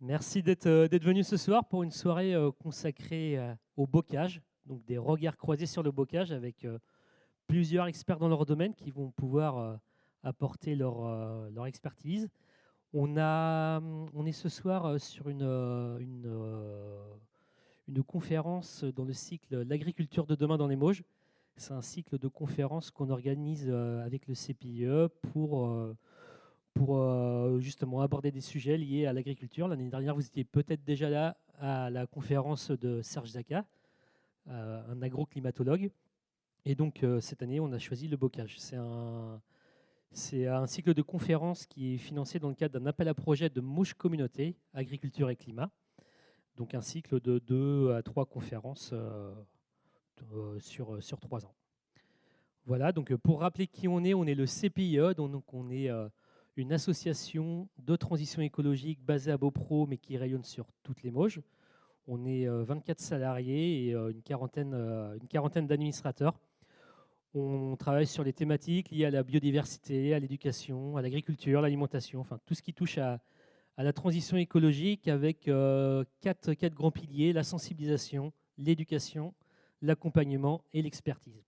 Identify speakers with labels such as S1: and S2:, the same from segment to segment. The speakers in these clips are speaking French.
S1: Merci d'être venu ce soir pour une soirée consacrée au bocage, donc des regards croisés sur le bocage avec plusieurs experts dans leur domaine qui vont pouvoir apporter leur expertise. On est ce soir sur une conférence dans le cycle L'agriculture de demain dans les Mauges. C'est un cycle de conférences qu'on organise avec le CPIE pour justement aborder des sujets liés à l'agriculture. L'année dernière, vous étiez peut-être déjà là à la conférence de Serge Zaka, un agroclimatologue. Et donc, cette année, on a choisi le bocage. C'est un cycle de conférences qui est financé dans le cadre d'un appel à projet de Mouche Communauté, Agriculture et Climat. Donc, un cycle de 2 à 3 conférences sur 3 ans. Voilà, donc pour rappeler qui on est le CPIE, donc on est une association de transition écologique basée à Beaupro, mais qui rayonne sur toutes les Mauges. On est 24 salariés et une quarantaine d'administrateurs. On travaille sur les thématiques liées à la biodiversité, à l'éducation, à l'agriculture, l'alimentation, enfin tout ce qui touche à la transition écologique avec quatre grands piliers, la sensibilisation, l'éducation, l'accompagnement et l'expertise.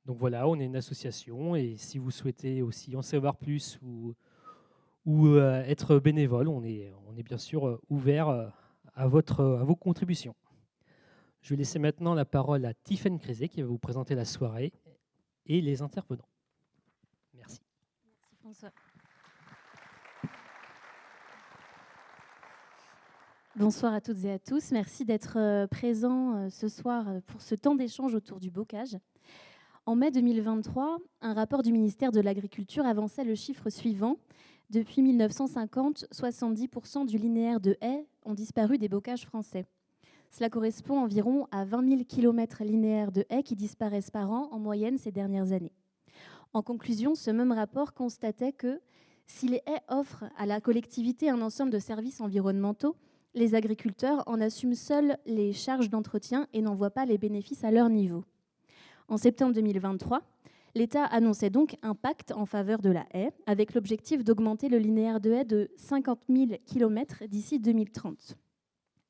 S1: Donc voilà, on est une association et si vous souhaitez aussi en savoir plus ou être bénévole, on est bien sûr ouvert à vos contributions. Je vais laisser maintenant la parole à Tiffaine Crézé qui va vous présenter la soirée et les intervenants. Merci.
S2: Merci François. Bonsoir à toutes et à tous. Merci d'être présents ce soir pour ce temps d'échange autour du bocage. En mai 2023, un rapport du ministère de l'Agriculture avançait le chiffre suivant. Depuis 1950, 70% du linéaire de haies ont disparu des bocages français. Cela correspond environ à 20 000 km linéaires de haies qui disparaissent par an en moyenne ces dernières années. En conclusion, ce même rapport constatait que si les haies offrent à la collectivité un ensemble de services environnementaux, les agriculteurs en assument seuls les charges d'entretien et n'en voient pas les bénéfices à leur niveau. En septembre 2023, l'État annonçait donc un pacte en faveur de la haie, avec l'objectif d'augmenter le linéaire de haies de 50 000 km d'ici 2030.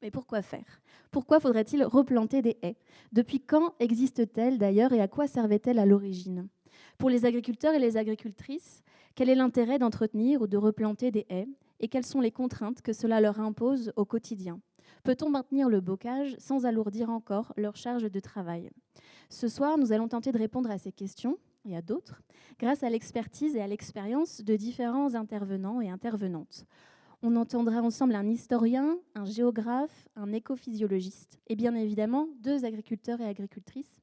S2: Mais pourquoi faire ? Pourquoi faudrait-il replanter des haies ? Depuis quand existent-elles d'ailleurs et à quoi servaient-elles à l'origine ? Pour les agriculteurs et les agricultrices, quel est l'intérêt d'entretenir ou de replanter des haies et quelles sont les contraintes que cela leur impose au quotidien ? Peut-on maintenir le bocage sans alourdir encore leur charge de travail ? Ce soir, nous allons tenter de répondre à ces questions et à d'autres grâce à l'expertise et à l'expérience de différents intervenants et intervenantes. On entendra ensemble un historien, un géographe, un écophysiologiste et bien évidemment 2 agriculteurs et agricultrices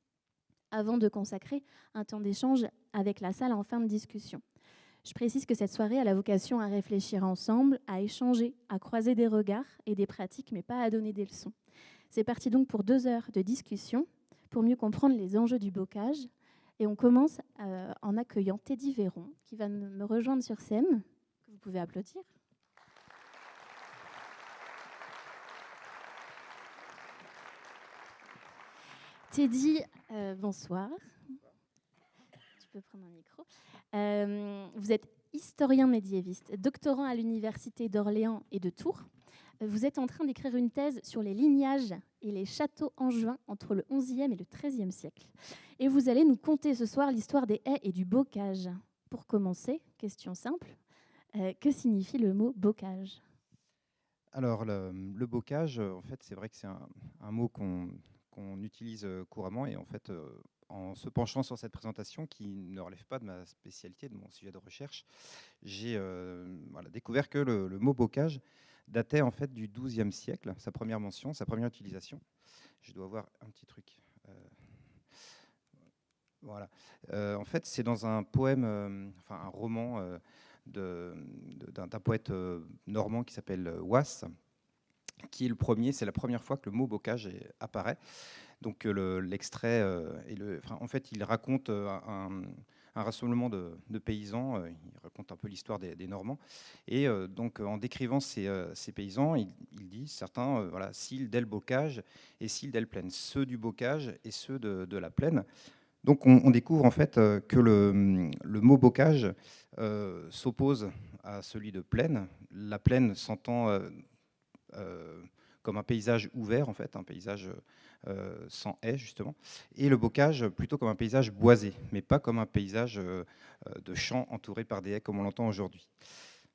S2: avant de consacrer un temps d'échange avec la salle en fin de discussion. Je précise que cette soirée a la vocation à réfléchir ensemble, à échanger, à croiser des regards et des pratiques, mais pas à donner des leçons. C'est parti donc pour 2 heures de discussion pour mieux comprendre les enjeux du bocage. Et on commence en accueillant Teddy Véron, qui va me rejoindre sur scène, que vous pouvez applaudir. Teddy, bonsoir. Tu peux prendre un micro. Vous êtes historien médiéviste, doctorant à l'université d'Orléans et de Tours. Vous êtes en train d'écrire une thèse sur les lignages et les châteaux angevins entre le XIe et le XIIIe siècle. Et vous allez nous conter ce soir l'histoire des haies et du bocage. Pour commencer, question simple, que signifie le mot bocage ?
S3: Alors, le bocage, en fait, c'est vrai que c'est un mot qu'on utilise couramment. Et en fait, en se penchant sur cette présentation, qui ne relève pas de ma spécialité, de mon sujet de recherche, j'ai découvert que le mot bocage datait en fait du XIIe siècle, sa première mention, sa première utilisation. Je dois avoir un petit truc. Voilà. En fait, c'est dans un poème, un roman d'un poète normand qui s'appelle Wass, qui est le premier. C'est la première fois que le mot bocage apparaît. Donc l'extrait, en fait, il raconte un rassemblement de paysans. Il raconte un peu l'histoire des Normands. Et donc, en décrivant ces paysans, il dit certains, s'ils del bocage et s'ils del plaine, ceux du bocage et ceux de la plaine. Donc, on découvre en fait que le mot bocage s'oppose à celui de plaine. La plaine s'entend comme un paysage ouvert, en fait, un paysage sans haies, justement, et le bocage plutôt comme un paysage boisé, mais pas comme un paysage de champs entourés par des haies comme on l'entend aujourd'hui.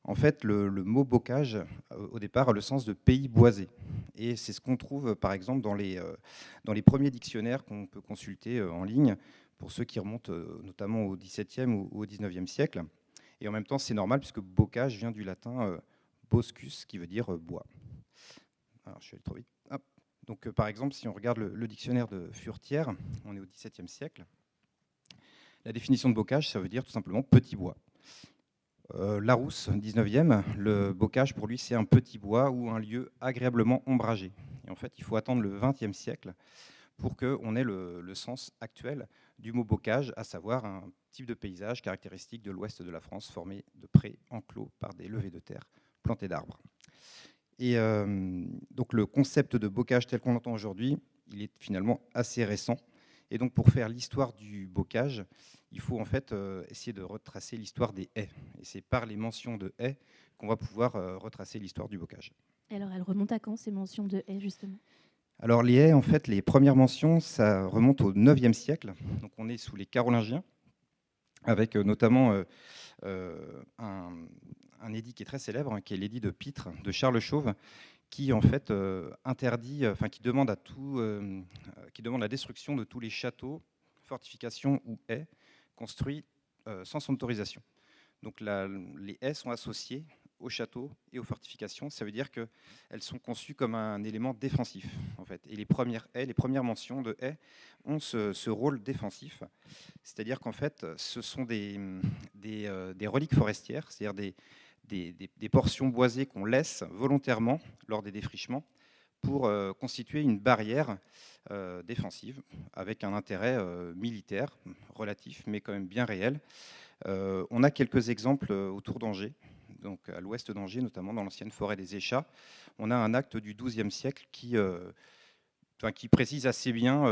S3: En fait, le mot bocage, au départ, a le sens de pays boisé. Et c'est ce qu'on trouve, par exemple, dans les premiers dictionnaires qu'on peut consulter en ligne, pour ceux qui remontent notamment au XVIIe ou au XIXe siècle. Et en même temps, c'est normal, puisque bocage vient du latin boscus, qui veut dire bois. Alors, je suis allé trop vite. Hop. Donc, par exemple, si on regarde le dictionnaire de Furetière, on est au XVIIe siècle, la définition de bocage, ça veut dire tout simplement petit bois. Larousse, 19e, le bocage pour lui c'est un petit bois ou un lieu agréablement ombragé. Et en fait, il faut attendre le XXe siècle pour qu'on ait le sens actuel du mot bocage, à savoir un type de paysage caractéristique de l'ouest de la France formé de prés enclos par des levées de terre plantées d'arbres. Et donc le concept de bocage tel qu'on l'entend aujourd'hui, il est finalement assez récent. Et donc pour faire l'histoire du bocage, il faut en fait essayer de retracer l'histoire des haies. Et c'est par les mentions de haies qu'on va pouvoir retracer l'histoire du bocage.
S2: Et alors, elles remontent à quand, ces mentions de haies, justement?
S3: Alors les haies, en fait, les premières mentions, ça remonte au IXe siècle. Donc on est sous les Carolingiens, avec notamment un édit qui est très célèbre, qui est l'édit de Pitre de Charles Chauve, qui en fait interdit, qui demande qui demande la destruction de tous les châteaux, fortifications ou haies construits sans son autorisation. Donc les haies sont associées aux châteaux et aux fortifications. Ça veut dire qu'elles sont conçues comme un élément défensif, en fait. Et les premières haies, les premières mentions de haies ont ce rôle défensif. C'est-à-dire qu'en fait, ce sont des reliques forestières, c'est-à-dire des portions boisées qu'on laisse volontairement lors des défrichements pour constituer une barrière défensive avec un intérêt militaire relatif, mais quand même bien réel. On a quelques exemples autour d'Angers, donc à l'ouest d'Angers, notamment dans l'ancienne forêt des Échats. On a un acte du XIIe siècle qui précise assez bien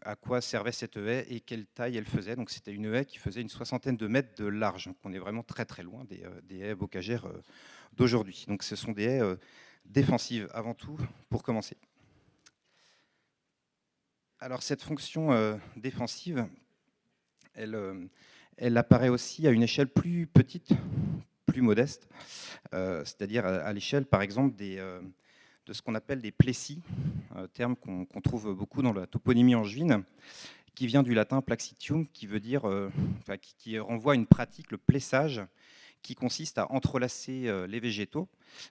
S3: à quoi servait cette haie et quelle taille elle faisait. Donc c'était une haie qui faisait une 60aine de mètres de large. Donc on est vraiment très très loin des haies bocagères d'aujourd'hui. Donc ce sont des haies défensives avant tout, pour commencer. Alors cette fonction défensive, elle apparaît aussi à une échelle plus petite, plus modeste, c'est-à-dire à l'échelle, par exemple, de ce qu'on appelle des plessis, terme qu'on trouve beaucoup dans la toponymie angevine, qui vient du latin plaxitium, qui veut dire, qui renvoie à une pratique, le plessage, qui consiste à entrelacer les végétaux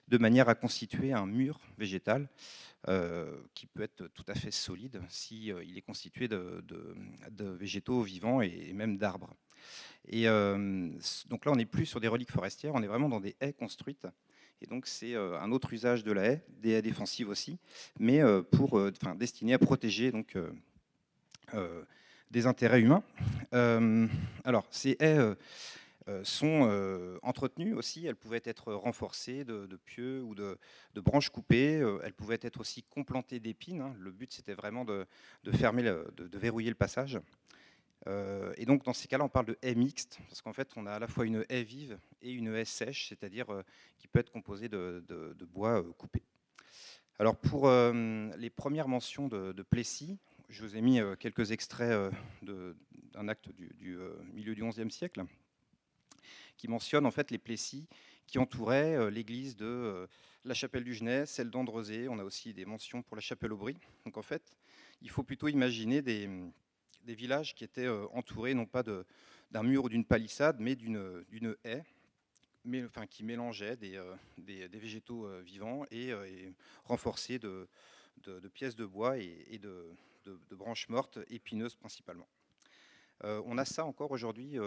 S3: de manière à constituer un mur végétal qui peut être tout à fait solide si il est constitué de végétaux vivants et même d'arbres. Et donc là, on n'est plus sur des reliques forestières, on est vraiment dans des haies construites. Et donc c'est un autre usage de la haie, des haies défensives aussi, mais destinées à protéger donc, des intérêts humains. Alors ces haies sont entretenues aussi, elles pouvaient être renforcées de pieux ou de branches coupées, elles pouvaient être aussi complantées d'épines, hein. Le but c'était vraiment de fermer, de verrouiller le passage. Et donc dans ces cas-là, on parle de haies mixtes, parce qu'en fait, on a à la fois une haie vive et une haie sèche, c'est-à-dire qui peut être composée de bois coupé. Alors pour les premières mentions de Plessis, je vous ai mis quelques extraits d'un acte du milieu du XIe siècle, qui mentionne en fait les Plessis qui entouraient l'église de la chapelle du Genêt, celle d'Andrezé. On a aussi des mentions pour la chapelle Aubry. Donc en fait, il faut plutôt imaginer des villages qui étaient entourés non pas d'un mur ou d'une palissade, mais d'une haie, qui mélangeait des végétaux vivants et renforcés de pièces de bois et de branches mortes, épineuses principalement. On a ça encore aujourd'hui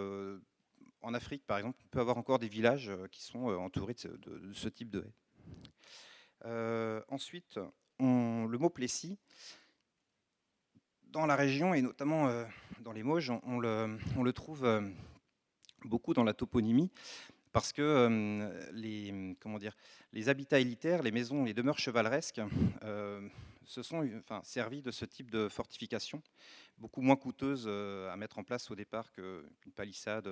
S3: en Afrique, par exemple. On peut avoir encore des villages qui sont entourés de ce type de haie. Ensuite, le mot Plessis, dans la région et notamment dans les Mauges, on le trouve beaucoup dans la toponymie parce que les habitats élitaires, les maisons, les demeures chevaleresques se sont servis de ce type de fortification, beaucoup moins coûteuse à mettre en place au départ qu'une palissade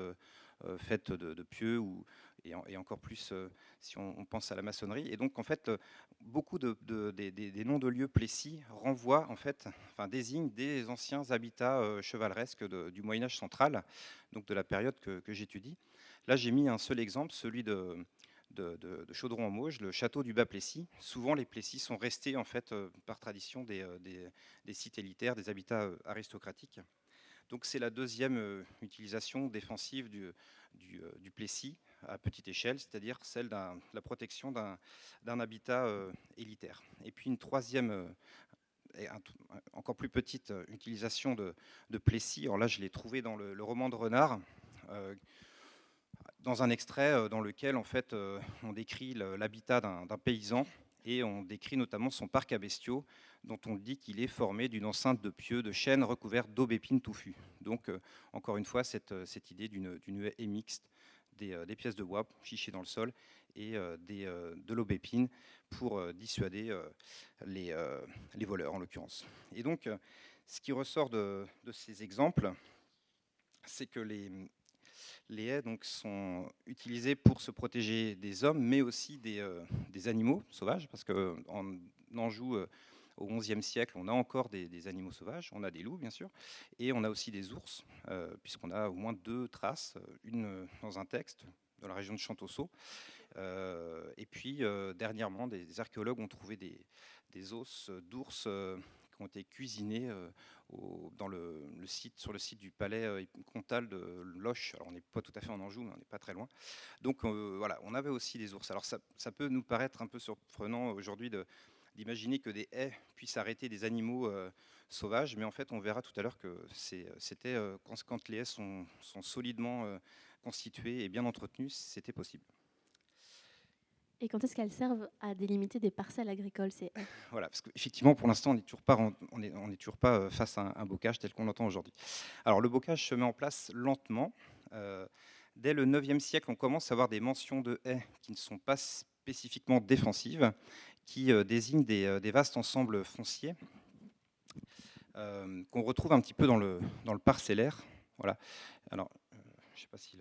S3: faite de pieux ou et encore plus si on pense à la maçonnerie. Et donc, en fait, beaucoup des noms de lieux Plessis renvoient, en fait, enfin, désignent des anciens habitats chevaleresques du Moyen-Âge central, donc de la période que j'étudie. Là, j'ai mis un seul exemple, celui de Chaudron-en-Mauges, le château du Bas-Plessis. Souvent, les Plessis sont restés, en fait, par tradition, des sites élitaires, des habitats aristocratiques. Donc, c'est la deuxième utilisation défensive du Plessis à petite échelle, c'est-à-dire celle de la protection d'un habitat élitaire. Et puis, une troisième, et encore plus petite utilisation de Plessis. Alors là, je l'ai trouvé dans le roman de Renard, dans un extrait dans lequel en fait on décrit l'habitat d'un paysan et on décrit notamment son parc à bestiaux dont on dit qu'il est formé d'une enceinte de pieux de chêne recouverte d'aubépines touffues. Donc encore une fois cette idée d'une haie mixte, des pièces de bois fichées dans le sol et de l'aubépine pour dissuader les voleurs en l'occurrence. Et donc ce qui ressort de ces exemples, c'est que les haies donc, sont utilisées pour se protéger des hommes, mais aussi des animaux sauvages, parce qu'en Anjou, au XIe siècle, on a encore des animaux sauvages. On a des loups, bien sûr, et on a aussi des ours, puisqu'on a au moins 2 traces, une dans un texte, dans la région de Champtoceau, et puis dernièrement, des archéologues ont trouvé des os d'ours qui ont été cuisinés sur le site du palais comtal de Loches. Alors on n'est pas tout à fait en Anjou, mais on n'est pas très loin. Donc voilà, on avait aussi des ours. Alors ça peut nous paraître un peu surprenant aujourd'hui d'imaginer que des haies puissent arrêter des animaux sauvages, mais en fait on verra tout à l'heure que c'était quand les haies sont solidement constituées et bien entretenues, c'était possible.
S2: Et quand est-ce qu'elles servent à délimiter des parcelles agricoles, ces haies ?
S3: Voilà, parce qu'effectivement, pour l'instant, on n'est toujours pas face à un bocage tel qu'on l'entend aujourd'hui. Alors, le bocage se met en place lentement. Dès le 9e siècle, on commence à avoir des mentions de haies qui ne sont pas spécifiquement défensives, qui désignent des vastes ensembles fonciers qu'on retrouve un petit peu dans le parcellaire. Voilà. Alors, je ne sais pas si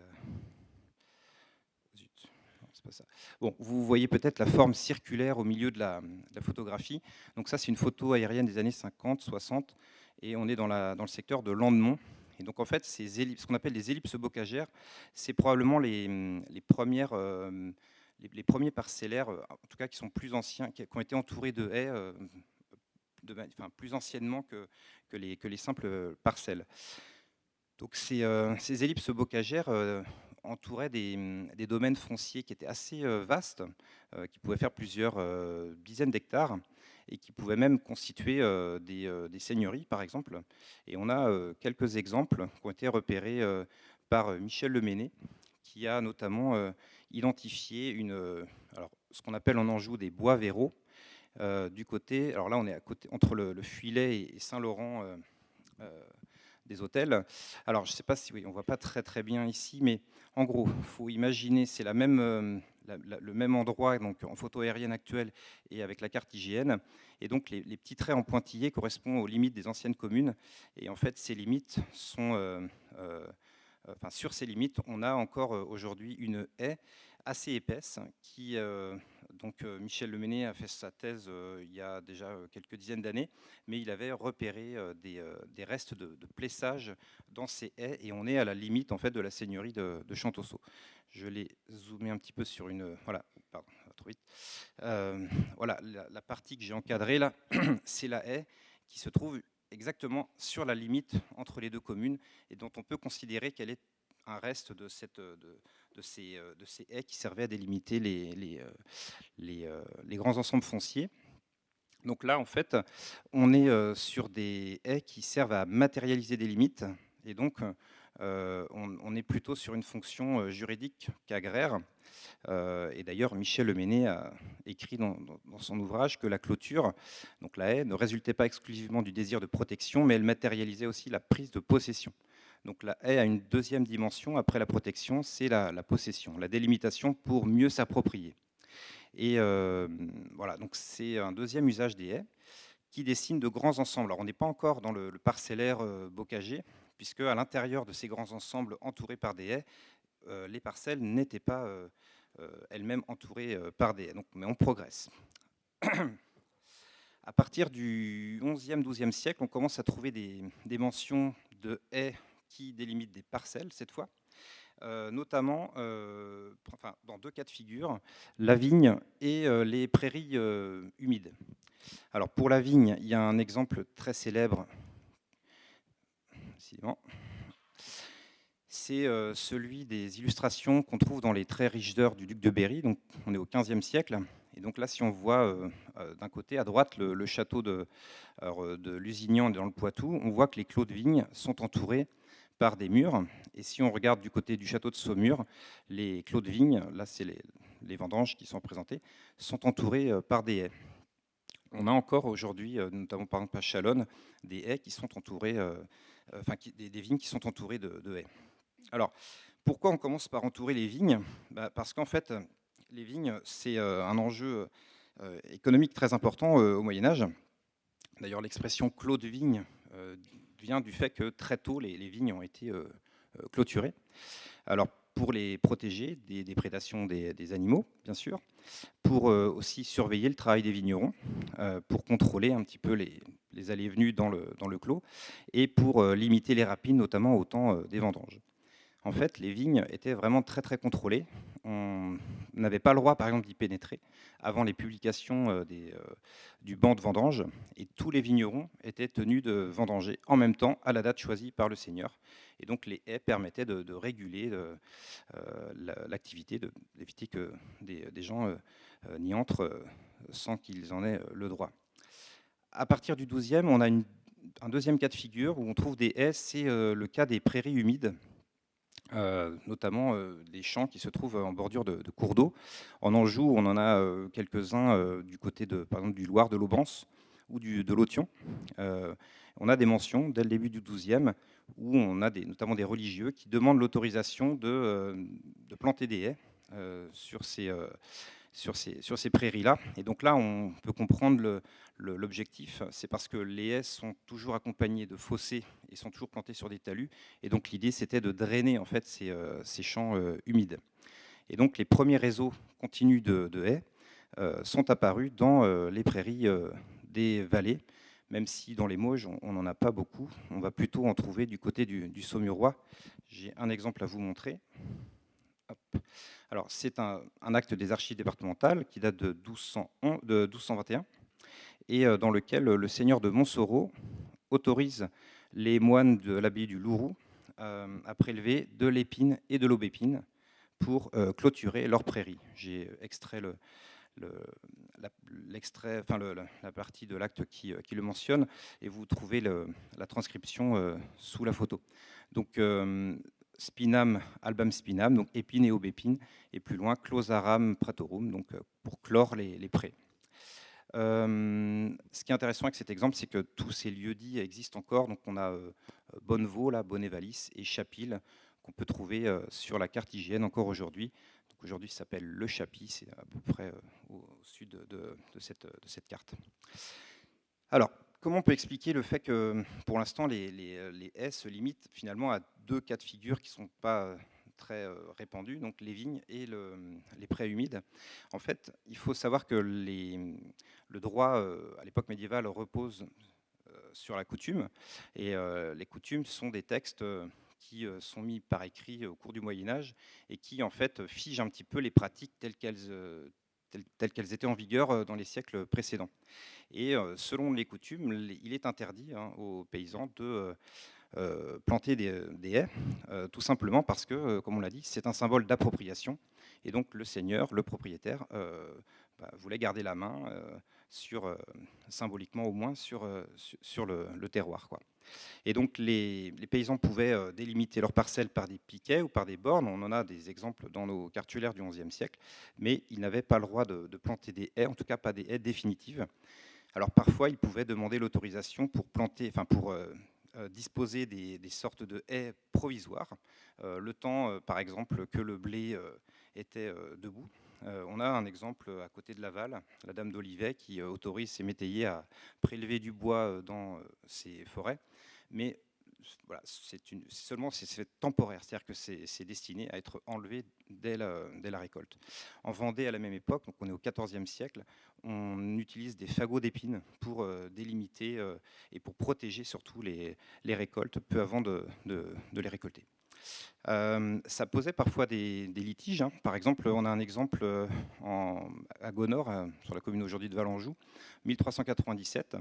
S3: c'est pas ça. Bon, vous voyez peut-être la forme circulaire au milieu de la photographie. Donc ça, c'est une photo aérienne des années 50, 60, et on est dans le secteur de Landemont. Et donc en fait, ce qu'on appelle les ellipses bocagères, c'est probablement les premiers parcellaires, en tout cas qui sont plus anciens, qui ont été entourés de haies, plus anciennement que les simples parcelles. Donc ces ellipses bocagères entouraient des domaines fonciers qui étaient assez vastes, qui pouvaient faire plusieurs dizaines d'hectares et qui pouvaient même constituer des seigneuries, par exemple. Et on a quelques exemples qui ont été repérés par Michel Lemesnay, qui a notamment identifié ce qu'on appelle en Anjou des bois véraux. Du côté, alors là on est à côté, entre le Fuilet et Saint-Laurent des hôtels. Alors, je ne sais pas si on ne voit pas très bien ici, mais en gros, il faut imaginer, c'est le même endroit donc en photo aérienne actuelle et avec la carte IGN. Et donc, les petits traits en pointillés correspondent aux limites des anciennes communes. Et en fait, ces limites sont... sur ces limites, on a encore aujourd'hui une haie assez épaisse qui... Michel Lemesnay a fait sa thèse il y a déjà quelques dizaines d'années, mais il avait repéré des restes de plessage dans ces haies et on est à la limite en fait de la seigneurie de Champtoceau. Je l'ai zoomé un petit peu sur une... Voilà, pardon, trop vite. Voilà, la partie que j'ai encadrée là, c'est la haie qui se trouve exactement sur la limite entre les deux communes et dont on peut considérer qu'elle est un reste de ces haies qui servaient à délimiter les grands ensembles fonciers. Donc là, en fait, on est sur des haies qui servent à matérialiser des limites, et donc on est plutôt sur une fonction juridique qu'agraire. Et d'ailleurs, Michel Lemesnay a écrit dans son ouvrage que la clôture, donc la haie, ne résultait pas exclusivement du désir de protection, mais elle matérialisait aussi la prise de possession. Donc la haie a une deuxième dimension après la protection, c'est la possession, la délimitation pour mieux s'approprier. Et voilà, donc c'est un deuxième usage des haies qui dessine de grands ensembles. Alors on n'est pas encore dans le parcellaire bocager, puisque à l'intérieur de ces grands ensembles entourés par des haies, les parcelles n'étaient pas elles-mêmes entourées par des haies. Donc, mais on progresse. À partir du XIe, XIIe siècle, on commence à trouver des mentions de haies qui délimitent des parcelles, cette fois, notamment dans 2 cas de figure, la vigne et les prairies humides. Alors pour la vigne, il y a un exemple très célèbre, c'est celui des illustrations qu'on trouve dans les Traits riches d'heures du duc de Berry. Donc on est au XVe siècle. Et donc là, si on voit d'un côté, à droite, le château de Lusignan dans le Poitou, on voit que les clos de vigne sont entourés par des murs. Et si on regarde du côté du château de Saumur, les clos de vigne, là c'est les vendanges qui sont présentées, sont entourés par des haies. On a encore aujourd'hui, notamment par exemple à Chalonnes, des haies qui sont entourées, des vignes qui sont entourées de haies. Alors, pourquoi on commence par entourer les vignes ? Parce qu'en fait, les vignes, c'est un enjeu économique très important au Moyen-Âge. D'ailleurs, l'expression clos de vigne vient du fait que très tôt, les vignes ont été clôturées. Alors, pour les protéger des prédations des animaux, bien sûr, pour aussi surveiller le travail des vignerons, pour contrôler un petit peu les allées et venues dans le clos, et pour limiter les rapines, notamment au temps des vendanges. En fait, les vignes étaient vraiment très très contrôlées. On n'avait pas le droit, par exemple, d'y pénétrer avant les publications du banc de vendange, et tous les vignerons étaient tenus de vendanger en même temps à la date choisie par le seigneur. Et donc les haies permettaient de réguler l'activité, d'éviter que des gens n'y entrent sans qu'ils en aient le droit. À partir du XIIe, on a un deuxième cas de figure où on trouve des haies, c'est le cas des prairies humides. Notamment des champs qui se trouvent en bordure de cours d'eau. En Anjou, on en a quelques-uns du côté par exemple, du Loir, de l'Aubance ou de l'Authion. On a des mentions dès le début du XIIe où on a notamment des religieux qui demandent l'autorisation de planter des haies sur ces prairies-là. Et donc là, on peut comprendre l'objectif. C'est parce que les haies sont toujours accompagnées de fossés et sont toujours plantées sur des talus. Et donc l'idée, c'était de drainer en fait ces champs humides. Et donc les premiers réseaux continus de haies sont apparus dans les prairies des vallées, même si dans les Mauges, on n'en a pas beaucoup. On va plutôt en trouver du côté du Saumurois. J'ai un exemple à vous montrer. Hop. Alors, c'est un acte des archives départementales qui date de 1221 et dans lequel le seigneur de Montsoreau autorise les moines de l'abbaye du Louroux à prélever de l'épine et de l'aubépine pour clôturer leur prairie. J'ai extrait la partie de l'acte qui le mentionne et vous trouvez la transcription sous la photo. Donc, spinam, albam spinam, donc épine et aubépine, et plus loin, closaram pratorum, donc pour clore les prés. Ce qui est intéressant avec cet exemple, c'est que tous ces lieux-dits existent encore. Donc on a Bonnevaux, là, Bonnet-Valis, et Chapille, qu'on peut trouver sur la carte IGN encore aujourd'hui. Donc aujourd'hui, ça s'appelle Le Chapis, c'est à peu près au sud de cette carte. Alors, comment on peut expliquer le fait que, pour l'instant, les haies se limitent finalement à 2 cas de figure qui ne sont pas très répandus, donc les vignes et les prés humides. En fait, il faut savoir que le droit, à l'époque médiévale, repose sur la coutume, et les coutumes sont des textes qui sont mis par écrit au cours du Moyen-Âge et qui, en fait, figent un petit peu les pratiques telles qu'elles étaient en vigueur dans les siècles précédents. Et selon les coutumes, il est interdit aux paysans de planter des haies, tout simplement parce que, comme on l'a dit, c'est un symbole d'appropriation. Et donc le seigneur, le propriétaire, voulait garder la main, symboliquement au moins, sur le terroir, quoi. Et donc les paysans pouvaient délimiter leurs parcelles par des piquets ou par des bornes. On en a des exemples dans nos cartulaires du XIe siècle, mais ils n'avaient pas le droit de planter des haies, en tout cas pas des haies définitives. Alors parfois, ils pouvaient demander l'autorisation pour disposer des sortes de haies provisoires, le temps, par exemple, que le blé était debout. On a un exemple à côté de Laval, la dame d'Olivet, qui autorise ses métayers à prélever du bois dans ses forêts. Mais voilà, c'est temporaire, c'est-à-dire que c'est destiné à être enlevé dès la récolte. En Vendée, à la même époque, donc on est au XIVe siècle, on utilise des fagots d'épines pour délimiter et pour protéger surtout les récoltes peu avant de les récolter. Ça posait parfois des litiges, hein. Par exemple, on a un exemple à Gonore, sur la commune aujourd'hui de Valenjou, 1397.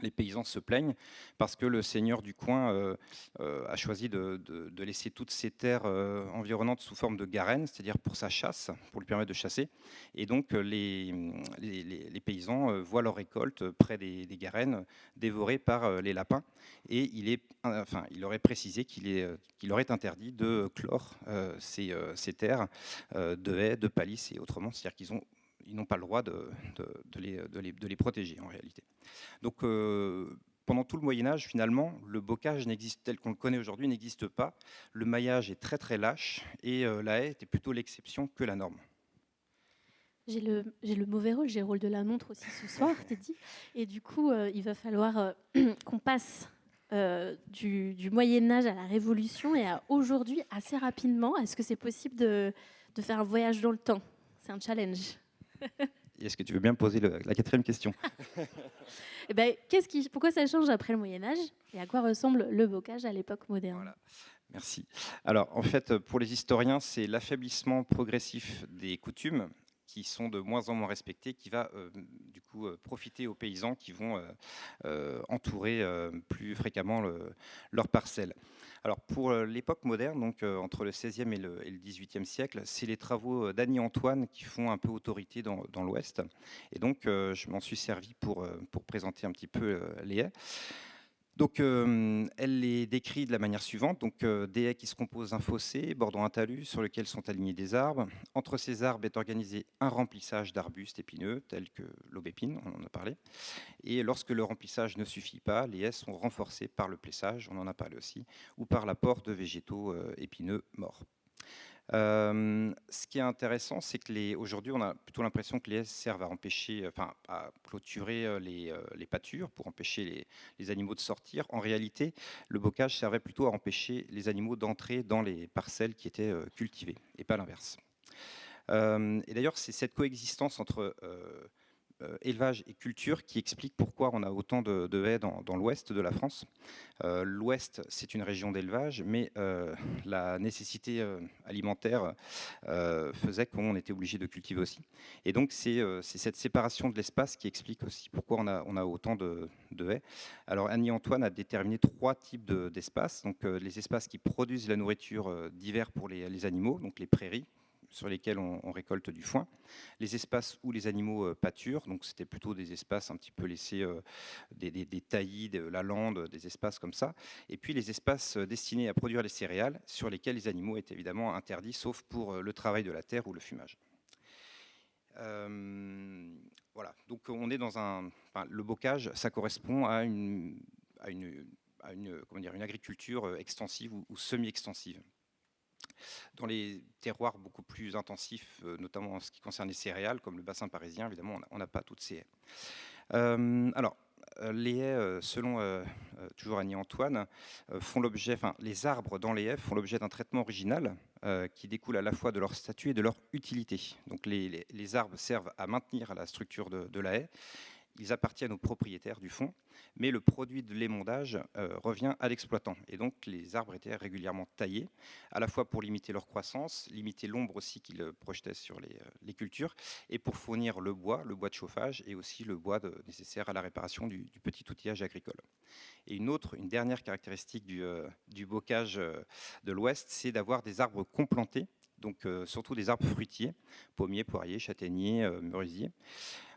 S3: Les paysans se plaignent parce que le seigneur du coin a choisi de laisser toutes ces terres environnantes sous forme de garennes, c'est-à-dire pour sa chasse, pour lui permettre de chasser. Et donc les paysans voient leur récolte près des garennes dévorées par les lapins. Et il aurait précisé qu'il aurait interdit de clore ces terres de haies, de palisse et autrement, c'est-à-dire qu'ils n'ont pas le droit de les protéger en réalité. Donc, pendant tout le Moyen-Âge, finalement, le bocage tel qu'on le connaît aujourd'hui n'existe pas. Le maillage est très très lâche et la haie était plutôt l'exception que la norme.
S2: J'ai le mauvais rôle, j'ai le rôle de la montre aussi ce soir, Teddy. Et du coup, il va falloir qu'on passe du Moyen-Âge à la Révolution et à aujourd'hui assez rapidement. Est-ce que c'est possible de faire un voyage dans le temps? C'est un challenge.
S3: Est-ce que tu veux bien poser la quatrième question?
S2: Eh ben, pourquoi ça change après le Moyen-Âge et à quoi ressemble le bocage à l'époque moderne?
S3: Voilà. Merci. Alors, en fait, pour les historiens, c'est l'affaiblissement progressif des coutumes qui sont de moins en moins respectées, qui va du coup profiter aux paysans qui vont entourer plus fréquemment leurs parcelles. Alors pour l'époque moderne, donc entre le XVIe et le XVIIIe siècle, c'est les travaux d'Annie Antoine qui font un peu autorité dans l'Ouest. Et donc je m'en suis servi pour présenter un petit peu les haies. Donc, elle les décrit de la manière suivante. Donc, des haies qui se composent d'un fossé bordant un talus sur lequel sont alignés des arbres. Entre ces arbres est organisé un remplissage d'arbustes épineux, tels que l'aubépine, on en a parlé. Et lorsque le remplissage ne suffit pas, les haies sont renforcées par le plessage, on en a parlé aussi, ou par l'apport de végétaux épineux morts. Ce qui est intéressant, c'est que aujourd'hui, on a plutôt l'impression que les haies servent à clôturer les pâtures pour empêcher les animaux de sortir. En réalité, le bocage servait plutôt à empêcher les animaux d'entrer dans les parcelles qui étaient cultivées, et pas l'inverse. Et d'ailleurs, c'est cette coexistence entre élevage et culture qui explique pourquoi on a autant de haies dans l'ouest de la France. L'ouest, c'est une région d'élevage, mais la nécessité alimentaire faisait qu'on était obligé de cultiver aussi. Et donc, c'est cette séparation de l'espace qui explique aussi pourquoi on a autant de haies. Alors, Annie Antoine a déterminé 3 types d'espaces. Donc, les espaces qui produisent la nourriture d'hiver pour les animaux, donc les prairies, sur lesquels on récolte du foin, les espaces où les animaux pâturent, donc c'était plutôt des espaces un petit peu laissés, des taillis, de la lande, des espaces comme ça, et puis les espaces destinés à produire les céréales, sur lesquels les animaux étaient évidemment interdits, sauf pour le travail de la terre ou le fumage. Voilà, donc on est le bocage, ça correspond à une agriculture extensive ou semi-extensive. Dans les terroirs beaucoup plus intensifs, notamment en ce qui concerne les céréales, comme le bassin parisien, évidemment, on n'a pas toutes ces haies. Les haies, selon toujours Annie Antoine, les arbres dans les haies font l'objet d'un traitement original qui découle à la fois de leur statut et de leur utilité. Donc les arbres servent à maintenir la structure de la haie. Ils appartiennent aux propriétaires du fonds, mais le produit de l'émondage revient à l'exploitant. Et donc, les arbres étaient régulièrement taillés, à la fois pour limiter leur croissance, limiter l'ombre aussi qu'ils projetaient sur les cultures, et pour fournir le bois de chauffage, et aussi le bois nécessaire à la réparation du petit outillage agricole. Et une dernière caractéristique du bocage de l'Ouest, c'est d'avoir des arbres complantés, donc surtout des arbres fruitiers, pommiers, poiriers, châtaigniers, merisiers.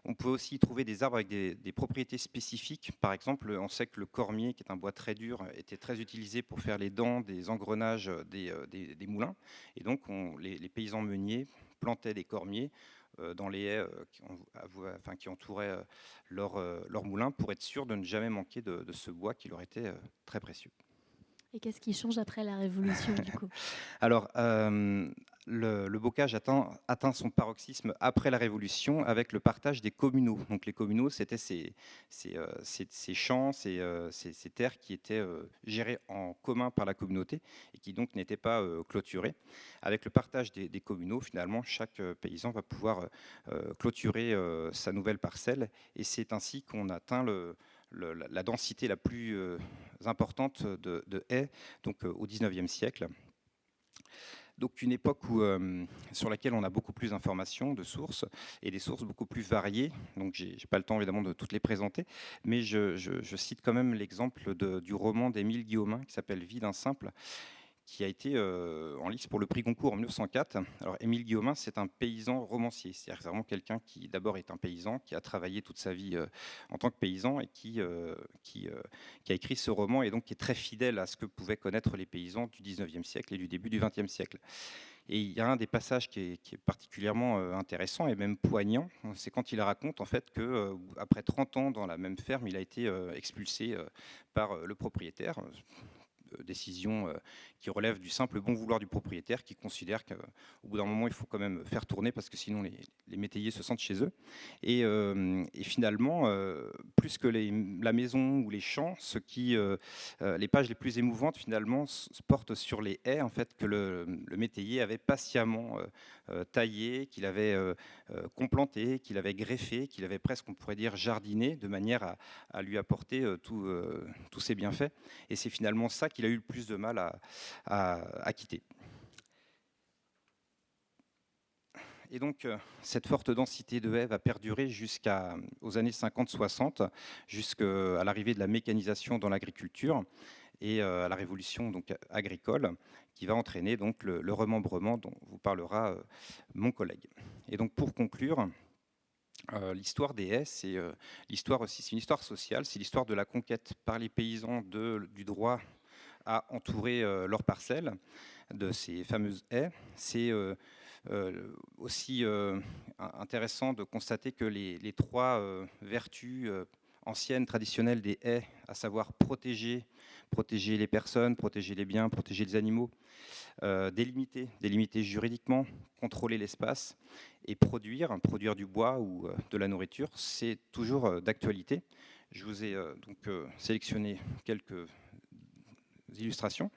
S3: On peut aussi trouver des arbres avec des propriétés spécifiques. Par exemple, on sait que le cormier, qui est un bois très dur, était très utilisé pour faire les dents des engrenages des moulins. Et donc, les paysans meuniers plantaient des cormiers dans les haies qui entouraient leur moulin pour être sûr de ne jamais manquer de ce bois qui leur était très précieux.
S2: Et qu'est-ce qui change après la Révolution, du coup?
S3: Alors, le bocage atteint son paroxysme après la Révolution avec le partage des communaux. Donc les communaux, c'était ces champs, ces terres qui étaient gérées en commun par la communauté et qui donc n'étaient pas clôturées. Avec le partage des communaux, finalement, chaque paysan va pouvoir clôturer sa nouvelle parcelle et c'est ainsi qu'on atteint la densité la plus importante de haies donc, au XIXe siècle. Donc une époque sur laquelle on a beaucoup plus d'informations, de sources, et des sources beaucoup plus variées. Donc j'ai pas le temps évidemment de toutes les présenter, mais je cite quand même l'exemple du roman d'Émile Guillaumin qui s'appelle Vie d'un simple, qui a été en lice pour le prix Goncourt en 1904. Alors Émile Guillaumin, c'est un paysan romancier, c'est-à-dire vraiment quelqu'un qui d'abord est un paysan, qui a travaillé toute sa vie en tant que paysan et qui a écrit ce roman et donc qui est très fidèle à ce que pouvaient connaître les paysans du 19e siècle et du début du 20e siècle. Et il y a un des passages qui est particulièrement intéressant et même poignant, c'est quand il raconte en fait que après 30 ans dans la même ferme, il a été expulsé par le propriétaire. Décision qui relève du simple bon vouloir du propriétaire qui considère qu'au bout d'un moment il faut quand même faire tourner parce que sinon les métayers se sentent chez eux et finalement plus que la maison ou les champs, les pages les plus émouvantes finalement portent sur les haies en fait que le métayer avait patiemment taillé, qu'il avait complanté, qu'il avait greffé, qu'il avait presque on pourrait dire jardiné de manière à lui apporter tous ses bienfaits et c'est finalement ça qu'il a eu le plus de mal à quitter. Et donc, cette forte densité de haies va perdurer jusqu'aux années 50-60, jusqu'à l'arrivée de la mécanisation dans l'agriculture et à la révolution donc, agricole, qui va entraîner donc, le remembrement dont vous parlera mon collègue. Et donc, pour conclure, l'histoire des haies, c'est une histoire sociale, c'est l'histoire de la conquête par les paysans du droit à entourer leurs parcelles de ces fameuses haies. C'est aussi intéressant de constater que les trois vertus anciennes, traditionnelles des haies, à savoir protéger les personnes, protéger les biens, protéger les animaux, délimiter juridiquement, contrôler l'espace et produire du bois ou de la nourriture, c'est toujours d'actualité. Je vous ai donc sélectionné quelques illustrations.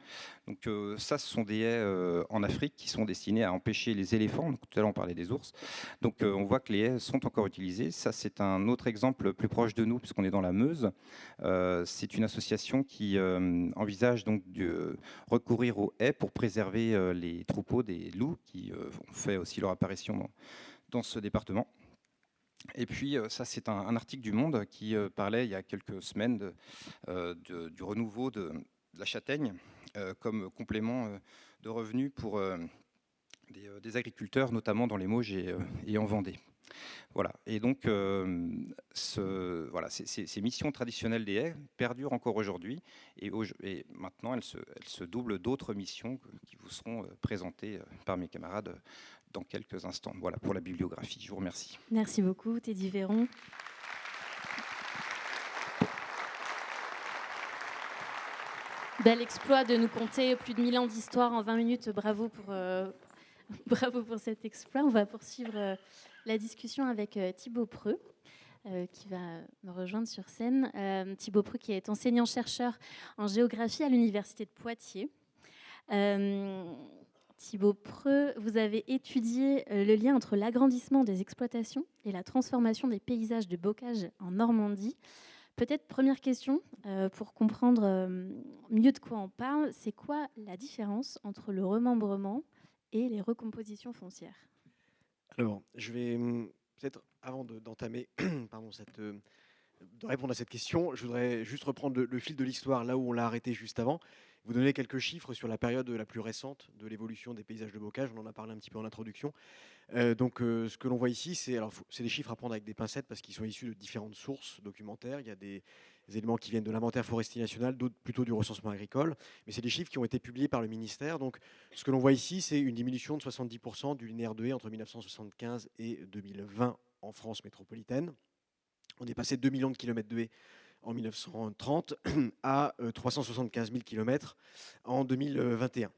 S3: Donc ça, ce sont des haies en Afrique qui sont destinées à empêcher les éléphants. Donc, tout à l'heure, on parlait des ours. Donc on voit que les haies sont encore utilisées. Ça, c'est un autre exemple plus proche de nous, puisqu'on est dans la Meuse. C'est une association qui envisage donc de recourir aux haies pour préserver les troupeaux des loups qui ont fait aussi leur apparition dans ce département. Et puis, ça, c'est un article du Monde qui parlait il y a quelques semaines du renouveau de la châtaigne comme complément de revenus pour des agriculteurs, notamment dans les Mauges et en Vendée. Voilà. Et donc, ces missions traditionnelles des haies perdurent encore aujourd'hui. Et maintenant, elles se doublent d'autres missions qui vous seront présentées par mes camarades dans quelques instants. Voilà pour la bibliographie. Je vous remercie.
S2: Merci beaucoup, Teddy Véron. Bel exploit de nous conter plus de 1000 ans d'histoire en 20 minutes. Bravo pour cet exploit. On va poursuivre la discussion avec Thibaut Preux, qui va me rejoindre sur scène. Thibaut Preux, qui est enseignant-chercheur en géographie à l'Université de Poitiers. Thibaut Preux, vous avez étudié le lien entre l'agrandissement des exploitations et la transformation des paysages de bocage en Normandie. Peut-être première question, pour comprendre mieux de quoi on parle, c'est quoi la différence entre le remembrement et les recompositions foncières ?
S4: Alors, je vais peut-être, avant d'entamer de répondre à cette question, je voudrais juste reprendre le fil de l'histoire là où on l'a arrêté juste avant, vous donner quelques chiffres sur la période la plus récente de l'évolution des paysages de bocage. On en a parlé un petit peu en introduction. Ce que l'on voit ici, c'est des chiffres à prendre avec des pincettes parce qu'ils sont issus de différentes sources documentaires. Il y a des éléments qui viennent de l'inventaire forestier national, d'autres plutôt du recensement agricole. Mais c'est des chiffres qui ont été publiés par le ministère. Donc, ce que l'on voit ici, c'est une diminution de 70% du linéaire de haies entre 1975 et 2020 en France métropolitaine. On est passé de 2 millions de kilomètres de haies en 1930 à 375 000 kilomètres en 2021.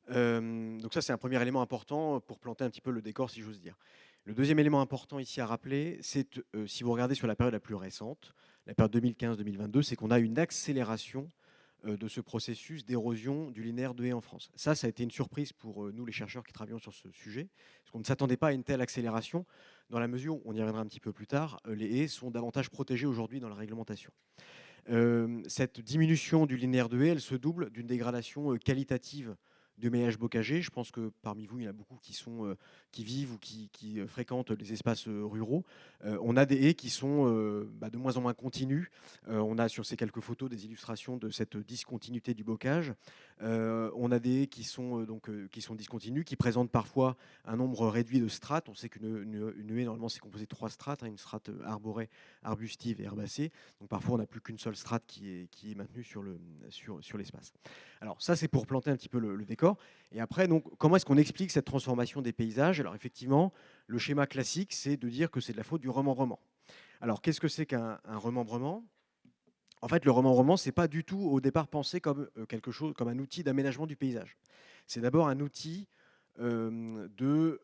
S4: Donc ça, c'est un premier élément important pour planter un petit peu le décor, si j'ose dire. Le deuxième élément important ici à rappeler, c'est si vous regardez sur la période la plus récente, la période 2015-2022, c'est qu'on a une accélération de ce processus d'érosion du linéaire de haies en France. Ça a été une surprise pour nous, les chercheurs qui travaillons sur ce sujet, parce qu'on ne s'attendait pas à une telle accélération, dans la mesure où, on y reviendra un petit peu plus tard, les haies sont davantage protégées aujourd'hui dans la réglementation. Cette diminution du linéaire de haies, elle se double d'une dégradation qualitative de maillage bocager. Je pense que parmi vous, il y en a beaucoup qui vivent ou qui fréquentent les espaces ruraux. On a des haies qui sont de moins en moins continues. On a sur ces quelques photos des illustrations de cette discontinuité du bocage. On a des haies qui sont discontinues, qui présentent parfois un nombre réduit de strates. On sait qu'une haie, normalement, c'est composé de 3 strates, une strate arborée, arbustive et herbacée. Donc parfois, on n'a plus qu'une seule strate qui est maintenue sur l'espace. Alors ça, c'est pour planter un petit peu le décor. Et après, donc, comment est-ce qu'on explique cette transformation des paysages? Alors effectivement, le schéma classique, c'est de dire que c'est de la faute du remembrement. Alors qu'est-ce que c'est qu'un remembrement? En fait, le remembrement, ce n'est pas du tout au départ pensé comme quelque chose, comme un outil d'aménagement du paysage. C'est d'abord un outil de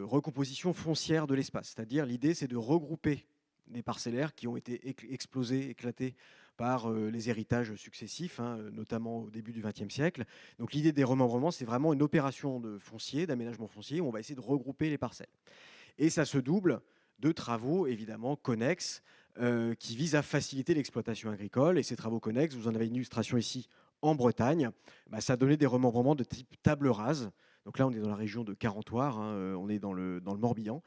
S4: recomposition foncière de l'espace. C'est-à-dire, l'idée, c'est de regrouper des parcellaires qui ont été explosés, éclatés par les héritages successifs, notamment au début du XXe siècle. Donc l'idée des remembrements, c'est vraiment une opération de foncier, d'aménagement foncier, où on va essayer de regrouper les parcelles. Et ça se double de travaux, évidemment, connexes, qui visent à faciliter l'exploitation agricole. Et ces travaux connexes, vous en avez une illustration ici en Bretagne, ça a donné des remembrements de type table rase. Donc là, on est dans la région de Carentoire, on est dans le Morbihan.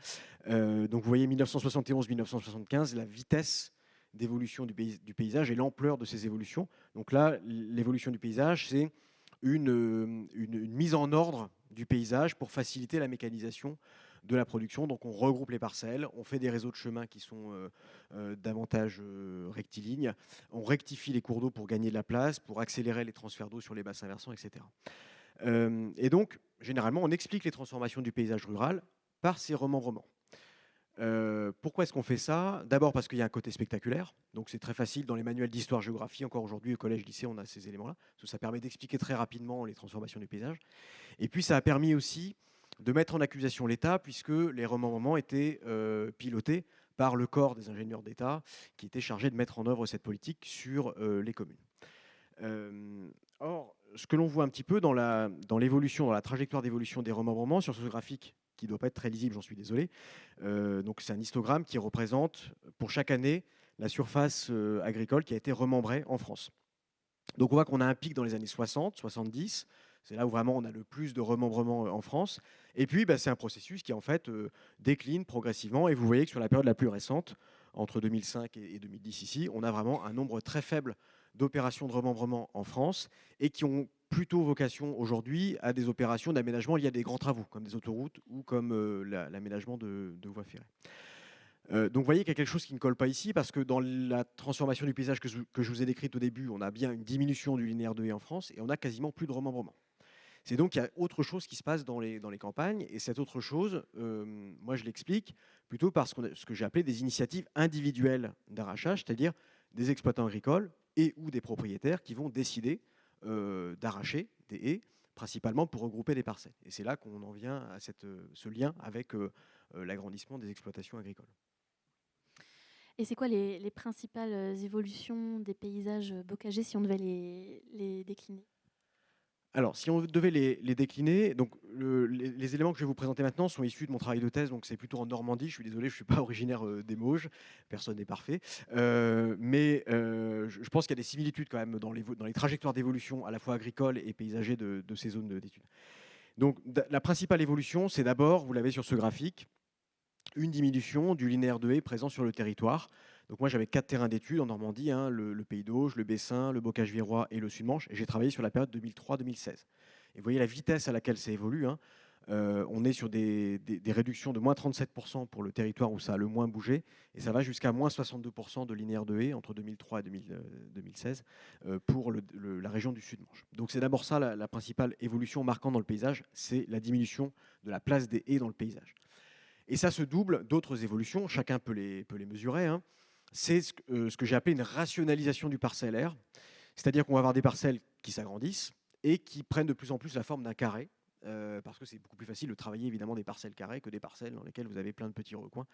S4: Donc vous voyez 1971-1975, la vitesse d'évolution du paysage et l'ampleur de ces évolutions. Donc là, l'évolution du paysage, c'est une mise en ordre du paysage pour faciliter la mécanisation de la production. Donc on regroupe les parcelles, on fait des réseaux de chemins qui sont davantage rectilignes, on rectifie les cours d'eau pour gagner de la place, pour accélérer les transferts d'eau sur les bassins versants, etc. Et donc, généralement, on explique les transformations du paysage rural par ces remembrements. Pourquoi est-ce qu'on fait ça? D'abord parce qu'il y a un côté spectaculaire, donc c'est très facile dans les manuels d'histoire-géographie, encore aujourd'hui au collège, lycée, on a ces éléments-là, parce que ça permet d'expliquer très rapidement les transformations du paysage. Et puis ça a permis aussi de mettre en accusation l'État, puisque les remembrements étaient pilotés par le corps des ingénieurs d'État, qui était chargé de mettre en œuvre cette politique sur les communes. Or, ce que l'on voit un petit peu dans l'évolution, dans la trajectoire d'évolution des remembrements sur ce graphique, qui ne doit pas être très lisible, j'en suis désolé. Donc c'est un histogramme qui représente pour chaque année la surface agricole qui a été remembrée en France. Donc on voit qu'on a un pic dans les années 60, 70, c'est là où vraiment on a le plus de remembrements en France. Et puis c'est un processus qui en fait décline progressivement. Et vous voyez que sur la période la plus récente, entre 2005 et 2010 ici, on a vraiment un nombre très faible d'opérations de remembrement en France et qui ont plutôt vocation aujourd'hui à des opérations d'aménagement liées à des grands travaux, comme des autoroutes ou comme l'aménagement de voies ferrées. Donc vous voyez qu'il y a quelque chose qui ne colle pas ici, parce que dans la transformation du paysage que je vous ai décrite au début, on a bien une diminution du linéaire de haies en France et on a quasiment plus de remembrement. C'est donc qu'il y a autre chose qui se passe dans les campagnes, et cette autre chose, moi je l'explique plutôt par ce que j'ai appelé des initiatives individuelles d'arrachage, c'est-à-dire des exploitants agricoles et ou des propriétaires qui vont décider d'arracher des haies, principalement pour regrouper des parcelles. Et c'est là qu'on en vient à ce lien avec l'agrandissement des exploitations agricoles.
S2: Et c'est quoi les principales évolutions des paysages bocagers si on devait les décliner?
S4: Alors, si on devait les décliner, donc les éléments que je vais vous présenter maintenant sont issus de mon travail de thèse, donc c'est plutôt en Normandie. Je suis désolé, je ne suis pas originaire des Mauges, personne n'est parfait. Mais je pense qu'il y a des similitudes quand même dans les trajectoires d'évolution à la fois agricole et paysager de ces zones d'études. Donc, la principale évolution, c'est d'abord, vous l'avez sur ce graphique, une diminution du linéaire de haies présent sur le territoire. Donc moi, j'avais 4 terrains d'études en Normandie, le Pays d'Auge, le Bessin, le Bocage-Virois et le Sud-Manche. Et j'ai travaillé sur la période 2003-2016. Et vous voyez la vitesse à laquelle ça évolue. On est sur des réductions de moins 37% pour le territoire où ça a le moins bougé. Et ça va jusqu'à moins 62% de linéaire de haies entre 2003 et 2016 pour la région du Sud-Manche. Donc c'est d'abord ça la principale évolution marquante dans le paysage, c'est la diminution de la place des haies dans le paysage. Et ça se double d'autres évolutions, chacun peut les mesurer. C'est ce que j'ai appelé une rationalisation du parcellaire, c'est-à-dire qu'on va avoir des parcelles qui s'agrandissent et qui prennent de plus en plus la forme d'un carré, parce que c'est beaucoup plus facile de travailler évidemment des parcelles carrées que des parcelles dans lesquelles vous avez plein de petits recoins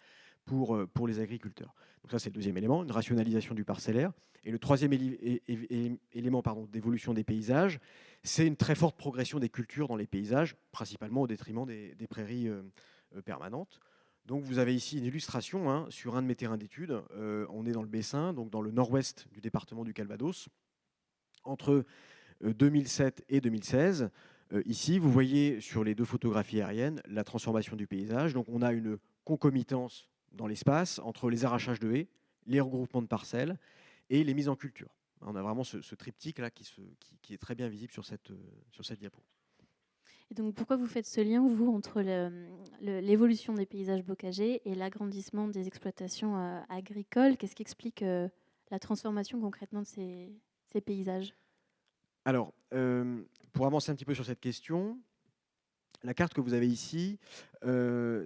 S4: pour les agriculteurs. Donc ça, c'est le deuxième élément, une rationalisation du parcellaire. Et le troisième élément d'évolution des paysages, c'est une très forte progression des cultures dans les paysages, principalement au détriment des prairies permanentes. Donc vous avez ici une illustration sur un de mes terrains d'études. On est dans le Bessin, donc dans le nord-ouest du département du Calvados, entre 2007 et 2016. Ici, vous voyez sur les deux photographies aériennes la transformation du paysage. Donc on a une concomitance dans l'espace entre les arrachages de haies, les regroupements de parcelles et les mises en culture. On a vraiment ce triptyque-là qui est très bien visible sur cette diapo.
S2: Et donc, pourquoi vous faites ce lien, vous, entre l'évolution des paysages bocagers et l'agrandissement des exploitations agricoles? Qu'est-ce qui explique la transformation concrètement de ces paysages?
S4: Alors, pour avancer un petit peu sur cette question, la carte que vous avez ici,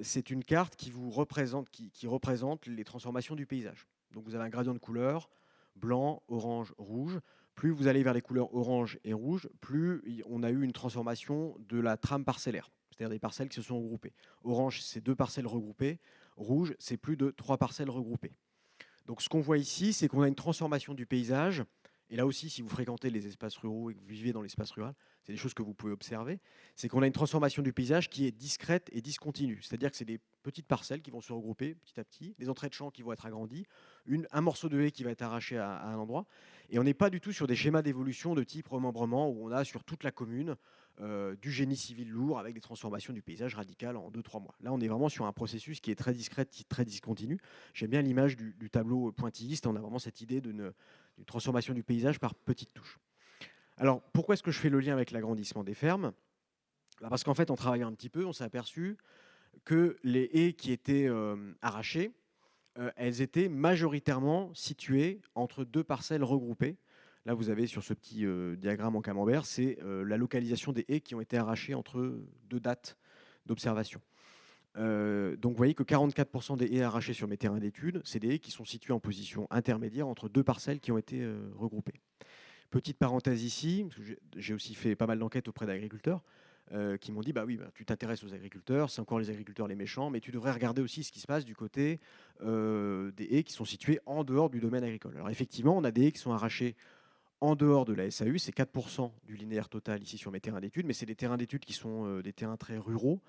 S4: c'est une carte qui représente les transformations du paysage. Donc vous avez un gradient de couleurs, blanc, orange, rouge. Plus vous allez vers les couleurs orange et rouge, plus on a eu une transformation de la trame parcellaire, c'est-à-dire des parcelles qui se sont regroupées. Orange, c'est 2 parcelles regroupées. Rouge, c'est plus de 3 parcelles regroupées. Donc ce qu'on voit ici, c'est qu'on a une transformation du paysage. Et là aussi, si vous fréquentez les espaces ruraux et que vous vivez dans l'espace rural, c'est des choses que vous pouvez observer, c'est qu'on a une transformation du paysage qui est discrète et discontinue. C'est-à-dire que c'est des petites parcelles qui vont se regrouper petit à petit, des entrées de champs qui vont être agrandies, un morceau de haie qui va être arraché à un endroit. Et on n'est pas du tout sur des schémas d'évolution de type remembrement où on a sur toute la commune du génie civil lourd avec des transformations du paysage radicales en 2-3 mois. Là, on est vraiment sur un processus qui est très discret, très discontinu. J'aime bien l'image du tableau pointilliste. On a vraiment cette idée d'une transformation du paysage par petites touches. Alors, pourquoi est-ce que je fais le lien avec l'agrandissement des fermes? Parce qu'en fait, en travaillant un petit peu, on s'est aperçu que les haies qui étaient arrachées, elles étaient majoritairement situées entre 2 parcelles regroupées. Là, vous avez sur ce petit diagramme en camembert, c'est la localisation des haies qui ont été arrachées entre 2 dates d'observation. Donc vous voyez que 44% des haies arrachées sur mes terrains d'études, c'est des haies qui sont situées en position intermédiaire entre 2 parcelles qui ont été regroupées. Petite parenthèse ici, parce que j'ai aussi fait pas mal d'enquêtes auprès d'agriculteurs qui m'ont dit oui, tu t'intéresses aux agriculteurs, c'est encore les agriculteurs les méchants, mais tu devrais regarder aussi ce qui se passe du côté des haies qui sont situées en dehors du domaine agricole. Alors effectivement, on a des haies qui sont arrachées en dehors de la SAU, c'est 4% du linéaire total ici sur mes terrains d'études, mais c'est des terrains d'études qui sont des terrains très ruraux.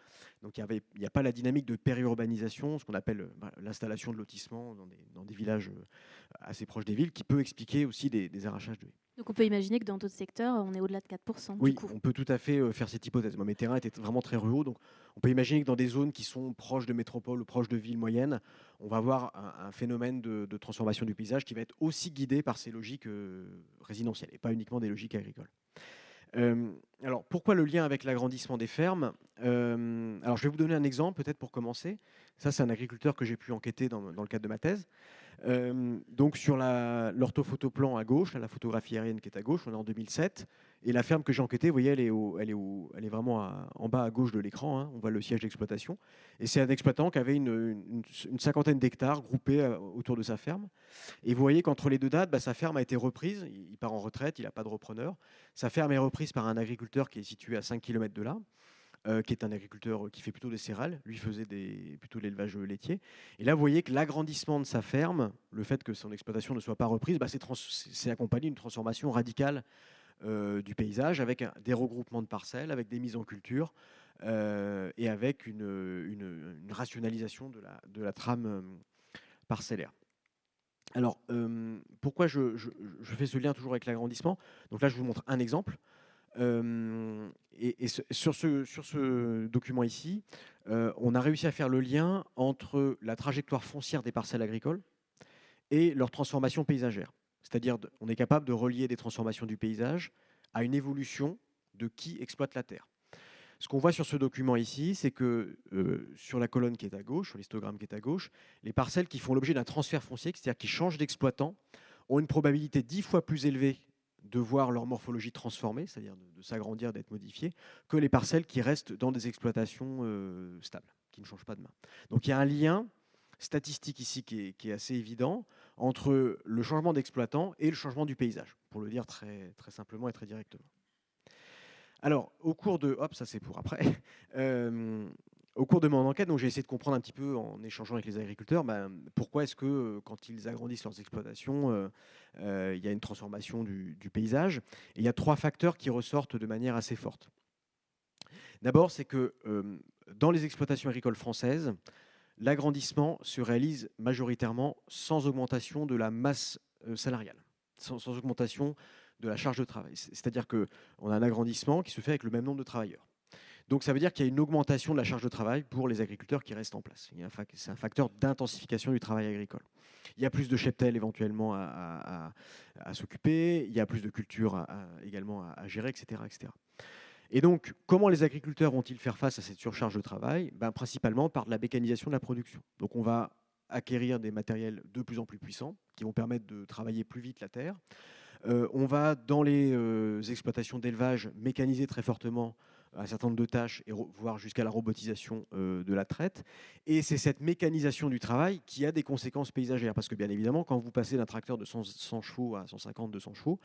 S4: Donc il n'y a pas la dynamique de périurbanisation, ce qu'on appelle l'installation de lotissements dans des villages assez proches des villes, qui peut expliquer aussi des arrachages de haies.
S2: Donc on peut imaginer que dans d'autres secteurs, on est au-delà de 4%.
S4: Oui,
S2: du coup.
S4: on peut tout à fait faire cette hypothèse. Moi, mes terrains étaient vraiment très ruraux, donc on peut imaginer que dans des zones qui sont proches de métropoles ou proches de villes moyennes, on va avoir un phénomène de transformation du paysage qui va être aussi guidé par ces logiques résidentielles et pas uniquement des logiques agricoles. Alors, pourquoi le lien avec l'agrandissement des fermes? Alors, je vais vous donner un exemple, peut-être pour commencer. Ça, c'est un agriculteur que j'ai pu enquêter dans le cadre de ma thèse. Donc, sur l'orthophotoplan à gauche, la photographie aérienne qui est à gauche, on est en 2007. Et la ferme que j'ai enquêtée, vous voyez, elle est vraiment en bas à gauche de l'écran. On voit le siège d'exploitation. Et c'est un exploitant qui avait une cinquantaine d'hectares groupés autour de sa ferme. Et vous voyez qu'entre les deux dates, sa ferme a été reprise. Il part en retraite, il n'a pas de repreneur. Sa ferme est reprise par un agriculteur qui est situé à 5 km de là, qui est un agriculteur qui fait plutôt des céréales. Lui faisait plutôt l'élevage laitier. Et là, vous voyez que l'agrandissement de sa ferme, le fait que son exploitation ne soit pas reprise, c'est accompagné d'une transformation radicale du paysage, avec des regroupements de parcelles, avec des mises en culture et avec une rationalisation de la trame parcellaire. Alors, pourquoi je fais ce lien toujours avec l'agrandissement? Donc là, je vous montre un exemple. Sur ce document ici, on a réussi à faire le lien entre la trajectoire foncière des parcelles agricoles et leur transformation paysagère. C'est-à-dire, on est capable de relier des transformations du paysage à une évolution de qui exploite la terre. Ce qu'on voit sur ce document ici, c'est que sur la colonne qui est à gauche, sur l'histogramme qui est à gauche, les parcelles qui font l'objet d'un transfert foncier, c'est-à-dire qui changent d'exploitant, ont une probabilité 10 fois plus élevée de voir leur morphologie transformée, c'est-à-dire de s'agrandir, d'être modifiée, que les parcelles qui restent dans des exploitations stables, qui ne changent pas de main. Donc il y a un lien statistique ici qui est assez évident entre le changement d'exploitant et le changement du paysage, pour le dire très, très simplement et très directement. Alors, au cours de... Hop, ça c'est pour après. Au cours de mon enquête, donc j'ai essayé de comprendre un petit peu en échangeant avec les agriculteurs, pourquoi est-ce que quand ils agrandissent leurs exploitations, il y a une transformation du paysage. Et il y a 3 facteurs qui ressortent de manière assez forte. D'abord, c'est que dans les exploitations agricoles françaises, l'agrandissement se réalise majoritairement sans augmentation de la masse salariale, sans augmentation de la charge de travail. C'est-à-dire qu'on a un agrandissement qui se fait avec le même nombre de travailleurs. Donc ça veut dire qu'il y a une augmentation de la charge de travail pour les agriculteurs qui restent en place. C'est un facteur d'intensification du travail agricole. Il y a plus de cheptels éventuellement à s'occuper, il y a plus de cultures également à gérer, etc., etc. Et donc, comment les agriculteurs vont-ils faire face à cette surcharge de travail? Principalement par de la mécanisation de la production. Donc on va acquérir des matériels de plus en plus puissants qui vont permettre de travailler plus vite la terre. On va, dans les exploitations d'élevage, mécaniser très fortement un certain nombre de tâches, et voire jusqu'à la robotisation de la traite. Et c'est cette mécanisation du travail qui a des conséquences paysagères. Parce que bien évidemment, quand vous passez d'un tracteur de 100 chevaux à 150, 200 chevaux,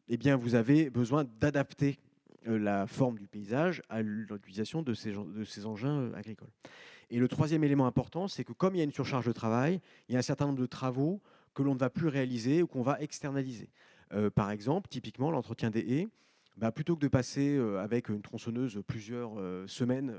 S4: eh bien, vous avez besoin d'adapter la forme du paysage à l'utilisation de ces engins agricoles. Et le troisième élément important, c'est que comme il y a une surcharge de travail, il y a un certain nombre de travaux que l'on ne va plus réaliser ou qu'on va externaliser. Par exemple, typiquement, l'entretien des haies, plutôt que de passer avec une tronçonneuse plusieurs semaines,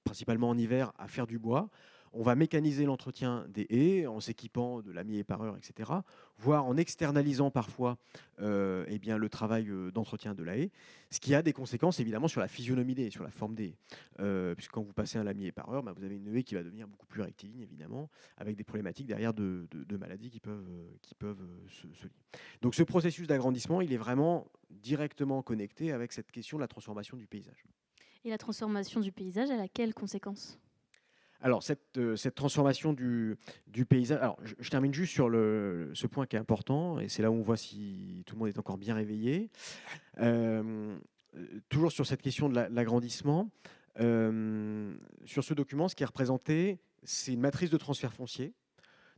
S4: principalement en hiver, à faire du bois, on va mécaniser l'entretien des haies en s'équipant de lamiers épareurs, etc., voire en externalisant parfois le travail d'entretien de la haie, ce qui a des conséquences évidemment sur la physionomie des haies, sur la forme des haies. Puisque quand vous passez un lamier épareur, vous avez une haie qui va devenir beaucoup plus rectiligne, évidemment, avec des problématiques derrière de maladies qui peuvent se lier. Donc ce processus d'agrandissement, il est vraiment directement connecté avec cette question de la transformation du paysage.
S2: Et la transformation du paysage, elle a quelles conséquences?
S4: Alors, cette transformation du paysage, alors je termine juste sur ce point qui est important, et c'est là où on voit si tout le monde est encore bien réveillé. Toujours sur cette question de l'agrandissement, sur ce document, ce qui est représenté, c'est une matrice de transfert foncier.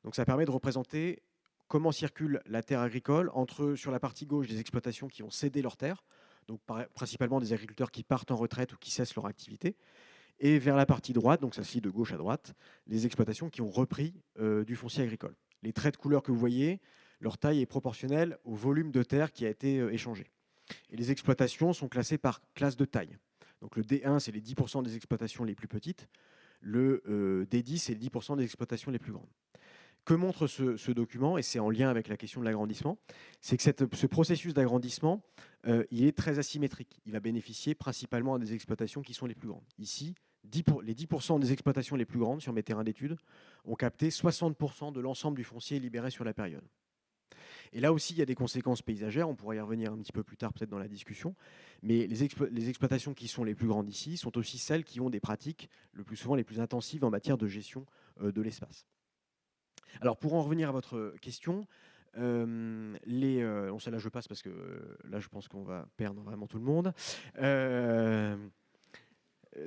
S4: Donc ça permet de représenter comment circule la terre agricole sur la partie gauche des exploitations qui ont cédé leur terre, donc principalement des agriculteurs qui partent en retraite ou qui cessent leur activité, et vers la partie droite, donc ça se lit de gauche à droite, les exploitations qui ont repris du foncier agricole. Les traits de couleur que vous voyez, leur taille est proportionnelle au volume de terre qui a été échangé. Et les exploitations sont classées par classe de taille. Donc le D1, c'est les 10% des exploitations les plus petites. Le D10, c'est les 10% des exploitations les plus grandes. Que montre ce document, et c'est en lien avec la question de l'agrandissement, c'est que ce processus d'agrandissement, il est très asymétrique. Il va bénéficier principalement à des exploitations qui sont les plus grandes. Ici, les 10% des exploitations les plus grandes sur mes terrains d'études ont capté 60% de l'ensemble du foncier libéré sur la période. Et là aussi, il y a des conséquences paysagères, on pourra y revenir un petit peu plus tard peut-être dans la discussion, mais les exploitations qui sont les plus grandes ici sont aussi celles qui ont des pratiques le plus souvent les plus intensives en matière de gestion de l'espace. Alors, pour en revenir à votre question, celle-là, je passe parce que là, je pense qu'on va perdre vraiment tout le monde.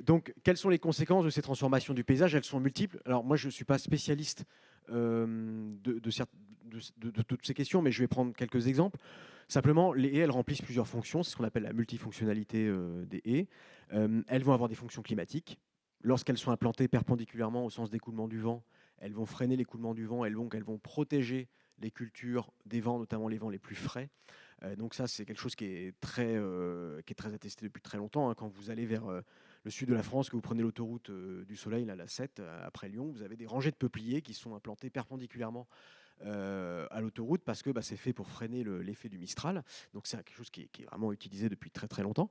S4: Donc, quelles sont les conséquences de ces transformations du paysage? Elles sont multiples. Alors, moi, je ne suis pas spécialiste de toutes ces questions, mais je vais prendre quelques exemples. Simplement, les haies, elles remplissent plusieurs fonctions. C'est ce qu'on appelle la multifonctionnalité des haies. Elles vont avoir des fonctions climatiques. Lorsqu'elles sont implantées perpendiculairement au sens d'écoulement du vent, elles vont freiner l'écoulement du vent, elles vont protéger les cultures des vents, notamment les vents les plus frais. Donc ça, c'est quelque chose qui est très attesté depuis très longtemps. Quand vous allez vers le sud de la France, que vous prenez l'autoroute du Soleil, la 7, après Lyon, vous avez des rangées de peupliers qui sont implantés perpendiculairement à l'autoroute parce que c'est fait pour freiner l'effet du Mistral. Donc c'est quelque chose qui est vraiment utilisé depuis très très longtemps.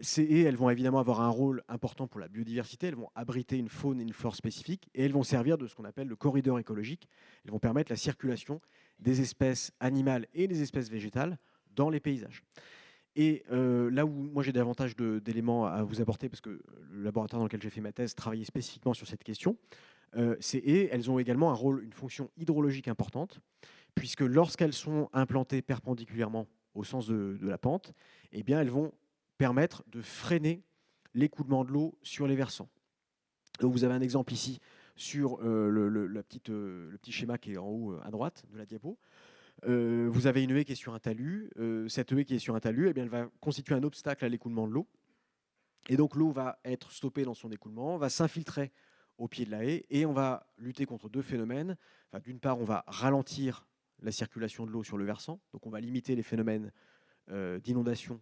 S4: Ces haies, elles vont évidemment avoir un rôle important pour la biodiversité. Elles vont abriter une faune et une flore spécifiques et elles vont servir de ce qu'on appelle le corridor écologique. Elles vont permettre la circulation des espèces animales et des espèces végétales dans les paysages. Et là où moi j'ai davantage d'éléments à vous apporter, parce que le laboratoire dans lequel j'ai fait ma thèse travaillait spécifiquement sur cette question, ces haies, elles ont également une fonction hydrologique importante, puisque lorsqu'elles sont implantées perpendiculairement au sens de la pente, eh bien, elles vont permettre de freiner l'écoulement de l'eau sur les versants. Donc vous avez un exemple ici sur le petit schéma qui est en haut à droite de la diapo. Vous avez une haie qui est sur un talus. Cette haie qui est sur un talus, eh bien, elle va constituer un obstacle à l'écoulement de l'eau. Et donc l'eau va être stoppée dans son écoulement, va s'infiltrer au pied de la haie, et on va lutter contre deux phénomènes. Enfin, d'une part, on va ralentir la circulation de l'eau sur le versant, donc on va limiter les phénomènes d'inondation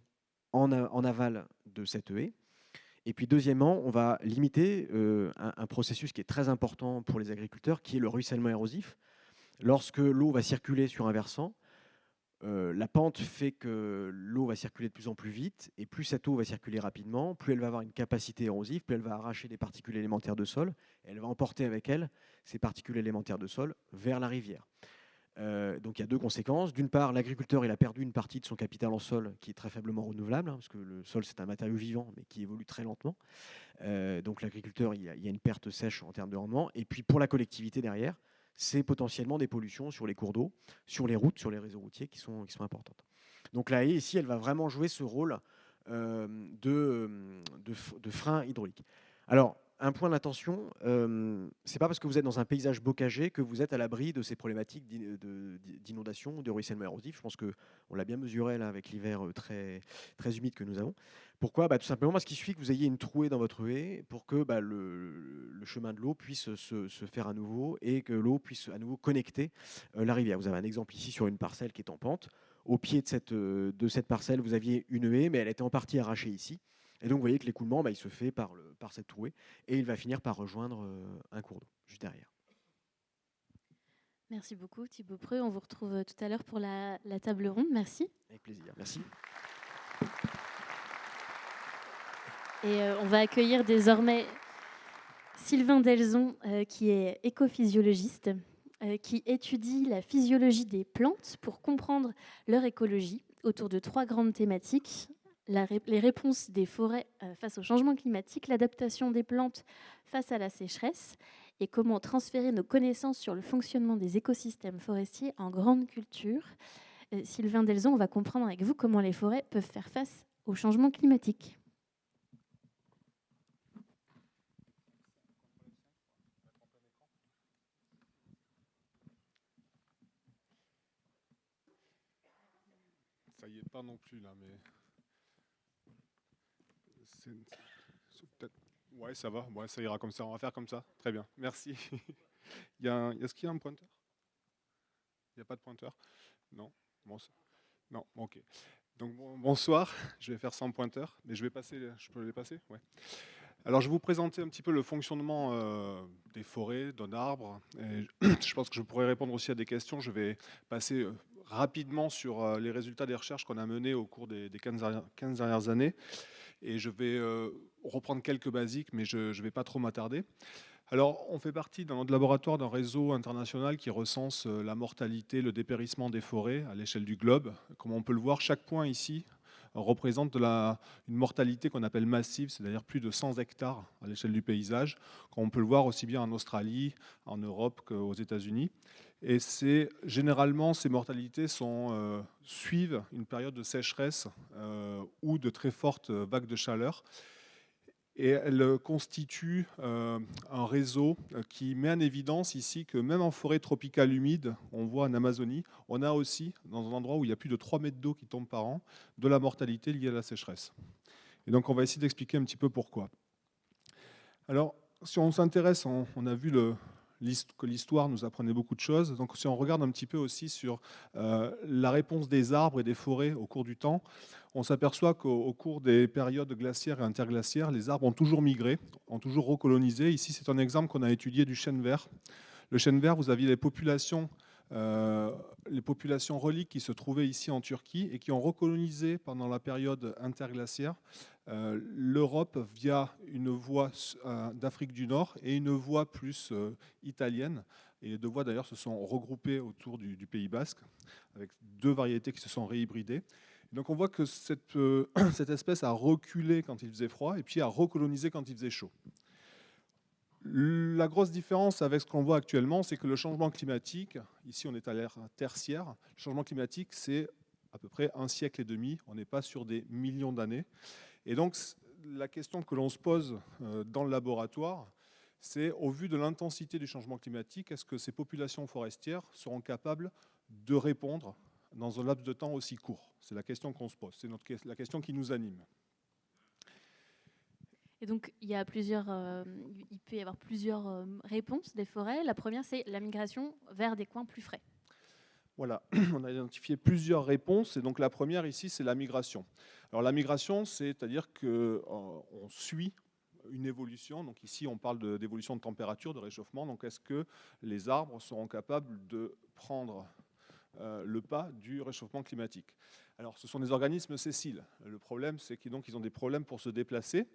S4: en aval de cette haie. Et puis deuxièmement, on va limiter un processus qui est très important pour les agriculteurs, qui est le ruissellement érosif. Lorsque l'eau va circuler sur un versant, la pente fait que l'eau va circuler de plus en plus vite, et plus cette eau va circuler rapidement, plus elle va avoir une capacité érosive, plus elle va arracher des particules élémentaires de sol, et elle va emporter avec elle ces particules élémentaires de sol vers la rivière. Donc il y a deux conséquences. D'une part, l'agriculteur il a perdu une partie de son capital en sol qui est très faiblement renouvelable, parce que le sol c'est un matériau vivant mais qui évolue très lentement. Donc l'agriculteur, il y a une perte sèche en termes de rendement. Et puis pour la collectivité derrière, c'est potentiellement des pollutions sur les cours d'eau, sur les routes, sur les réseaux routiers qui sont importantes. Donc la haie ici, elle va vraiment jouer ce rôle de frein hydraulique. Alors, un point d'attention, c'est pas parce que vous êtes dans un paysage bocagé que vous êtes à l'abri de ces problématiques d'inondation, de ruissellement érosif. Je pense qu'on l'a bien mesuré là avec l'hiver très, très humide que nous avons. Pourquoi ? Tout simplement parce qu'il suffit que vous ayez une trouée dans votre haie pour que le chemin de l'eau puisse se faire à nouveau et que l'eau puisse à nouveau connecter la rivière. Vous avez un exemple ici sur une parcelle qui est en pente. Au pied de cette parcelle, vous aviez une haie, mais elle était en partie arrachée ici. Et donc, vous voyez que l'écoulement, il se fait par cette trouée et il va finir par rejoindre un cours d'eau juste derrière.
S2: Merci beaucoup Thibaut Preux. On vous retrouve tout à l'heure pour la table ronde. Merci.
S4: Avec plaisir. Merci.
S2: Et on va accueillir désormais Sylvain Delzon, qui est écophysiologiste, qui étudie la physiologie des plantes pour comprendre leur écologie autour de 3 grandes thématiques. Les réponses des forêts face au changement climatique, l'adaptation des plantes face à la sécheresse et comment transférer nos connaissances sur le fonctionnement des écosystèmes forestiers en grande culture. Sylvain Delzon, on va comprendre avec vous comment les forêts peuvent faire face au changement climatique.
S5: Ça y est pas non plus là, mais c'est peut-être. Ouais, ça va. Ouais, ça ira comme ça. On va faire comme ça. Très bien. Merci. Est-ce qu'il y a un pointeur? Il n'y a pas de pointeur? Non. Bon, non. Ok. Donc bonsoir. Je vais faire sans pointeur, mais je vais passer. Je peux les passer? Ouais. Alors, je vais vous présenter un petit peu le fonctionnement des forêts, d'un arbre. Et je pense que je pourrais répondre aussi à des questions. Je vais passer rapidement sur les résultats des recherches qu'on a menées au cours des 15 dernières années. Et je vais reprendre quelques basiques, mais je ne vais pas trop m'attarder. Alors, on fait partie dans notre laboratoire d'un réseau international qui recense la mortalité, le dépérissement des forêts à l'échelle du globe. Comme on peut le voir, chaque point ici représente une mortalité qu'on appelle massive, c'est-à-dire plus de 100 hectares à l'échelle du paysage, comme on peut le voir aussi bien en Australie, en Europe qu'aux États-Unis. Et généralement, ces mortalités suivent une période de sécheresse ou de très fortes vagues de chaleur. Et elle constitue un réseau qui met en évidence ici que même en forêt tropicale humide, on voit en Amazonie, on a aussi, dans un endroit où il y a plus de 3 mètres d'eau qui tombent par an, de la mortalité liée à la sécheresse. Et donc on va essayer d'expliquer un petit peu pourquoi. Alors, si on s'intéresse, on a vu que l'histoire nous apprenait beaucoup de choses. Donc si on regarde un petit peu aussi sur la réponse des arbres et des forêts au cours du temps, on s'aperçoit qu'au cours des périodes glaciaires et interglaciaires, les arbres ont toujours migré, ont toujours recolonisé. Ici, c'est un exemple qu'on a étudié du chêne vert. Le chêne vert, vous aviez les populations reliques qui se trouvaient ici en Turquie et qui ont recolonisé pendant la période interglaciaire l'Europe via une voie d'Afrique du Nord et une voie plus italienne. Et les deux voies d'ailleurs se sont regroupées autour du Pays Basque avec 2 variétés qui se sont réhybridées. Donc on voit que cette espèce a reculé quand il faisait froid et puis a recolonisé quand il faisait chaud. La grosse différence avec ce qu'on voit actuellement, c'est que le changement climatique, ici on est à l'ère tertiaire, le changement climatique c'est à peu près 1,5 siècle, on n'est pas sur des millions d'années. Et donc la question que l'on se pose dans le laboratoire, c'est au vu de l'intensité du changement climatique, est-ce que ces populations forestières seront capables de répondre dans un laps de temps aussi court? C'est la question qu'on se pose, c'est la question qui nous anime.
S2: Et donc, il peut y avoir plusieurs réponses des forêts. La première, c'est la migration vers des coins plus frais.
S5: Voilà, on a identifié plusieurs réponses, et donc la première ici, c'est la migration. Alors la migration, c'est-à-dire qu'on suit une évolution. Donc ici, on parle d'évolution de température, de réchauffement. Donc est-ce que les arbres seront capables de prendre le pas du réchauffement climatique? Alors ce sont des organismes sessiles. Le problème, c'est qu'ils ont des problèmes pour se déplacer.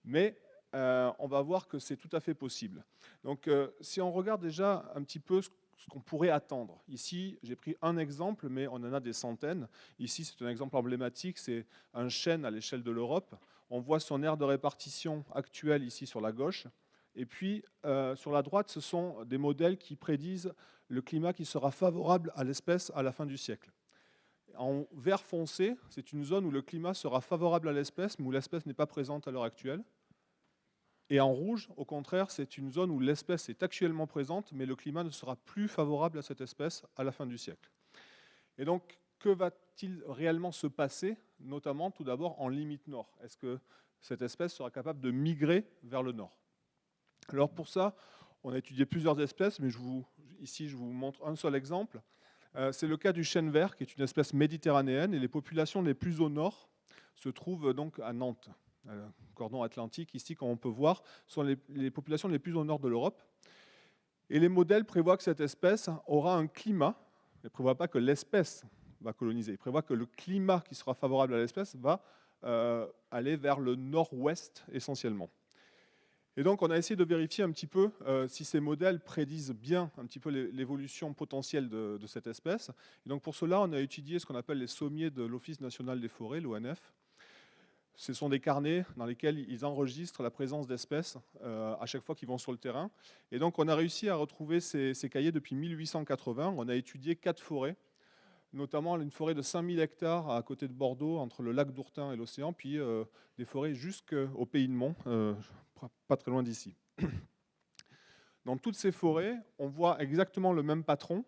S5: Mais on va voir que c'est tout à fait possible. Donc si on regarde déjà un petit peu ce qu'on pourrait attendre. Ici, j'ai pris un exemple, mais on en a des centaines. Ici, c'est un exemple emblématique, c'est un chêne à l'échelle de l'Europe. On voit son aire de répartition actuelle ici sur la gauche. Et puis, sur la droite, ce sont des modèles qui prédisent le climat qui sera favorable à l'espèce à la fin du siècle. En vert foncé, c'est une zone où le climat sera favorable à l'espèce, mais où l'espèce n'est pas présente à l'heure actuelle. Et en rouge, au contraire, c'est une zone où l'espèce est actuellement présente, mais le climat ne sera plus favorable à cette espèce à la fin du siècle. Et donc, que va-t-il réellement se passer, notamment tout d'abord en limite nord? Est-ce que cette espèce sera capable de migrer vers le nord? Alors pour ça, on a étudié plusieurs espèces, mais ici je vous montre un seul exemple. C'est le cas du chêne vert, qui est une espèce méditerranéenne, et les populations les plus au nord se trouvent donc à Nantes. Cordon atlantique, ici, comme on peut voir, sont les populations les plus au nord de l'Europe. Et les modèles prévoient que cette espèce aura un climat, ils ne prévoient pas que l'espèce va coloniser, ils prévoient que le climat qui sera favorable à l'espèce va aller vers le nord-ouest essentiellement. Et donc on a essayé de vérifier un petit peu si ces modèles prédisent bien un petit peu l'évolution potentielle de cette espèce. Et donc pour cela, on a étudié ce qu'on appelle les sommiers de l'Office national des forêts, l'ONF. Ce sont des carnets dans lesquels ils enregistrent la présence d'espèces à chaque fois qu'ils vont sur le terrain. Et donc on a réussi à retrouver ces cahiers depuis 1880. On a étudié 4 forêts, notamment une forêt de 5000 hectares à côté de Bordeaux, entre le lac d'Ourtin et l'océan, puis des forêts jusqu'au Pays de Mont, pas très loin d'ici. Dans toutes ces forêts, on voit exactement le même patron.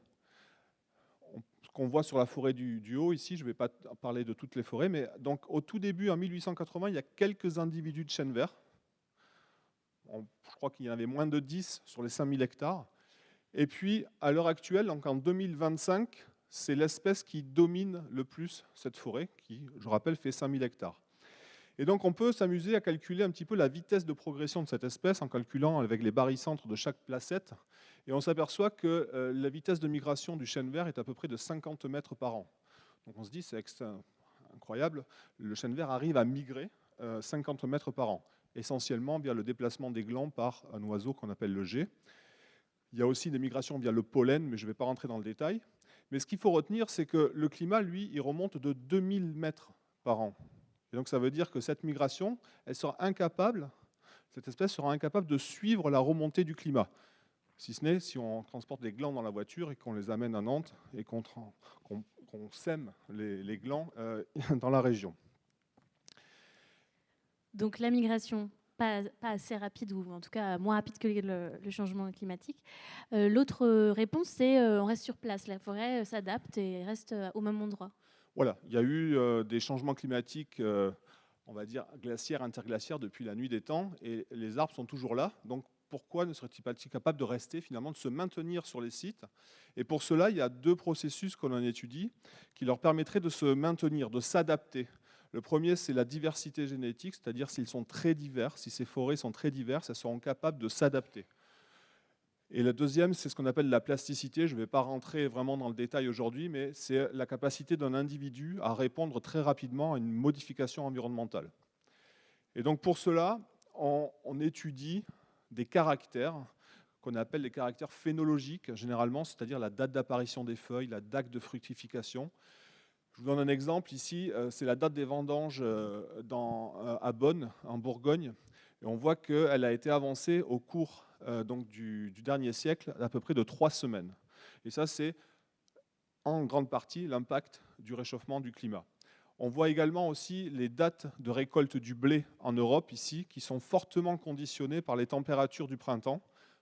S5: Ce qu'on voit sur la forêt du haut ici, je ne vais pas parler de toutes les forêts, mais donc au tout début, en 1880, il y a quelques individus de chêne vert. Je crois qu'il y en avait moins de 10 sur les 5000 hectares. Et puis, à l'heure actuelle, donc en 2025, c'est l'espèce qui domine le plus cette forêt, qui, je rappelle, fait 5000 hectares. Et donc, on peut s'amuser à calculer un petit peu la vitesse de progression de cette espèce en calculant avec les barycentres de chaque placette. Et on s'aperçoit que la vitesse de migration du chêne vert est à peu près de 50 mètres par an. Donc on se dit, c'est incroyable, le chêne vert arrive à migrer 50 mètres par an, essentiellement via le déplacement des glands par un oiseau qu'on appelle le geai. Il y a aussi des migrations via le pollen, mais je ne vais pas rentrer dans le détail. Mais ce qu'il faut retenir, c'est que le climat, lui, il remonte de 2000 mètres par an. Et donc ça veut dire que cette migration, cette espèce sera incapable de suivre la remontée du climat. Si ce n'est si on transporte des glands dans la voiture et qu'on les amène à Nantes et qu'on sème les glands dans la région.
S2: Donc la migration, pas assez rapide, ou en tout cas moins rapide que le changement climatique. L'autre réponse, c'est on reste sur place. La forêt s'adapte et reste au même endroit.
S5: Voilà, il y a eu des changements climatiques, on va dire glaciaires, interglaciaires depuis la nuit des temps, et les arbres sont toujours là. Donc pourquoi ne seraient-ils pas capables de rester, finalement, de se maintenir sur les sites? Et pour cela, il y a 2 processus qu'on en étudie qui leur permettraient de se maintenir, de s'adapter. Le premier, c'est la diversité génétique, c'est-à-dire s'ils sont très divers, si ces forêts sont très diverses, elles seront capables de s'adapter. Et le deuxième, c'est ce qu'on appelle la plasticité. Je ne vais pas rentrer vraiment dans le détail aujourd'hui, mais c'est la capacité d'un individu à répondre très rapidement à une modification environnementale. Et donc pour cela, on étudie des caractères qu'on appelle les caractères phénologiques, généralement, c'est-à-dire la date d'apparition des feuilles, la date de fructification. Je vous donne un exemple ici, c'est la date des vendanges à Bonn, en Bourgogne. Et on voit qu'elle a été avancée au cours donc du dernier siècle à peu près de 3 semaines. Et ça, c'est en grande partie l'impact du réchauffement du climat. On voit également aussi les dates de récolte du blé en Europe, ici, qui sont fortement conditionnées par les températures du printemps.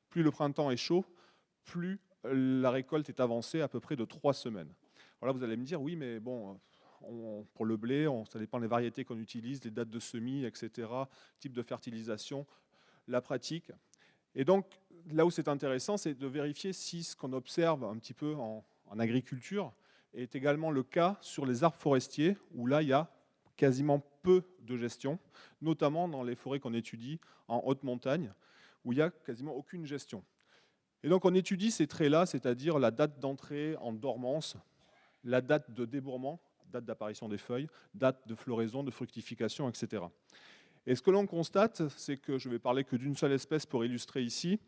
S5: Plus le printemps est chaud, plus la récolte est avancée à peu près de 3 semaines. Alors là, vous allez me dire, oui, mais bon, pour le blé, ça dépend des variétés qu'on utilise, des dates de semis, etc., type de fertilisation, la pratique. Et donc, là où c'est intéressant, c'est de vérifier si ce qu'on observe un petit peu en agriculture est également le cas sur les arbres forestiers, où là, il y a quasiment peu de gestion, notamment dans les forêts qu'on étudie en haute montagne, où il n'y a quasiment aucune gestion. Et donc, on étudie ces traits-là, c'est-à-dire la date d'entrée en dormance, la date de débourrement, date d'apparition des feuilles, date de floraison, de fructification, etc. Et ce que l'on constate, c'est que je ne vais parler que d'une seule espèce pour illustrer ici.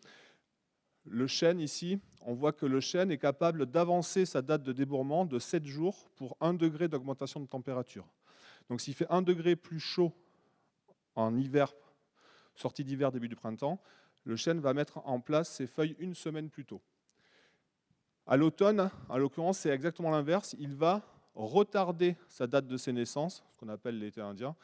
S5: Le chêne ici, on voit que le chêne est capable d'avancer sa date de débourrement de 7 jours pour 1 degré d'augmentation de température. Donc s'il fait 1 degré plus chaud en hiver, sortie d'hiver, début du printemps, le chêne va mettre en place ses feuilles 1 semaine plus tôt. À l'automne, en l'occurrence, c'est exactement l'inverse. Il va retarder sa date de ses naissances, ce qu'on appelle l'été indien,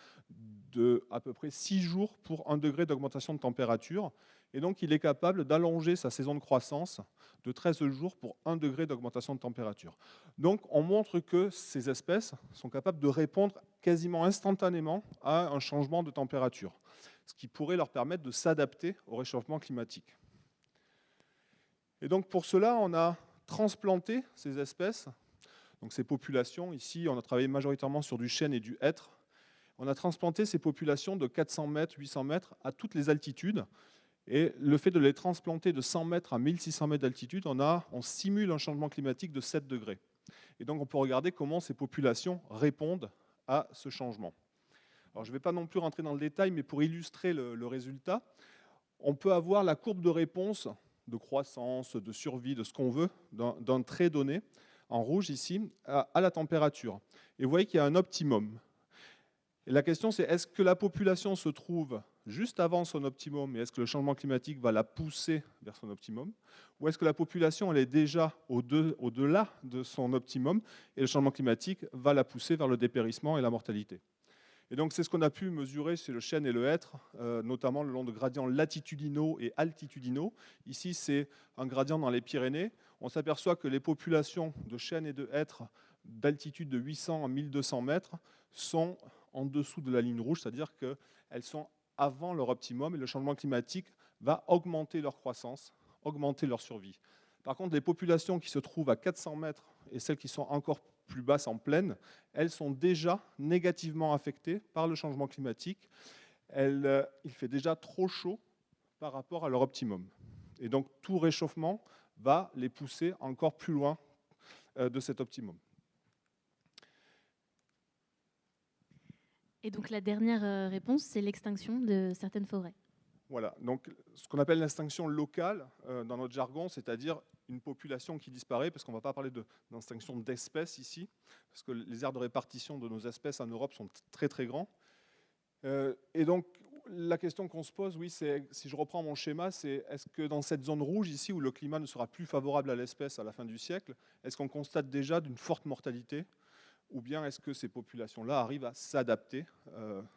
S5: de à peu près 6 jours pour 1 degré d'augmentation de température. Et donc, il est capable d'allonger sa saison de croissance de 13 jours pour 1 degré d'augmentation de température. Donc, on montre que ces espèces sont capables de répondre quasiment instantanément à un changement de température, ce qui pourrait leur permettre de s'adapter au réchauffement climatique. Et donc, pour cela, on a transplanté ces espèces. Donc ces populations, ici, on a travaillé majoritairement sur du chêne et du hêtre. On a transplanté ces populations de 400 mètres, 800 mètres à toutes les altitudes. Et le fait de les transplanter de 100 mètres à 1600 mètres d'altitude, on simule un changement climatique de 7 degrés. Et donc on peut regarder comment ces populations répondent à ce changement. Alors je ne vais pas non plus rentrer dans le détail, mais pour illustrer le résultat, on peut avoir la courbe de réponse de croissance, de survie, de ce qu'on veut, d'un trait donné, en rouge ici, à la température. Et vous voyez qu'il y a un optimum. Et la question c'est, est-ce que la population se trouve juste avant son optimum et est-ce que le changement climatique va la pousser vers son optimum? Ou est-ce que la population elle est déjà au-delà de son optimum et le changement climatique va la pousser vers le dépérissement et la mortalité? Et donc c'est ce qu'on a pu mesurer chez le chêne et le hêtre, notamment le long de gradients latitudinaux et altitudinaux. Ici c'est un gradient dans les Pyrénées. On s'aperçoit que les populations de chêne et de hêtre d'altitude de 800 à 1200 mètres sont en dessous de la ligne rouge, c'est-à-dire qu'elles sont avant leur optimum et le changement climatique va augmenter leur croissance, augmenter leur survie. Par contre, les populations qui se trouvent à 400 mètres et celles qui sont encore plus basses en plaine, elles sont déjà négativement affectées par le changement climatique. Il fait déjà trop chaud par rapport à leur optimum. Et donc, tout réchauffement va les pousser encore plus loin de cet optimum.
S2: Et donc la dernière réponse, c'est l'extinction de certaines forêts.
S5: Voilà, donc ce qu'on appelle l'extinction locale dans notre jargon, c'est-à-dire une population qui disparaît, parce qu'on ne va pas parler d'extinction d'espèces ici, parce que les aires de répartition de nos espèces en Europe sont très très grands. Et donc la question qu'on se pose, oui, c'est, si je reprends mon schéma, c'est est-ce que dans cette zone rouge ici, où le climat ne sera plus favorable à l'espèce à la fin du siècle, est-ce qu'on constate déjà d'une forte mortalité ? Ou bien est-ce que ces populations-là arrivent à s'adapter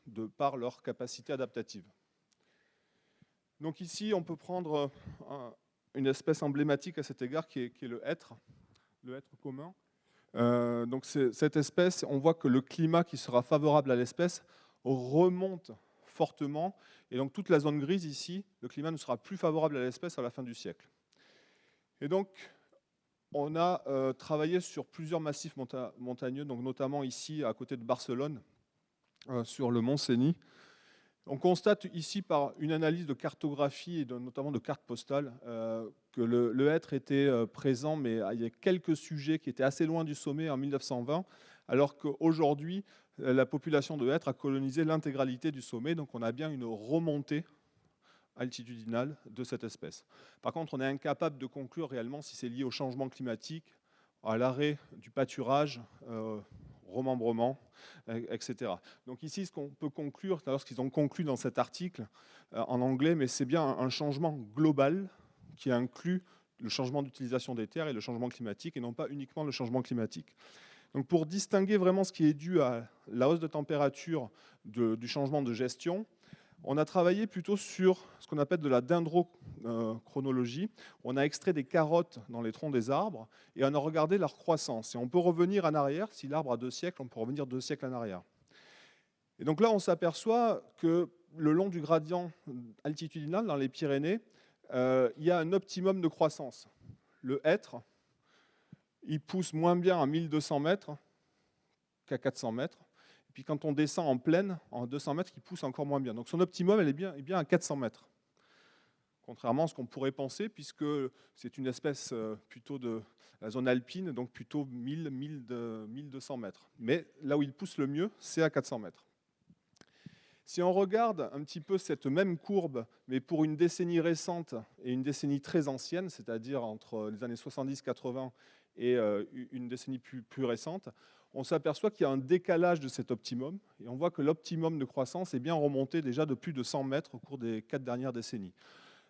S5: de par leur capacité adaptative? Donc ici, on peut prendre une espèce emblématique à cet égard qui est le hêtre commun. Donc cette espèce, on voit que le climat qui sera favorable à l'espèce remonte fortement. Et donc toute la zone grise ici, le climat ne sera plus favorable à l'espèce à la fin du siècle. Et donc, on a travaillé sur plusieurs massifs montagneux, donc notamment ici, à côté de Barcelone, sur le mont Cenis. On constate ici, par une analyse de cartographie et notamment de cartes postales, que le hêtre était présent, mais il y a quelques sujets qui étaient assez loin du sommet en 1920, alors qu'aujourd'hui, la population de hêtre a colonisé l'intégralité du sommet, donc on a bien une remontée altitudinale de cette espèce. Par contre, on est incapable de conclure réellement si c'est lié au changement climatique, à l'arrêt du pâturage, remembrement, etc. Donc ici, ce qu'on peut conclure, c'est ce qu'ils ont conclu dans cet article en anglais, mais c'est bien un changement global qui inclut le changement d'utilisation des terres et le changement climatique, et non pas uniquement le changement climatique. Donc pour distinguer vraiment ce qui est dû à la hausse de température du changement de gestion, On a travaillé plutôt sur ce qu'on appelle de la dendrochronologie. On a extrait des carottes dans les troncs des arbres et on a regardé leur croissance. Et on peut revenir en arrière, si l'arbre a 2 siècles, on peut revenir 2 siècles en arrière. Et donc là, on s'aperçoit que le long du gradient altitudinal, dans les Pyrénées, il y a un optimum de croissance. Le hêtre, il pousse moins bien à 1200 mètres qu'à 400 mètres. Et puis quand on descend en plaine, en 200 mètres, il pousse encore moins bien. Donc son optimum, elle est bien à 400 mètres. Contrairement à ce qu'on pourrait penser, puisque c'est une espèce plutôt de la zone alpine, donc plutôt 1200 mètres. Mais là où il pousse le mieux, c'est à 400 mètres. Si on regarde un petit peu cette même courbe, mais pour une décennie récente et une décennie très ancienne, c'est-à-dire entre les années 70-80 et une décennie plus récente, on s'aperçoit qu'il y a un décalage de cet optimum. Et on voit que l'optimum de croissance est bien remonté déjà de plus de 100 mètres au cours des 4 dernières décennies.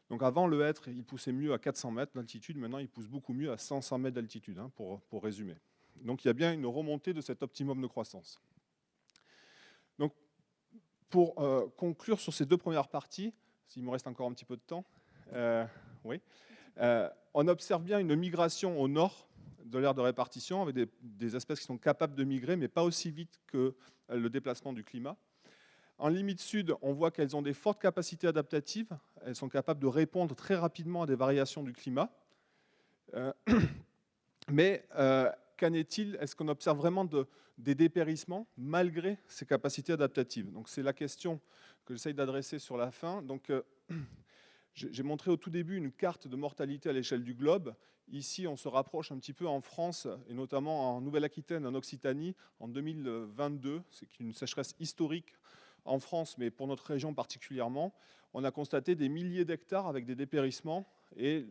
S5: Donc avant, le hêtre, il poussait mieux à 400 mètres d'altitude. Maintenant, il pousse beaucoup mieux à 100 mètres d'altitude, hein, pour résumer. Donc il y a bien une remontée de cet optimum de croissance. Donc, pour conclure sur ces 2 premières parties, s'il me reste encore un petit peu de temps, oui, on observe bien une migration au nord de l'aire de répartition avec des espèces qui sont capables de migrer, mais pas aussi vite que le déplacement du climat. En limite sud, on voit qu'elles ont des fortes capacités adaptatives. Elles sont capables de répondre très rapidement à des variations du climat. Mais qu'en est-il? Est-ce qu'on observe vraiment des dépérissements malgré ces capacités adaptatives? Donc c'est la question que j'essaye d'adresser sur la fin. Donc, j'ai montré au tout début une carte de mortalité à l'échelle du globe. Ici, on se rapproche un petit peu en France, et notamment en Nouvelle-Aquitaine, en Occitanie, en 2022. C'est une sécheresse historique en France, mais pour notre région particulièrement. On a constaté des milliers d'hectares avec des dépérissements, et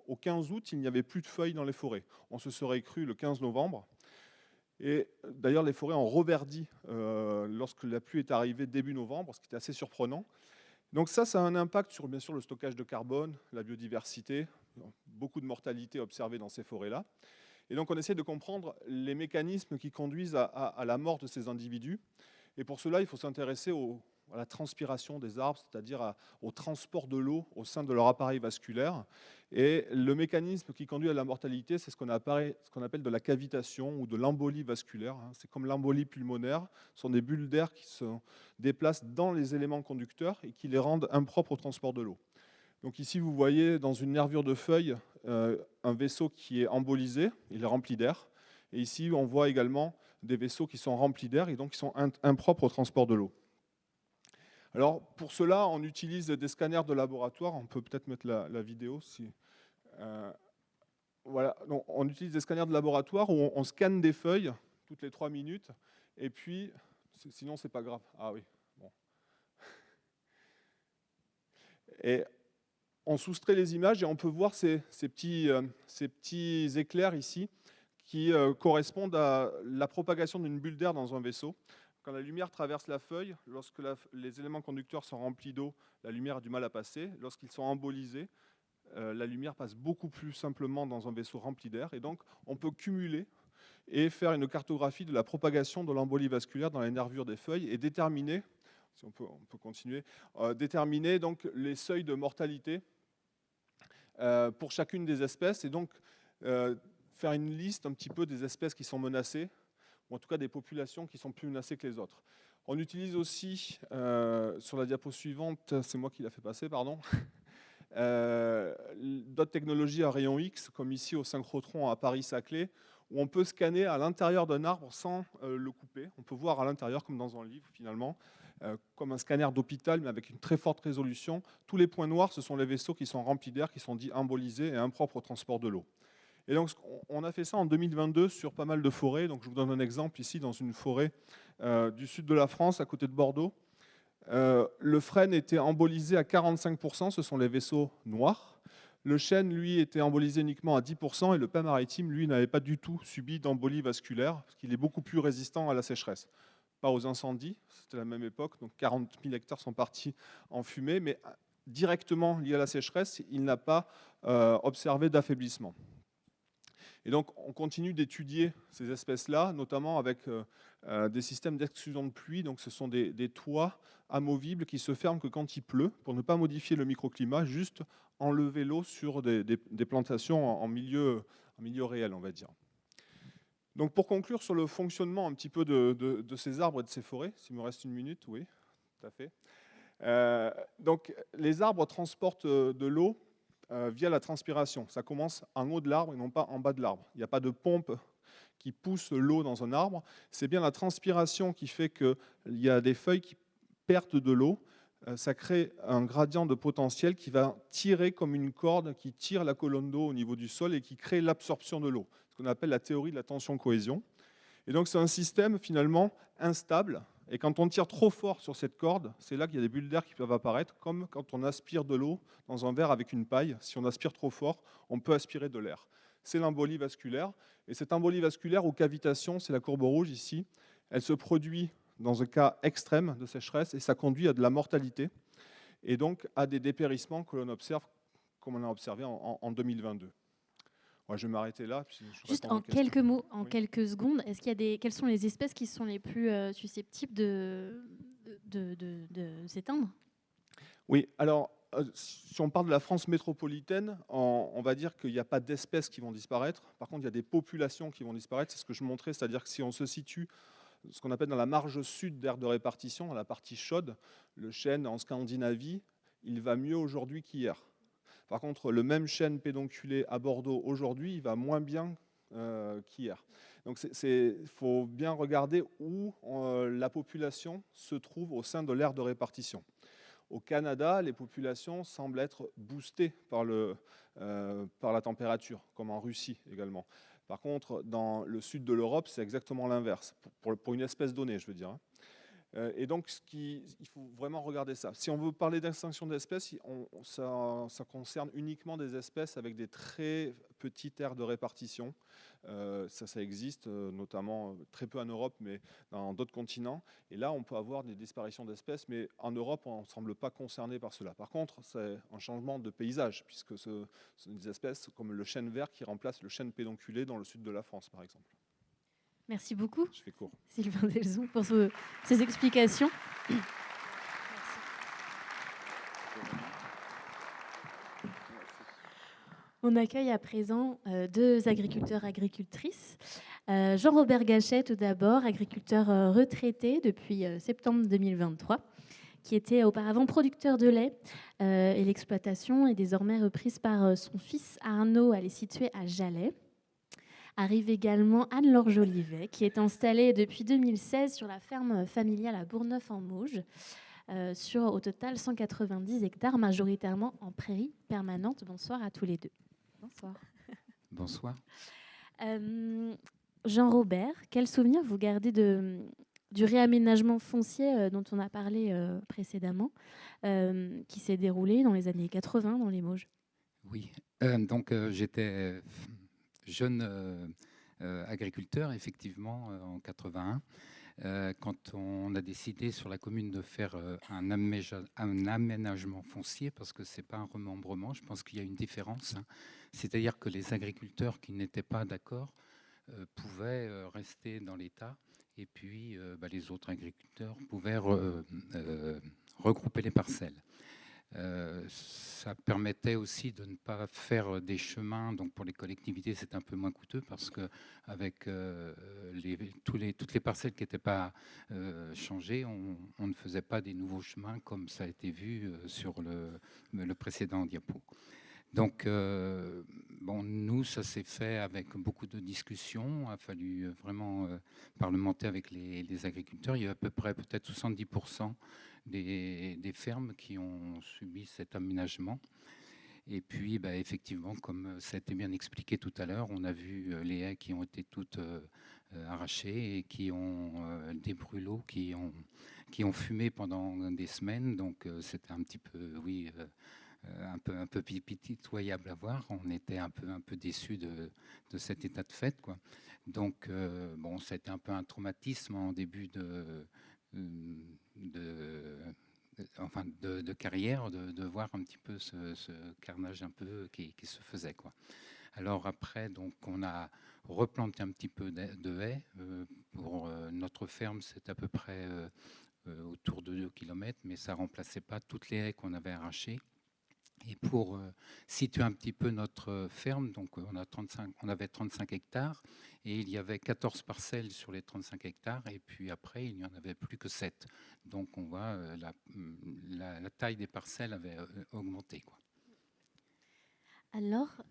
S5: au 15 août, il n'y avait plus de feuilles dans les forêts. On se serait cru le 15 novembre. Et d'ailleurs, les forêts ont reverdi lorsque la pluie est arrivée début novembre, ce qui était assez surprenant. Donc ça a un impact sur, bien sûr, le stockage de carbone, la biodiversité, beaucoup de mortalité observée dans ces forêts-là. Et donc on essaie de comprendre les mécanismes qui conduisent à la mort de ces individus. Et pour cela, il faut s'intéresser à la transpiration des arbres, c'est-à-dire au transport de l'eau au sein de leur appareil vasculaire. Et le mécanisme qui conduit à la mortalité, c'est ce qu'on appelle de la cavitation ou de l'embolie vasculaire. C'est comme l'embolie pulmonaire. Ce sont des bulles d'air qui se déplacent dans les éléments conducteurs et qui les rendent impropres au transport de l'eau. Donc ici, vous voyez dans une nervure de feuilles un vaisseau qui est embolisé, il est rempli d'air. Et ici, on voit également des vaisseaux qui sont remplis d'air et donc qui sont impropres au transport de l'eau. Alors, pour cela, on utilise des scanners de laboratoire. On peut peut-être mettre la vidéo. Voilà. Donc, on utilise des scanners de laboratoire où on scanne des feuilles toutes les 3 minutes. Et puis, sinon, c'est pas grave. Ah oui. Bon. Et on soustrait les images et on peut voir ces petits éclairs ici qui correspondent à la propagation d'une bulle d'air dans un vaisseau. Quand la lumière traverse la feuille, lorsque les éléments conducteurs sont remplis d'eau, la lumière a du mal à passer. Lorsqu'ils sont embolisés, la lumière passe beaucoup plus simplement dans un vaisseau rempli d'air. Et donc, on peut cumuler et faire une cartographie de la propagation de l'embolie vasculaire dans les nervures des feuilles et déterminer, si on peut continuer, déterminer donc les seuils de mortalité pour chacune des espèces. Et donc, faire une liste un petit peu des espèces qui sont menacées, ou en tout cas des populations qui sont plus menacées que les autres. On utilise aussi, sur la diapo suivante, c'est moi qui l'ai fait passer, pardon, d'autres technologies à rayon X, comme ici au synchrotron à Paris-Saclay, où on peut scanner à l'intérieur d'un arbre sans le couper. On peut voir à l'intérieur, comme dans un livre finalement, comme un scanner d'hôpital, mais avec une très forte résolution. Tous les points noirs, ce sont les vaisseaux qui sont remplis d'air, qui sont dits embolisés et impropres au transport de l'eau. Et donc, on a fait ça en 2022 sur pas mal de forêts. Donc, je vous donne un exemple ici, dans une forêt du sud de la France, à côté de Bordeaux. Le frêne était embolisé à 45%, ce sont les vaisseaux noirs. Le chêne, lui, était embolisé uniquement à 10%, et le pin maritime, lui, n'avait pas du tout subi d'embolie vasculaire, parce qu'il est beaucoup plus résistant à la sécheresse. Pas aux incendies, c'était la même époque, donc 40 000 hectares sont partis en fumée, mais directement lié à la sécheresse, il n'a pas observé d'affaiblissement. Et donc, on continue d'étudier ces espèces-là, notamment avec des systèmes d'exclusion de pluie. Donc, ce sont des toits amovibles qui se ferment que quand il pleut, pour ne pas modifier le microclimat, juste enlever l'eau sur des plantations en milieu réel, on va dire. Donc, pour conclure sur le fonctionnement un petit peu de ces arbres et de ces forêts, s'il me reste une minute, oui, tout à fait. Donc, les arbres transportent de l'eau via la transpiration. Ça commence en haut de l'arbre et non pas en bas de l'arbre. Il n'y a pas de pompe qui pousse l'eau dans un arbre. C'est bien la transpiration qui fait qu'il y a des feuilles qui perdent de l'eau. Ça crée un gradient de potentiel qui va tirer comme une corde, qui tire la colonne d'eau au niveau du sol et qui crée l'absorption de l'eau. Ce qu'on appelle la théorie de la tension-cohésion. Et donc c'est un système finalement instable. Et quand on tire trop fort sur cette corde, c'est là qu'il y a des bulles d'air qui peuvent apparaître, comme quand on aspire de l'eau dans un verre avec une paille. Si on aspire trop fort, on peut aspirer de l'air. C'est l'embolie vasculaire. Et cette embolie vasculaire ou cavitation, c'est la courbe rouge ici, elle se produit dans un cas extrême de sécheresse et ça conduit à de la mortalité et donc à des dépérissements que l'on observe, comme on a observé en 2022. Ouais, je vais m'arrêter là. Puis je
S2: Juste
S5: réponds
S2: en
S5: aux questions.
S2: quelques mots, en
S5: Oui.
S2: quelques secondes, est-ce qu'il y a quelles sont les espèces qui sont les plus susceptibles de s'éteindre?
S5: Oui, alors si on parle de la France métropolitaine, on va dire qu'il n'y a pas d'espèces qui vont disparaître. Par contre, il y a des populations qui vont disparaître. C'est ce que je montrais, c'est-à-dire que si on se situe ce qu'on appelle dans la marge sud d'aire de répartition, dans la partie chaude, le chêne en Scandinavie, il va mieux aujourd'hui qu'hier. Par contre, le même chêne pédonculé à Bordeaux aujourd'hui, il va moins bien qu'hier. Donc il faut bien regarder où la population se trouve au sein de l'aire de répartition. Au Canada, les populations semblent être boostées par la température, comme en Russie également. Par contre, dans le sud de l'Europe, c'est exactement l'inverse, pour une espèce donnée, je veux dire. Et donc, il faut vraiment regarder ça. Si on veut parler d'extinction d'espèces, ça concerne uniquement des espèces avec des très petites aires de répartition. Ça existe, notamment très peu en Europe, mais dans d'autres continents. Et là, on peut avoir des disparitions d'espèces, mais en Europe, on ne semble pas concerné par cela. Par contre, c'est un changement de paysage, puisque ce sont des espèces comme le chêne vert qui remplace le chêne pédonculé dans le sud de la France, par exemple.
S2: Merci beaucoup,
S5: Je fais court.
S2: Sylvain Delzon, pour ces explications. On accueille à présent deux agriculteurs-agricultrices. Jean-Robert Gachet, tout d'abord, agriculteur retraité depuis septembre 2023, qui était auparavant producteur de lait. Et l'exploitation est désormais reprise par son fils Arnaud, elle est située à Jalais. Arrive également Anne-Laure Jolivet, qui est installée depuis 2016 sur la ferme familiale à Bourgneuf-en-Mauges, sur au total 190 hectares, majoritairement en prairie permanente. Bonsoir à tous les deux. Bonsoir.
S6: Bonsoir.
S2: Jean-Robert, quel souvenir vous gardez du réaménagement foncier dont on a parlé précédemment, qui s'est déroulé dans les années 80 dans les Mauges?
S6: Oui, donc j'étais jeune agriculteur, effectivement, en 81. Quand on a décidé sur la commune de faire un aménagement foncier, parce que ce n'est pas un remembrement, je pense qu'il y a une différence. Hein. C'est-à-dire que les agriculteurs qui n'étaient pas d'accord pouvaient rester dans l'État, et puis les autres agriculteurs pouvaient regrouper les parcelles. Ça permettait aussi de ne pas faire des chemins. Donc pour les collectivités, c'est un peu moins coûteux parce que avec toutes les parcelles qui n'étaient pas changées, on ne faisait pas des nouveaux chemins comme ça a été vu sur le précédent diapo. Donc, nous, ça s'est fait avec beaucoup de discussions. Il a fallu vraiment parlementer avec les agriculteurs. Il y a à peu près peut-être 70% des fermes qui ont subi cet aménagement. Et puis, effectivement, comme ça a été bien expliqué tout à l'heure, on a vu les haies qui ont été toutes arrachées et qui ont des brûlots qui ont fumé pendant des semaines. Donc, c'était un petit peu, oui... un peu pitoyable à voir. On était un peu déçus de cet état de fait, quoi. Donc, c'était un peu un traumatisme en début de carrière, de voir un petit peu ce carnage un peu qui se faisait, quoi. Alors après, donc, on a replanté un petit peu de haies. Pour notre ferme, c'est à peu près autour de 2 km, mais ça ne remplaçait pas toutes les haies qu'on avait arrachées. Et pour situer un petit peu notre ferme, donc on avait 35 hectares et il y avait 14 parcelles sur les 35 hectares et puis après il n'y en avait plus que 7. Donc on voit la taille des parcelles avait augmenté, quoi.
S2: Alors,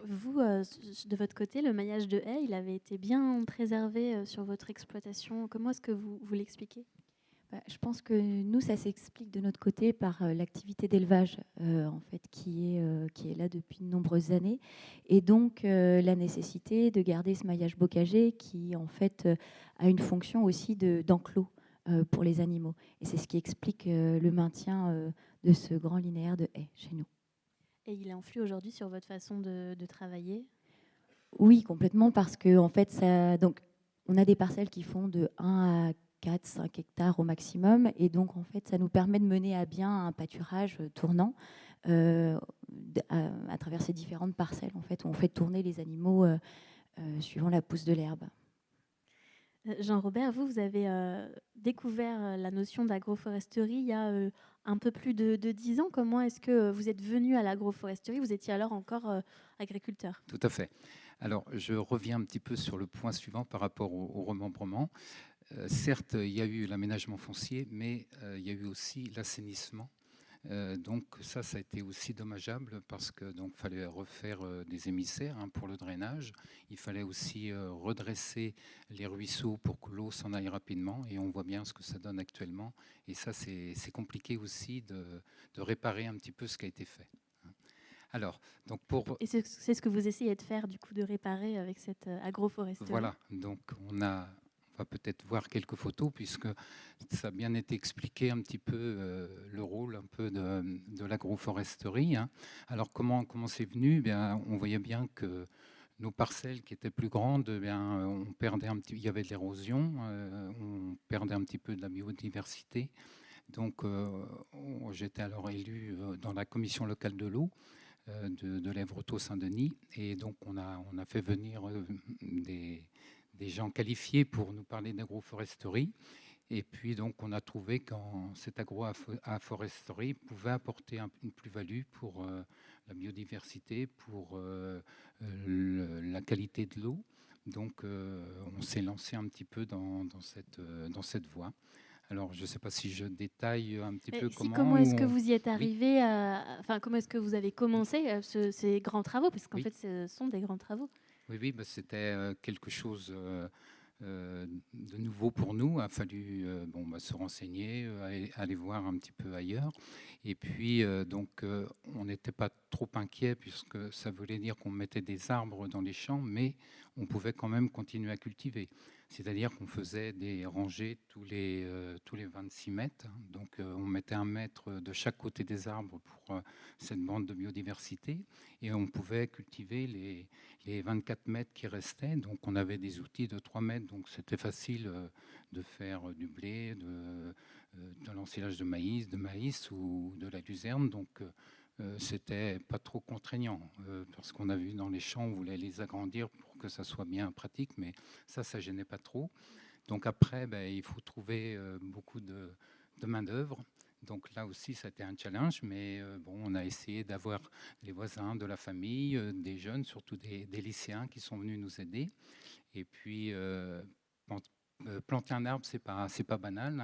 S2: vous, de votre côté, le maillage de haies, il avait été bien préservé sur votre exploitation. Comment est-ce que vous l'expliquez ?
S7: Je pense que nous, ça s'explique de notre côté par l'activité d'élevage, en fait, qui est là depuis de nombreuses années, et donc la nécessité de garder ce maillage bocager qui, en fait, a une fonction aussi d'enclos pour les animaux. Et c'est ce qui explique le maintien de ce grand linéaire de haies chez nous.
S2: Et il influe aujourd'hui sur votre façon de travailler ?
S7: Oui, complètement, parce que en fait, donc, on a des parcelles qui font de 1 à 4, 5 hectares au maximum. Et donc, en fait, ça nous permet de mener à bien un pâturage tournant à travers ces différentes parcelles, en fait, où on fait tourner les animaux suivant la pousse de l'herbe.
S2: Jean-Robert, vous avez découvert la notion d'agroforesterie il y a un peu plus de 10 ans. Comment est-ce que vous êtes venu à l'agroforesterie ? Vous étiez alors encore agriculteur.
S6: Tout à fait. Alors, je reviens un petit peu sur le point suivant par rapport au remembrement. Certes, il y a eu l'aménagement foncier, mais il y a eu aussi l'assainissement. Donc ça a été aussi dommageable parce que donc fallait refaire des émissaires pour le drainage. Il fallait aussi redresser les ruisseaux pour que l'eau s'en aille rapidement. Et on voit bien ce que ça donne actuellement. Et ça, c'est compliqué aussi de réparer un petit peu ce qui a été fait. Alors, donc
S2: Et c'est ce que vous essayez de faire, du coup, de réparer avec cette agroforesterie.
S6: Voilà, donc on va peut-être voir quelques photos, puisque ça a bien été expliqué un petit peu le rôle un peu de l'agroforesterie. Alors, comment c'est venu ? On voyait bien que nos parcelles qui étaient plus grandes, on perdait il y avait de l'érosion, on perdait un petit peu de la biodiversité. Donc, j'étais alors élu dans la commission locale de l'eau de l'Evroto-Saint-Denis. Et donc, on a fait venir des gens qualifiés pour nous parler d'agroforesterie. Et puis, donc, on a trouvé que cette agroforesterie pouvait apporter une plus-value pour la biodiversité, pour la qualité de l'eau. Donc, on s'est lancé un petit peu dans cette voie. Alors, je ne sais pas si je détaille un petit peu
S2: comment est-ce que vous y êtes arrivé, comment est-ce que vous avez commencé ces grands travaux, parce qu'en fait, ce sont des grands travaux.
S6: Oui, c'était quelque chose de nouveau pour nous. Il a fallu se renseigner, aller voir un petit peu ailleurs. Et puis, on n'était pas trop inquiet, puisque ça voulait dire qu'on mettait des arbres dans les champs, mais on pouvait quand même continuer à cultiver. C'est-à-dire qu'on faisait des rangées tous les 26 mètres. Donc, on mettait 1 mètre de chaque côté des arbres pour cette bande de biodiversité. Et on pouvait cultiver les 24 mètres qui restaient. Donc, on avait des outils de 3 mètres. Donc, c'était facile de faire du blé, de l'ensilage de maïs ou de la luzerne. Donc, c'était pas trop contraignant parce qu'on a vu dans les champs, on voulait les agrandir pour que ça soit bien pratique, mais ça gênait pas trop. Donc après, il faut trouver beaucoup de main-d'œuvre. Donc là aussi, ça a été un challenge, mais on a essayé d'avoir les voisins de la famille, des jeunes, surtout des lycéens qui sont venus nous aider. Et puis, planter un arbre, c'est pas banal.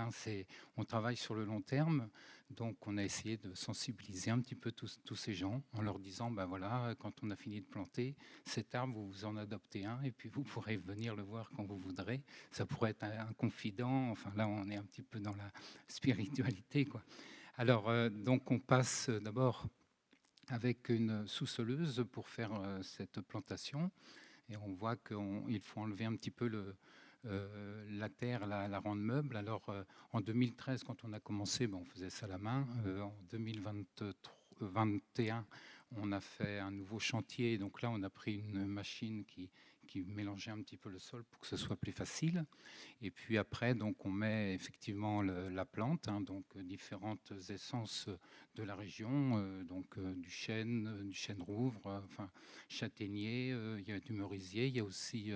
S6: On travaille sur le long terme. Donc, on a essayé de sensibiliser un petit peu tous ces gens en leur disant, voilà, quand on a fini de planter cet arbre, vous en adoptez un et puis vous pourrez venir le voir quand vous voudrez. Ça pourrait être un confident. Enfin, là, on est un petit peu dans la spiritualité, quoi. Alors, donc, on passe d'abord avec une sous-soleuse pour faire cette plantation. Et on voit qu'il faut enlever un petit peu la terre, la rendre meuble. Alors, en 2013, quand on a commencé, on faisait ça à la main. En 2021, on a fait un nouveau chantier. Donc là, on a pris une machine qui qui mélangeait un petit peu le sol pour que ce soit plus facile. Et puis après, donc, on met effectivement la plante, hein, donc différentes essences de la région, donc du chêne rouvre, enfin châtaignier, il y a du merisier, il y a aussi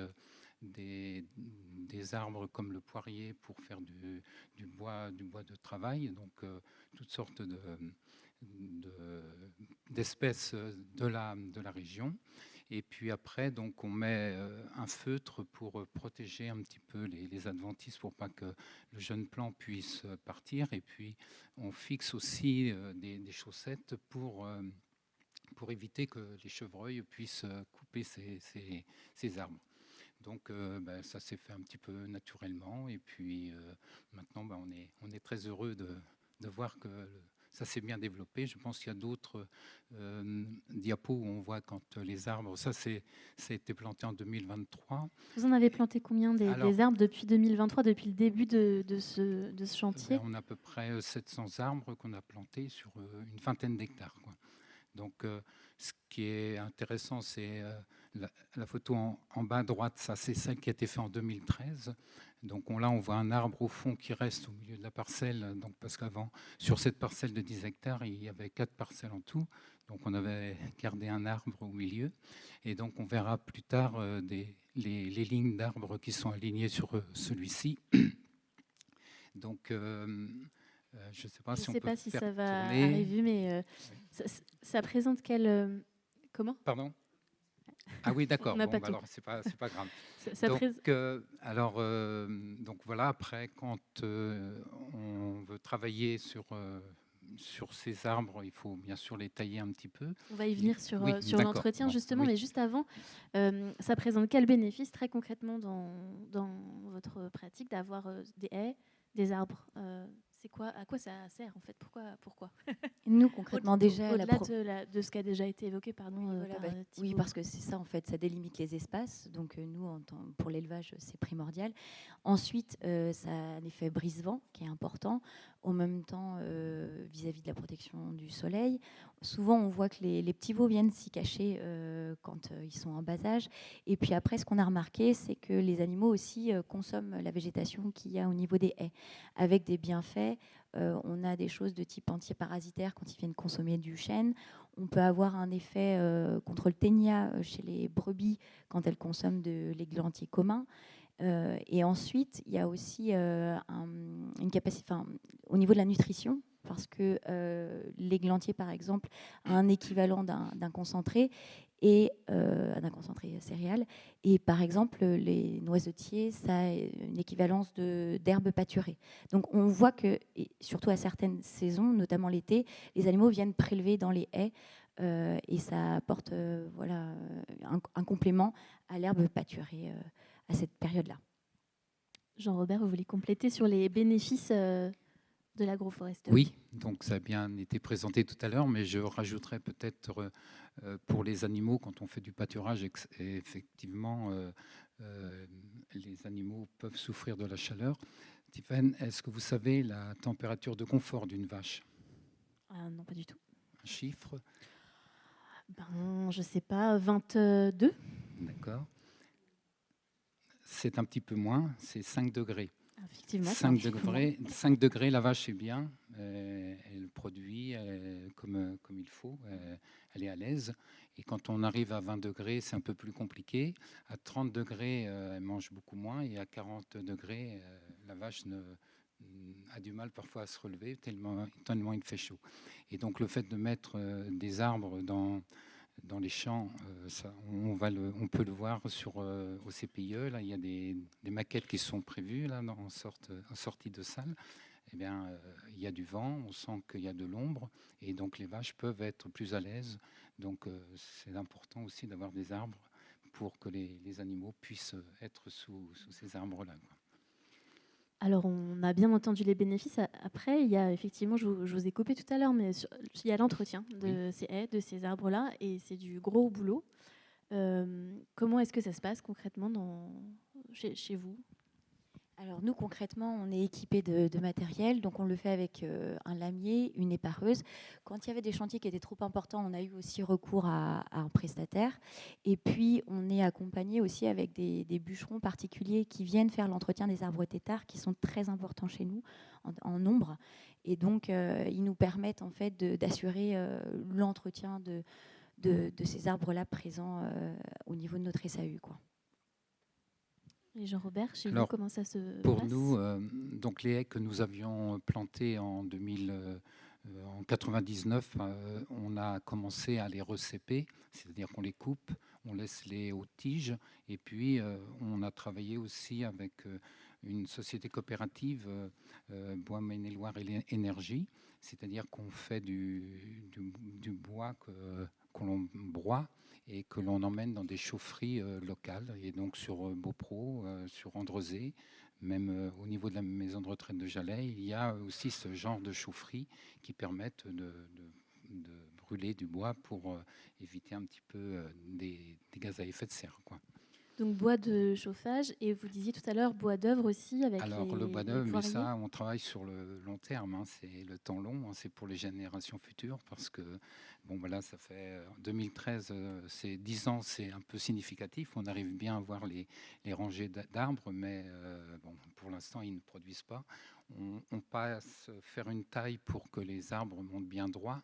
S6: des arbres comme le poirier pour faire du bois de travail, donc toutes sortes d'espèces de la région. Et puis après, donc, on met un feutre pour protéger un petit peu les adventices pour pas que le jeune plant puisse partir. Et puis, on fixe aussi des chaussettes pour éviter que les chevreuils puissent couper ces arbres. Donc, ça s'est fait un petit peu naturellement. Et puis, maintenant, on est très heureux de voir que ça s'est bien développé. Je pense qu'il y a d'autres diapos où on voit quand les arbres... Ça a été planté en 2023.
S2: Vous en avez planté combien des arbres depuis 2023, depuis le début de ce chantier?
S6: On a à peu près 700 arbres qu'on a plantés sur une vingtaine d'hectares, quoi. Donc, ce qui est intéressant, c'est la photo en bas à droite, ça c'est celle qui a été faite en 2013. Donc là, on voit un arbre au fond qui reste au milieu de la parcelle. Donc, parce qu'avant, sur cette parcelle de 10 hectares, il y avait 4 parcelles en tout. Donc on avait gardé un arbre au milieu. Et donc on verra plus tard les lignes d'arbres qui sont alignées sur celui-ci. Donc je ne sais pas si on peut faire
S2: si ça va
S6: tourner.
S2: arriver, mais ça présente quel... comment?
S6: Pardon? Ah oui, d'accord.
S2: Bon,
S6: alors, c'est pas grave. Donc voilà, après, quand on veut travailler sur ces arbres, il faut bien sûr les tailler un petit peu.
S2: On va y venir sur l'entretien,
S6: Bon,
S2: justement, mais juste avant, ça présente quel bénéfice très concrètement dans votre pratique d'avoir des haies, des arbres? C'est quoi, à quoi ça sert en fait? Pourquoi?
S7: Nous, concrètement, déjà...
S2: Au-delà de ce qui a déjà été évoqué, pardon.
S7: Oui, parce que c'est ça, en fait, ça délimite les espaces. Donc, nous, pour l'élevage, c'est primordial. Ensuite, ça a un effet brise-vent qui est important. En même temps, vis-à-vis de la protection du soleil, souvent, on voit que les petits veaux viennent s'y cacher quand ils sont en bas âge. Et puis après, ce qu'on a remarqué, c'est que les animaux aussi consomment la végétation qu'il y a au niveau des haies, avec des bienfaits. On a des choses de type antiparasitaire quand ils viennent consommer du chêne. On peut avoir un effet contre le ténia chez les brebis quand elles consomment de l'églantier commun. Et ensuite, il y a aussi une capacité, au niveau de la nutrition, parce que l'églantier, par exemple, a un équivalent d'un concentré et d'un concentré céréal. Et par exemple, les noisetiers, ça a une équivalence d'herbe pâturée. Donc on voit que, et surtout à certaines saisons, notamment l'été, les animaux viennent prélever dans les haies et ça apporte un complément à l'herbe pâturée à cette période-là.
S2: Jean-Robert, vous voulez compléter sur les bénéfices de l'agroforesterie?
S6: Oui, donc ça a bien été présenté tout à l'heure, mais je rajouterais peut-être pour les animaux, quand on fait du pâturage, effectivement, les animaux peuvent souffrir de la chaleur. Tiffaine, est-ce que vous savez la température de confort d'une vache?
S2: Non, pas du tout.
S6: Un chiffre?
S2: Je ne sais pas, 22.
S6: D'accord. C'est un petit peu moins, c'est 5 degrés.
S2: Effectivement,
S6: 5 degrés, la vache est bien, elle produit comme il faut, elle est à l'aise. Et quand on arrive à 20 degrés, c'est un peu plus compliqué. À 30 degrés, elle mange beaucoup moins. Et à 40 degrés, la vache a du mal parfois à se relever, tellement il fait chaud. Et donc le fait de mettre des arbres dans les champs, on peut le voir au CPIE. Là, il y a des maquettes qui sont prévues là, en sortie de salle. Eh bien, il y a du vent, on sent qu'il y a de l'ombre, et donc les vaches peuvent être plus à l'aise. Donc, c'est important aussi d'avoir des arbres pour que les animaux puissent être sous ces arbres-là.
S2: Alors, on a bien entendu les bénéfices. Après, il y a effectivement, je vous ai coupé tout à l'heure, mais il y a l'entretien de ces haies, de ces arbres-là, et c'est du gros boulot. Comment est-ce que ça se passe concrètement chez vous?
S7: Alors nous, concrètement, on est équipé de matériel, donc on le fait avec un lamier, une épareuse. Quand il y avait des chantiers qui étaient trop importants, on a eu aussi recours à un prestataire. Et puis, on est accompagné aussi avec des bûcherons particuliers qui viennent faire l'entretien des arbres têtards, qui sont très importants chez nous en nombre. Et donc, ils nous permettent en fait d'assurer l'entretien de ces arbres-là présents au niveau de notre SAU, quoi.
S2: Et Jean-Robert, chez vous,
S6: Alors,
S2: comment ça se
S6: Pour
S2: passe?
S6: nous, donc les haies que nous avions plantées en 99, on a commencé à les recéper, c'est-à-dire qu'on les coupe, on laisse les hautes tiges, et puis on a travaillé aussi avec une société coopérative, Bois Maine-et-Loire Énergie, c'est-à-dire qu'on fait du bois que l'on broie et que l'on emmène dans des chaufferies locales, et donc sur Beaupro, sur Andrezé, même au niveau de la maison de retraite de Jalais, il y a aussi ce genre de chaufferie qui permettent de brûler du bois pour éviter un petit peu des gaz à effet de serre, quoi.
S2: Donc bois de chauffage, et vous disiez tout à l'heure bois d'œuvre aussi avec
S6: Alors le bois
S2: les
S6: d'œuvre, mais
S2: poiriers.
S6: ça, on travaille sur le long terme, hein, c'est le temps long, hein, c'est pour les générations futures, parce que bon, voilà, ça fait 2013, c'est 10 ans, c'est un peu significatif. On arrive bien à voir les rangées d'arbres, mais bon, pour l'instant, ils ne produisent pas. On passe faire une taille pour que les arbres montent bien droit.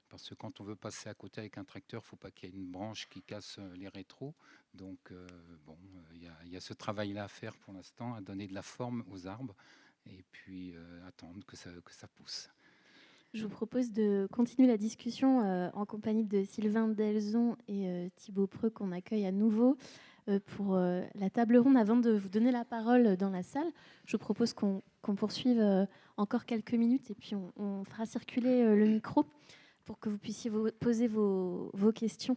S6: Parce que quand on veut passer à côté avec un tracteur, il ne faut pas qu'il y ait une branche qui casse les rétros. Donc, bon, il y a ce travail-là à faire pour l'instant, à donner de la forme aux arbres et puis attendre que ça pousse.
S2: Je vous propose de continuer la discussion en compagnie de Sylvain Delzon et Thibaut Preux, qu'on accueille à nouveau pour la table ronde. Avant de vous donner la parole dans la salle, je propose qu'on poursuive encore quelques minutes, et puis on fera circuler le micro pour que vous puissiez poser vos questions.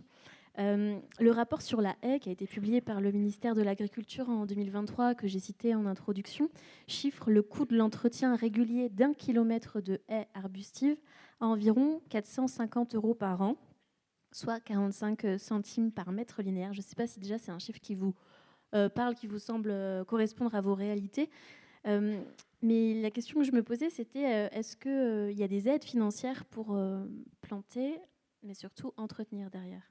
S2: Le rapport sur la haie, qui a été publié par le ministère de l'Agriculture en 2023, que j'ai cité en introduction, chiffre le coût de l'entretien régulier d'1 kilomètre de haie arbustive à environ 450 € par an, soit 45 centimes par mètre linéaire. Je ne sais pas si déjà c'est un chiffre qui vous parle, qui vous semble correspondre à vos réalités. Mais la question que je me posais, c'était est-ce qu'il y a des aides financières pour planter, mais surtout entretenir derrière?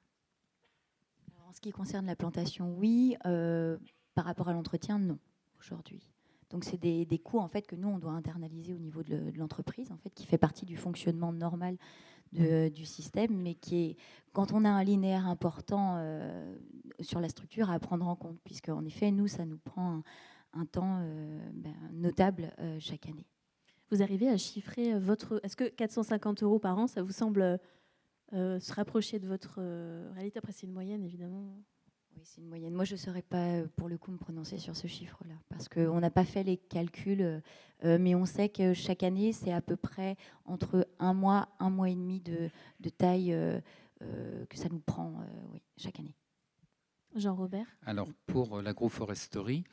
S7: En ce qui concerne la plantation, oui. Par rapport à l'entretien, non, aujourd'hui. Donc, c'est des coûts en fait, que nous, on doit internaliser au niveau de l'entreprise, en fait, qui fait partie du fonctionnement normal du système, mais qui est, quand on a un linéaire important sur la structure, à prendre en compte, puisque en effet, nous, ça nous prend un temps notable chaque année.
S2: Vous arrivez à chiffrer votre... Est-ce que 450 € par an, ça vous semble se rapprocher de votre réalité? Après, c'est une moyenne, évidemment.
S7: Oui, c'est une moyenne. Moi, je ne saurais pas, pour le coup, me prononcer sur ce chiffre-là, parce qu'on n'a pas fait les calculs, mais on sait que chaque année, c'est à peu près entre un mois et demi de taille que ça nous prend oui, chaque année.
S2: Jean-Robert?
S6: Alors, pour l'agroforesterie,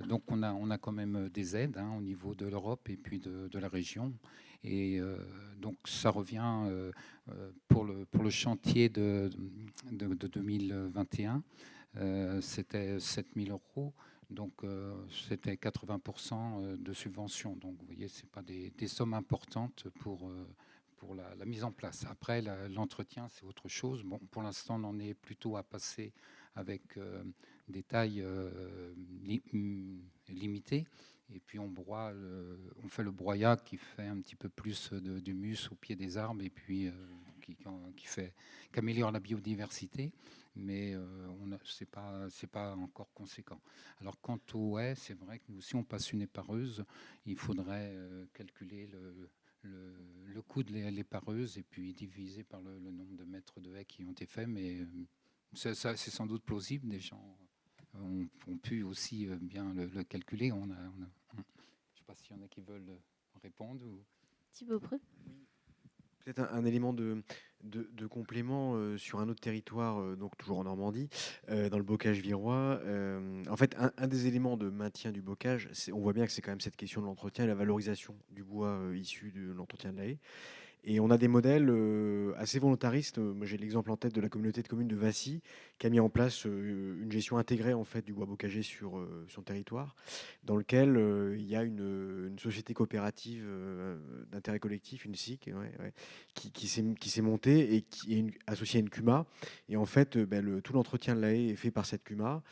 S6: donc on a quand même des aides au niveau de l'Europe et puis de la région. Et donc, ça revient pour le chantier de 2021, c'était 7 000 €. Donc, c'était 80% de subvention. Donc, vous voyez, ce n'est pas des sommes importantes pour la mise en place. Après, l'entretien, c'est autre chose. Bon, pour l'instant, on en est plutôt à passer avec des tailles limitées. Et puis on fait le broyat qui fait un petit peu plus d'humus au pied des arbres et puis qui améliore la biodiversité, mais c'est pas encore conséquent. Alors quant aux haies, c'est vrai que nous, si on passe une épareuse, il faudrait calculer le coût de l'épareuse et puis diviser par le nombre de mètres de haies qui ont été faits, mais c'est sans doute plausible. Des gens ont pu aussi bien le calculer. Je ne sais pas s'il y en a qui veulent répondre.
S2: Thibaut Preux?
S4: Peut-être un élément de complément sur un autre territoire, donc toujours en Normandie, dans le bocage virois. En fait, un des éléments de maintien du bocage, on voit bien que c'est quand même cette question de l'entretien et la valorisation du bois issu de l'entretien de la haie. Et on a des modèles assez volontaristes. Moi, j'ai l'exemple en tête de la communauté de communes de Vassy, qui a mis en place une gestion intégrée en fait, du bois bocager sur son territoire, dans lequel il y a une société coopérative d'intérêt collectif, une SIC, qui s'est montée et qui est associée à une CUMA. Et en fait, tout l'entretien de la haie est fait par cette CUMA,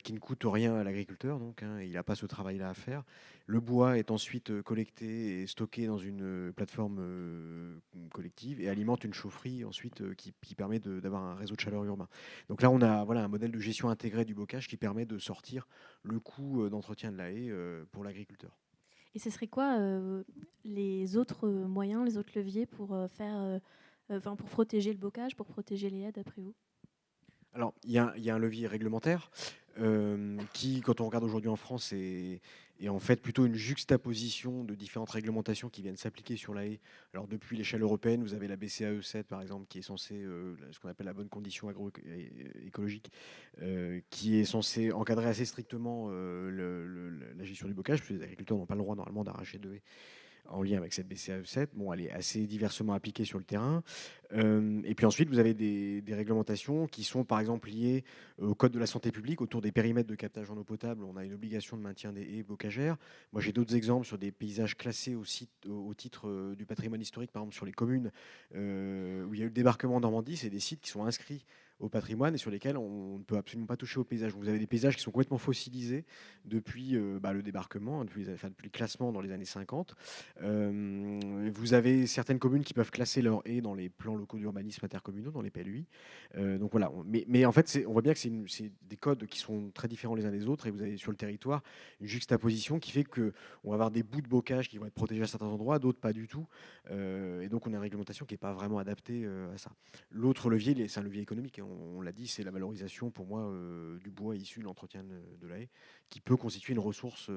S4: qui ne coûte rien à l'agriculteur, donc il n'a pas ce travail-là à faire. Le bois est ensuite collecté et stocké dans une plateforme collective et alimente une chaufferie ensuite qui permet d'avoir un réseau de chaleur urbain. Donc là, on a un modèle de gestion intégrée du bocage qui permet de sortir le coût d'entretien de la haie pour l'agriculteur.
S2: Et ce serait quoi les autres moyens, les autres leviers pour pour protéger le bocage, pour protéger les haies, d'après vous?
S4: Alors, il y a un levier réglementaire qui, quand on regarde aujourd'hui en France, est en fait plutôt une juxtaposition de différentes réglementations qui viennent s'appliquer sur la haie. Alors, depuis l'échelle européenne, vous avez la BCAE 7, par exemple, qui est censée, ce qu'on appelle la bonne condition agroécologique, qui est censée encadrer assez strictement la gestion du bocage, parce que les agriculteurs n'ont pas le droit normalement d'arracher de haies en lien avec cette BCAE 7. Bon, elle est assez diversement appliquée sur le terrain. Et puis ensuite, vous avez des réglementations qui sont par exemple liées au code de la santé publique autour des périmètres de captage en eau potable. On a une obligation de maintien des haies bocagères. Moi, j'ai d'autres exemples sur des paysages classés au titre du patrimoine historique, par exemple sur les communes où il y a eu le débarquement en Normandie. C'est des sites qui sont inscrits au patrimoine et sur lesquels on ne peut absolument pas toucher au paysage. Vous avez des paysages qui sont complètement fossilisés depuis le débarquement, depuis le classement dans les années 50. Vous avez certaines communes qui peuvent classer leurs haies dans les plans locaux d'urbanisme intercommunaux, dans les PLUI. Donc voilà. Mais en fait, on voit bien que c'est des codes qui sont très différents les uns des autres et vous avez sur le territoire une juxtaposition qui fait qu'on va avoir des bouts de bocage qui vont être protégés à certains endroits, d'autres pas du tout. Et donc on a une réglementation qui n'est pas vraiment adaptée à ça. L'autre levier, c'est un levier économique, hein, on l'a dit, c'est la valorisation pour moi du bois issu de l'entretien de la haie, qui peut constituer une ressource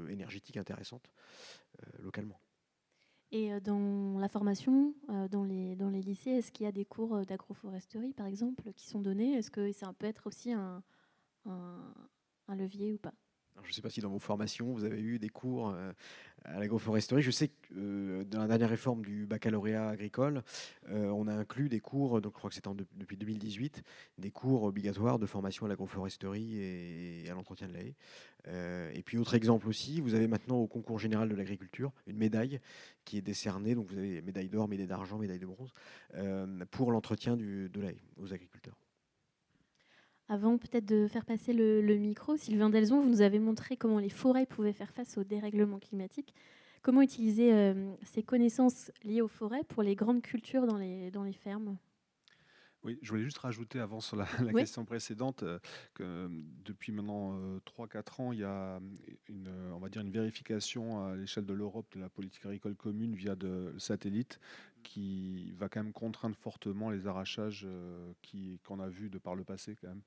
S4: énergétique intéressante localement.
S2: Et dans la formation, dans les lycées, est-ce qu'il y a des cours d'agroforesterie, par exemple, qui sont donnés? Est-ce que ça peut être aussi un levier ou pas?
S4: Alors, je ne sais pas si dans vos formations, vous avez eu des cours à l'agroforesterie. Je sais que dans la dernière réforme du baccalauréat agricole, on a inclus des cours, donc je crois que c'était depuis 2018, des cours obligatoires de formation à l'agroforesterie et à l'entretien de la haie. Et puis autre exemple aussi, vous avez maintenant au concours général de l'agriculture une médaille qui est décernée, donc vous avez médaille d'or, médaille d'argent, médaille de bronze, pour l'entretien de la haie aux agriculteurs.
S2: Avant peut-être de faire passer le micro, Sylvain Delzon, vous nous avez montré comment les forêts pouvaient faire face au dérèglement climatique. Comment utiliser ces connaissances liées aux forêts pour les grandes cultures dans les fermes?
S5: Oui, je voulais juste rajouter avant sur la
S2: Oui.
S5: question précédente que depuis maintenant 3-4 ans, il y a on va dire une vérification à l'échelle de l'Europe de la politique agricole commune via le satellite qui va quand même contraindre fortement les arrachages qu'on a vus de par le passé quand même.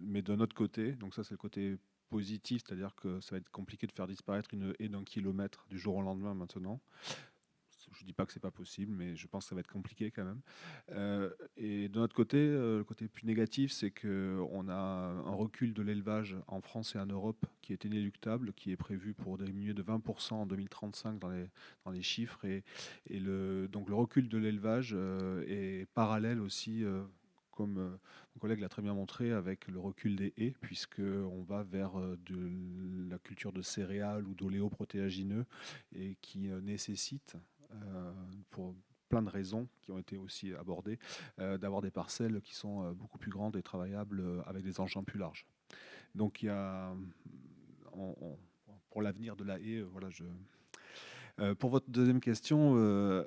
S5: Mais de notre côté, donc ça c'est le côté positif, c'est-à-dire que ça va être compliqué de faire disparaître une haie d'1 kilomètre du jour au lendemain maintenant. Je ne dis pas que c'est pas possible, mais je pense que ça va être compliqué quand même. Et de notre côté, le côté plus négatif, c'est qu'on a un recul de l'élevage en France et en Europe qui est inéluctable, qui est prévu pour diminuer de 20% en 2035 dans les chiffres. Donc le recul de l'élevage est parallèle aussi, comme mon collègue l'a très bien montré, avec le recul des haies, puisqu'on va vers de la culture de céréales ou d'oléoprotéagineux et qui nécessite pour plein de raisons qui ont été aussi abordées, d'avoir des parcelles qui sont beaucoup plus grandes et travaillables avec des engins plus larges. Donc il y a, pour l'avenir de la haie, voilà, pour votre deuxième question,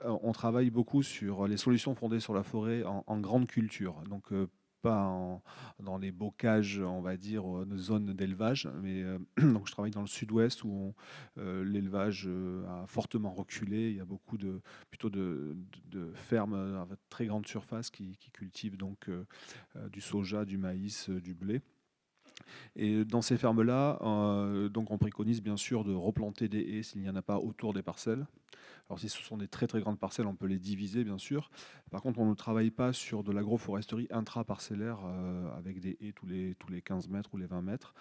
S5: on travaille beaucoup sur les solutions fondées sur la forêt en grande culture. Donc pas dans les bocages, on va dire, de zones d'élevage. Mais donc je travaille dans le sud-ouest où l'élevage a fortement reculé. Il y a beaucoup plutôt de fermes à très grande surface qui cultivent donc du soja, du maïs, du blé. Et dans ces fermes-là, donc on préconise bien sûr de replanter des haies s'il n'y en a pas autour des parcelles. Alors si ce sont des très très grandes parcelles, on peut les diviser bien sûr. Par contre, on ne travaille pas sur de l'agroforesterie intraparcellaire avec des haies tous les 15 mètres ou les 20 mètres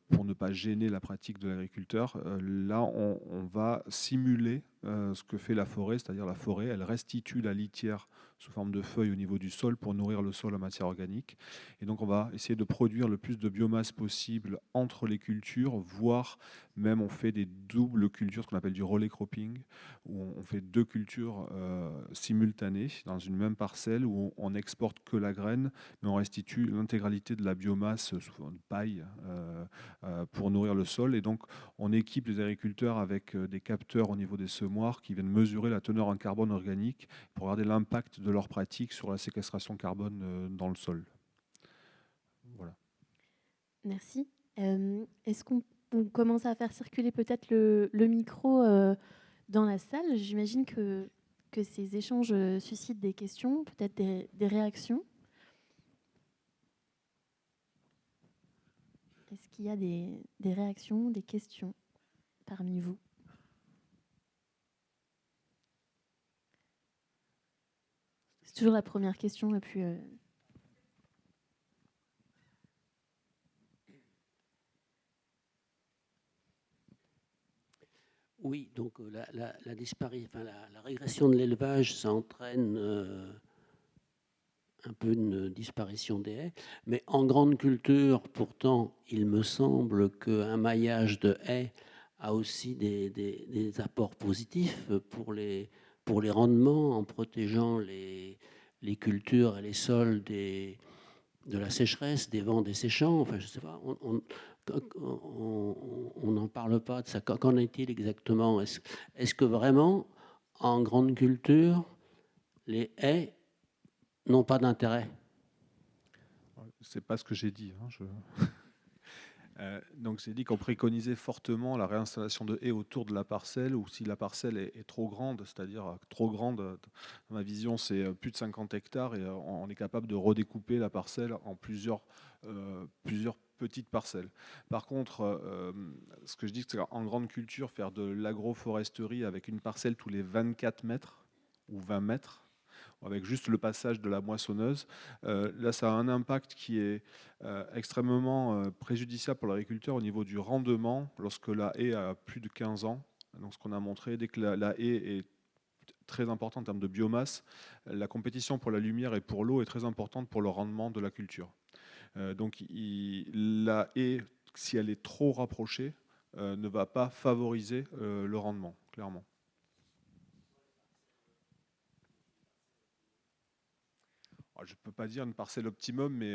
S5: pour ne pas gêner la pratique de l'agriculteur. Là, on va simuler ce que fait la forêt, c'est-à-dire la forêt, elle restitue la litière sous forme de feuilles au niveau du sol pour nourrir le sol en matière organique. Et donc on va essayer de produire le plus de biomasse possible entre les cultures, voire même on fait des doubles cultures, ce qu'on appelle du relais cropping, où on fait 2 cultures simultanées dans une même parcelle, où on n'exporte que la graine, mais on restitue l'intégralité de la biomasse sous forme de paille pour nourrir le sol. Et donc on équipe les agriculteurs avec des capteurs au niveau des semoirs qui viennent mesurer la teneur en carbone organique pour regarder l'impact de leurs pratiques sur la séquestration carbone dans le sol. Voilà.
S2: Merci. Est-ce qu'on commence à faire circuler peut-être le micro dans la salle? J'imagine que ces échanges suscitent des questions, peut-être des réactions. Est-ce qu'il y a des réactions, des questions parmi vous? C'est toujours la première question la plus...
S8: Oui, donc la régression de l'élevage, ça entraîne un peu une disparition des haies. Mais en grande culture, pourtant, il me semble qu'un maillage de haies a aussi des apports positifs pour les rendements, en protégeant les cultures et les sols de la sécheresse, des vents desséchants. Enfin, je sais pas. On n'en parle pas de ça. Qu'en est-il exactement? Est-ce que vraiment, en grande culture, les haies n'ont pas d'intérêt?
S5: C'est pas ce que j'ai dit. Donc j'ai dit qu'on préconisait fortement la réinstallation de haies autour de la parcelle, ou si la parcelle est trop grande, c'est-à-dire trop grande, dans ma vision c'est plus de 50 hectares, et on est capable de redécouper la parcelle en plusieurs petites parcelles. Par contre, ce que je dis, c'est qu'en grande culture, faire de l'agroforesterie avec une parcelle tous les 24 mètres ou 20 mètres, avec juste le passage de la moissonneuse. Là, ça a un impact qui est extrêmement préjudiciable pour l'agriculteur au niveau du rendement lorsque la haie a plus de 15 ans. Donc, ce qu'on a montré, dès que la haie est très importante en termes de biomasse, la compétition pour la lumière et pour l'eau est très importante pour le rendement de la culture. Donc, la haie, si elle est trop rapprochée, ne va pas favoriser le rendement, clairement. Je ne peux pas dire une parcelle optimum, mais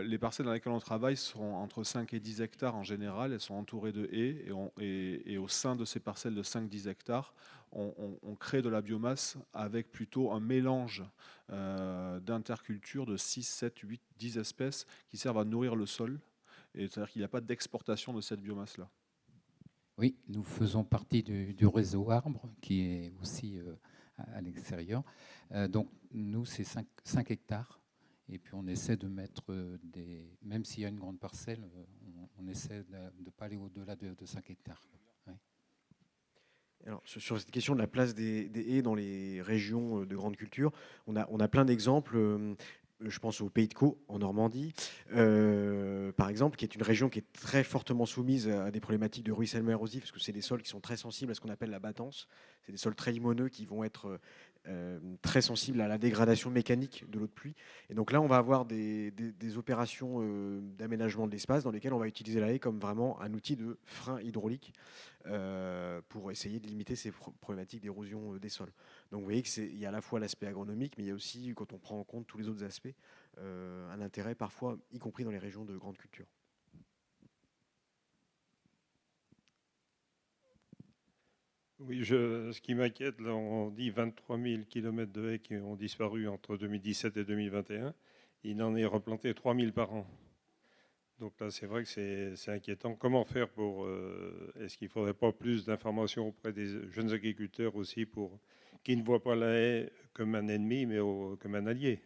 S5: les parcelles dans lesquelles on travaille sont entre 5 et 10 hectares en général. Elles sont entourées de haies, et au sein de ces parcelles de 5-10 hectares, on crée de la biomasse avec plutôt un mélange d'intercultures de 6, 7, 8, 10 espèces qui servent à nourrir le sol. C'est-à-dire qu'il n'y a pas d'exportation de cette biomasse-là.
S6: Oui, nous faisons partie du réseau Arbre, qui est aussi à l'extérieur. Donc, nous, c'est 5 hectares. Et puis, on essaie de mettre même s'il y a une grande parcelle, on essaie de ne pas aller au-delà de 5 hectares. Ouais.
S4: Alors, sur cette question de la place des haies dans les régions de grande culture, on a plein d'exemples. Je pense au Pays de Caux, en Normandie, par exemple, qui est une région qui est très fortement soumise à des problématiques de ruissellement érosif, parce que c'est des sols qui sont très sensibles à ce qu'on appelle la battance. C'est des sols très limoneux qui vont être très sensibles à la dégradation mécanique de l'eau de pluie. Et donc là, on va avoir des opérations d'aménagement de l'espace dans lesquelles on va utiliser la haie comme vraiment un outil de frein hydraulique pour essayer de limiter ces problématiques d'érosion des sols. Donc vous voyez qu'il y a à la fois l'aspect agronomique, mais il y a aussi, quand on prend en compte tous les autres aspects, un intérêt parfois, y compris dans les régions de grande culture.
S9: Oui, ce qui m'inquiète, là, on dit 23 000 km de haies qui ont disparu entre 2017 et 2021. Il en est replanté 3 000 par an. Donc là, c'est vrai que c'est inquiétant. Comment faire pour... est-ce qu'il ne faudrait pas plus d'informations auprès des jeunes agriculteurs aussi qui ne voient pas la haie comme un ennemi, mais comme un allié?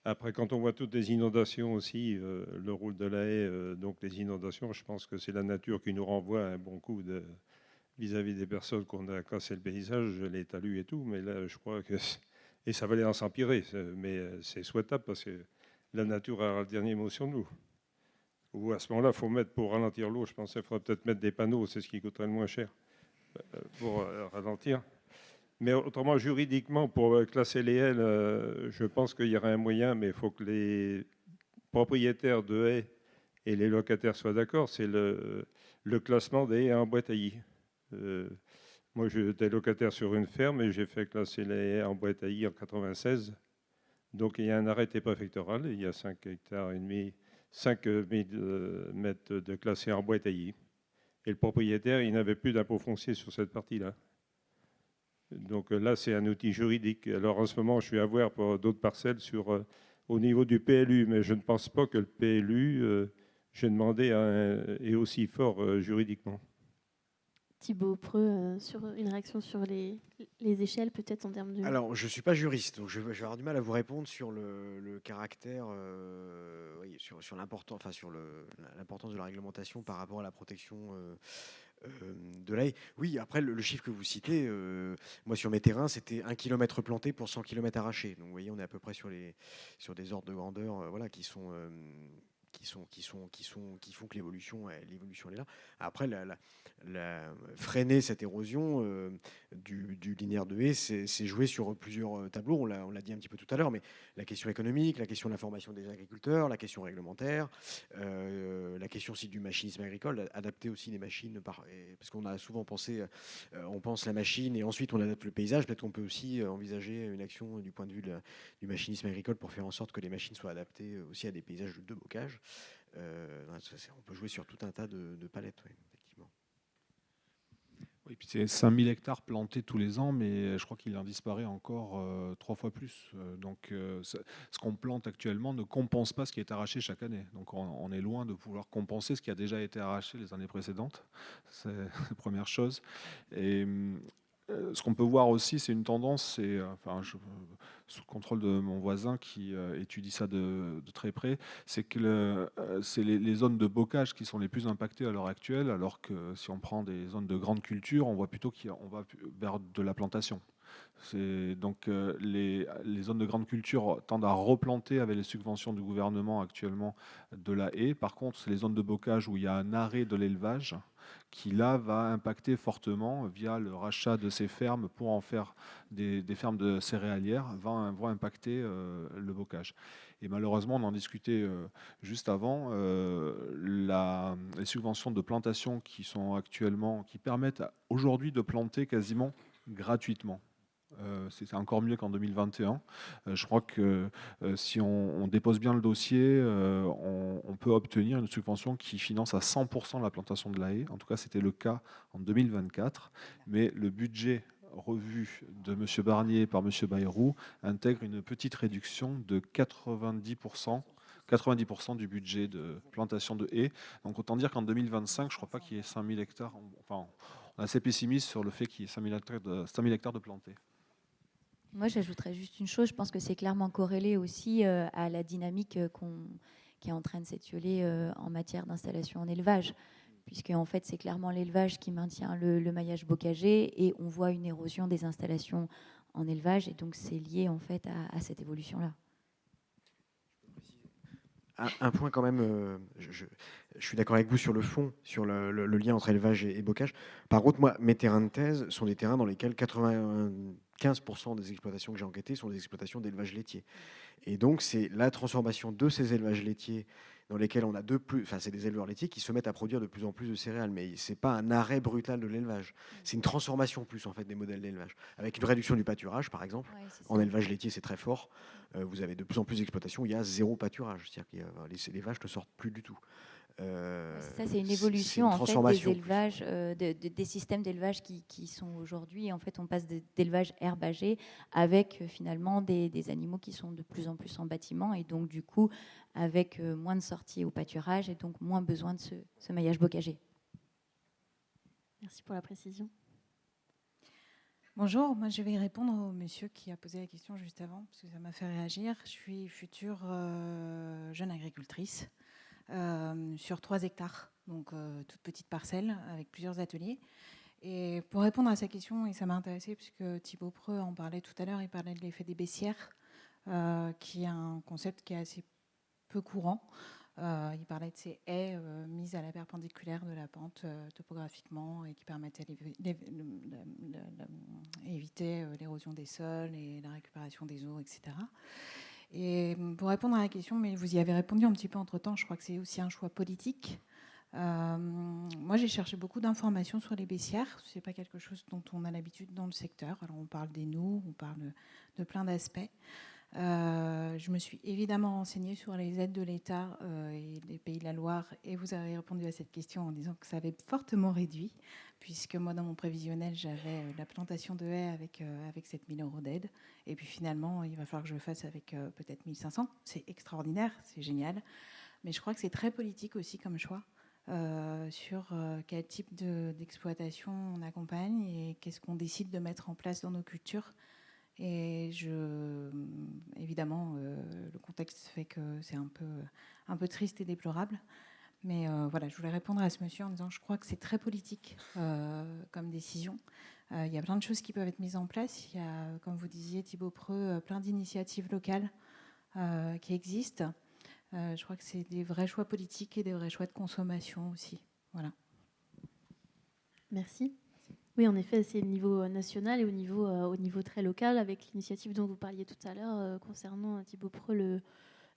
S9: Après, quand on voit toutes les inondations aussi, le rôle de la haie, donc les inondations, je pense que c'est la nature qui nous renvoie un bon coup vis-à-vis des personnes qu'on a cassé le paysage, les talus et tout. Mais là, je crois que... Et ça va aller en s'empirer. Mais c'est souhaitable parce que la nature a le dernier mot sur nous. Ou à ce moment-là, il faut mettre, pour ralentir l'eau, je pensais qu'il faudrait peut-être mettre des panneaux, c'est ce qui coûterait le moins cher. pour ralentir. Mais autrement, juridiquement, pour classer les haies, je pense qu'il y aurait un moyen, mais il faut que les propriétaires de haies et les locataires soient d'accord. C'est le classement des haies en bois taillis. Moi, j'étais locataire sur une ferme et j'ai fait classer les haies en bois taillis en 96. Donc, il y a un arrêté préfectoral et il y a 5 hectares et demi, 5000 mètres de classés en bois taillis. Et le propriétaire, il n'avait plus d'impôt foncier sur cette partie-là. Donc là, c'est un outil juridique. Alors en ce moment, je suis à voir pour d'autres parcelles au niveau du PLU, mais je ne pense pas que le PLU, j'ai demandé, est aussi fort juridiquement.
S2: Thibaut Preux, sur une réaction sur les échelles, peut-être en termes de...
S4: Alors, je ne suis pas juriste, donc je vais avoir du mal à vous répondre sur le caractère, oui, sur l'importance de la réglementation par rapport à la protection de la haie. Oui, après, le chiffre que vous citez, moi, sur mes terrains, c'était 1 km planté pour 100 km arrachés. Donc, vous voyez, on est à peu près sur des ordres de grandeur voilà, qui font que l'évolution est là. Après, freiner cette érosion du linéaire de haie, c'est jouer sur plusieurs tableaux. On l'a dit un petit peu tout à l'heure, mais la question économique, la question de la formation des agriculteurs, la question réglementaire, la question aussi du machinisme agricole, adapter aussi les machines, parce qu'on a souvent pensé, on pense la machine et ensuite on adapte le paysage. Peut-être qu'on peut aussi envisager une action du point de vue du machinisme agricole pour faire en sorte que les machines soient adaptées aussi à des paysages de bocage. On peut jouer sur tout un tas de palettes, oui, effectivement.
S5: Oui, puis c'est 5000 hectares plantés tous les ans, mais je crois qu'il en disparaît encore 3 fois plus. Donc ce qu'on plante actuellement ne compense pas ce qui est arraché chaque année. Donc on est loin de pouvoir compenser ce qui a déjà été arraché les années précédentes. C'est la première chose. Et ce qu'on peut voir aussi, c'est une tendance, sous le contrôle de mon voisin qui étudie ça de très près, c'est que c'est les zones de bocage qui sont les plus impactées à l'heure actuelle, alors que si on prend des zones de grande culture, on voit plutôt qu'on va vers de la plantation. Donc les zones de grande culture tendent à replanter avec les subventions du gouvernement actuellement de la haie. Par contre, c'est les zones de bocage où il y a un arrêt de l'élevage qui là va impacter fortement via le rachat de ces fermes pour en faire des fermes de céréalières, vont impacter le bocage. Et malheureusement, on en discutait juste avant, les subventions de plantation qui permettent aujourd'hui de planter quasiment gratuitement. C'est encore mieux qu'en 2021. Je crois que si on dépose bien le dossier, on peut obtenir une subvention qui finance à 100% la plantation de la haie. En tout cas, c'était le cas en 2024. Mais le budget revu de M. Barnier par M. Bayrou intègre une petite réduction de 90% du budget de plantation de haies. Donc autant dire qu'en 2025, je ne crois pas qu'il y ait 5000 hectares. Enfin, on est assez pessimiste sur le fait qu'il y ait 5000 hectares de plantés.
S7: Moi, j'ajouterais juste une chose. Je pense que c'est clairement corrélé aussi à la dynamique qui est en train de s'étioler en matière d'installation en élevage, puisque en fait, c'est clairement l'élevage qui maintient le maillage bocager et on voit une érosion des installations en élevage et donc c'est lié en fait à cette évolution-là.
S4: Un point quand même, je suis d'accord avec vous sur le fond, sur le lien entre élevage et bocage. Par contre, moi, mes terrains de thèse sont des terrains dans lesquels 95% des exploitations que j'ai enquêtées sont des exploitations d'élevage laitier. Et donc, c'est la transformation de ces élevages laitiers dans lesquels on a c'est des éleveurs laitiers qui se mettent à produire de plus en plus de céréales, mais c'est pas un arrêt brutal de l'élevage. C'est une transformation plus en fait des modèles d'élevage, avec une réduction du pâturage par exemple. Ouais, en élevage laitier, c'est très fort. Vous avez de plus en plus d'exploitations où il y a zéro pâturage, c'est-à-dire que les vaches ne sortent plus du tout.
S7: Ça, c'est une évolution en fait, des élevages, des systèmes d'élevage qui sont aujourd'hui. En fait, on passe d'élevage herbagé avec finalement des animaux qui sont de plus en plus en bâtiment et donc du coup avec moins de sorties au pâturage et donc moins besoin de ce maillage bocager.
S2: Merci pour la précision.
S10: Bonjour, moi je vais répondre au monsieur qui a posé la question juste avant parce que ça m'a fait réagir. Je suis future jeune agricultrice. Sur 3 hectares, donc toute petite parcelle avec plusieurs ateliers. Et pour répondre à sa question, et ça m'a intéressé puisque Thibaut Preux en parlait tout à l'heure, il parlait de l'effet des baissières, qui est un concept qui est assez peu courant. Il parlait de ces haies mises à la perpendiculaire de la pente topographiquement et qui permettaient d'éviter l'érosion des sols et la récupération des eaux, etc. Et pour répondre à la question, mais vous y avez répondu un petit peu entre-temps, je crois que c'est aussi un choix politique. Moi, j'ai cherché beaucoup d'informations sur les baissières. Ce n'est pas quelque chose dont on a l'habitude dans le secteur. Alors, on parle des nous, on parle de plein d'aspects. Je me suis évidemment renseignée sur les aides de l'État et des Pays de la Loire, et vous avez répondu à cette question en disant que ça avait fortement réduit, puisque moi, dans mon prévisionnel, j'avais la plantation de haies avec 7 000 € d'aide. Et puis finalement, il va falloir que je le fasse avec peut-être 1 500. C'est extraordinaire, c'est génial. Mais je crois que c'est très politique aussi comme choix. Sur quel type d'exploitation on accompagne et qu'est-ce qu'on décide de mettre en place dans nos cultures. Et évidemment, le contexte fait que c'est un peu triste et déplorable. Mais voilà, je voulais répondre à ce monsieur en disant que je crois que c'est très politique comme décision. Il y a plein de choses qui peuvent être mises en place. Il y a, comme vous disiez, Thibaut Preux, plein d'initiatives locales qui existent. Je crois que c'est des vrais choix politiques et des vrais choix de consommation aussi. Voilà.
S2: Merci. Oui, en effet, c'est au niveau national et au niveau très local, avec l'initiative dont vous parliez tout à l'heure concernant Thibaut Preux,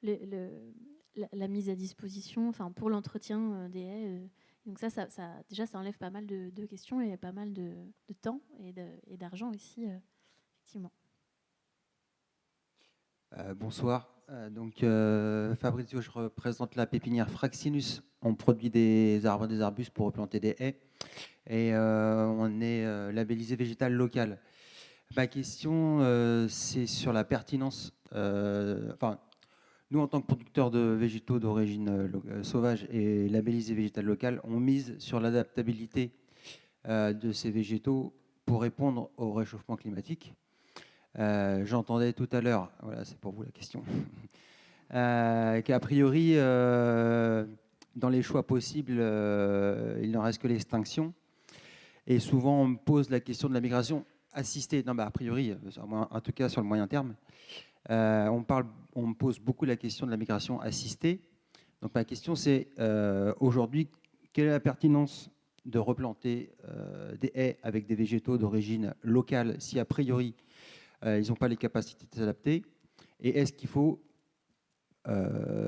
S2: la mise à disposition, enfin pour l'entretien des haies. Donc déjà, ça enlève pas mal de questions et pas mal de temps et d'argent aussi, effectivement.
S11: Bonsoir. Fabrizio, je représente la pépinière Fraxinus. On produit des arbres et des arbustes pour replanter des haies. Et on est labellisé végétal local. Ma question, c'est sur la pertinence. Nous, en tant que producteurs de végétaux d'origine sauvage et labellisés végétal local, on mise sur l'adaptabilité de ces végétaux pour répondre au réchauffement climatique. J'entendais tout à l'heure, voilà, c'est pour vous la question, qu'a priori, dans les choix possibles, il n'en reste que l'extinction. Et souvent, on me pose la question de la migration assistée. Non, a priori, en tout cas sur le moyen terme, on me pose beaucoup la question de la migration assistée. Donc ma question, c'est aujourd'hui, quelle est la pertinence de replanter des haies avec des végétaux d'origine locale si a priori ils n'ont pas les capacités de s'adapter? Et est-ce qu'il faut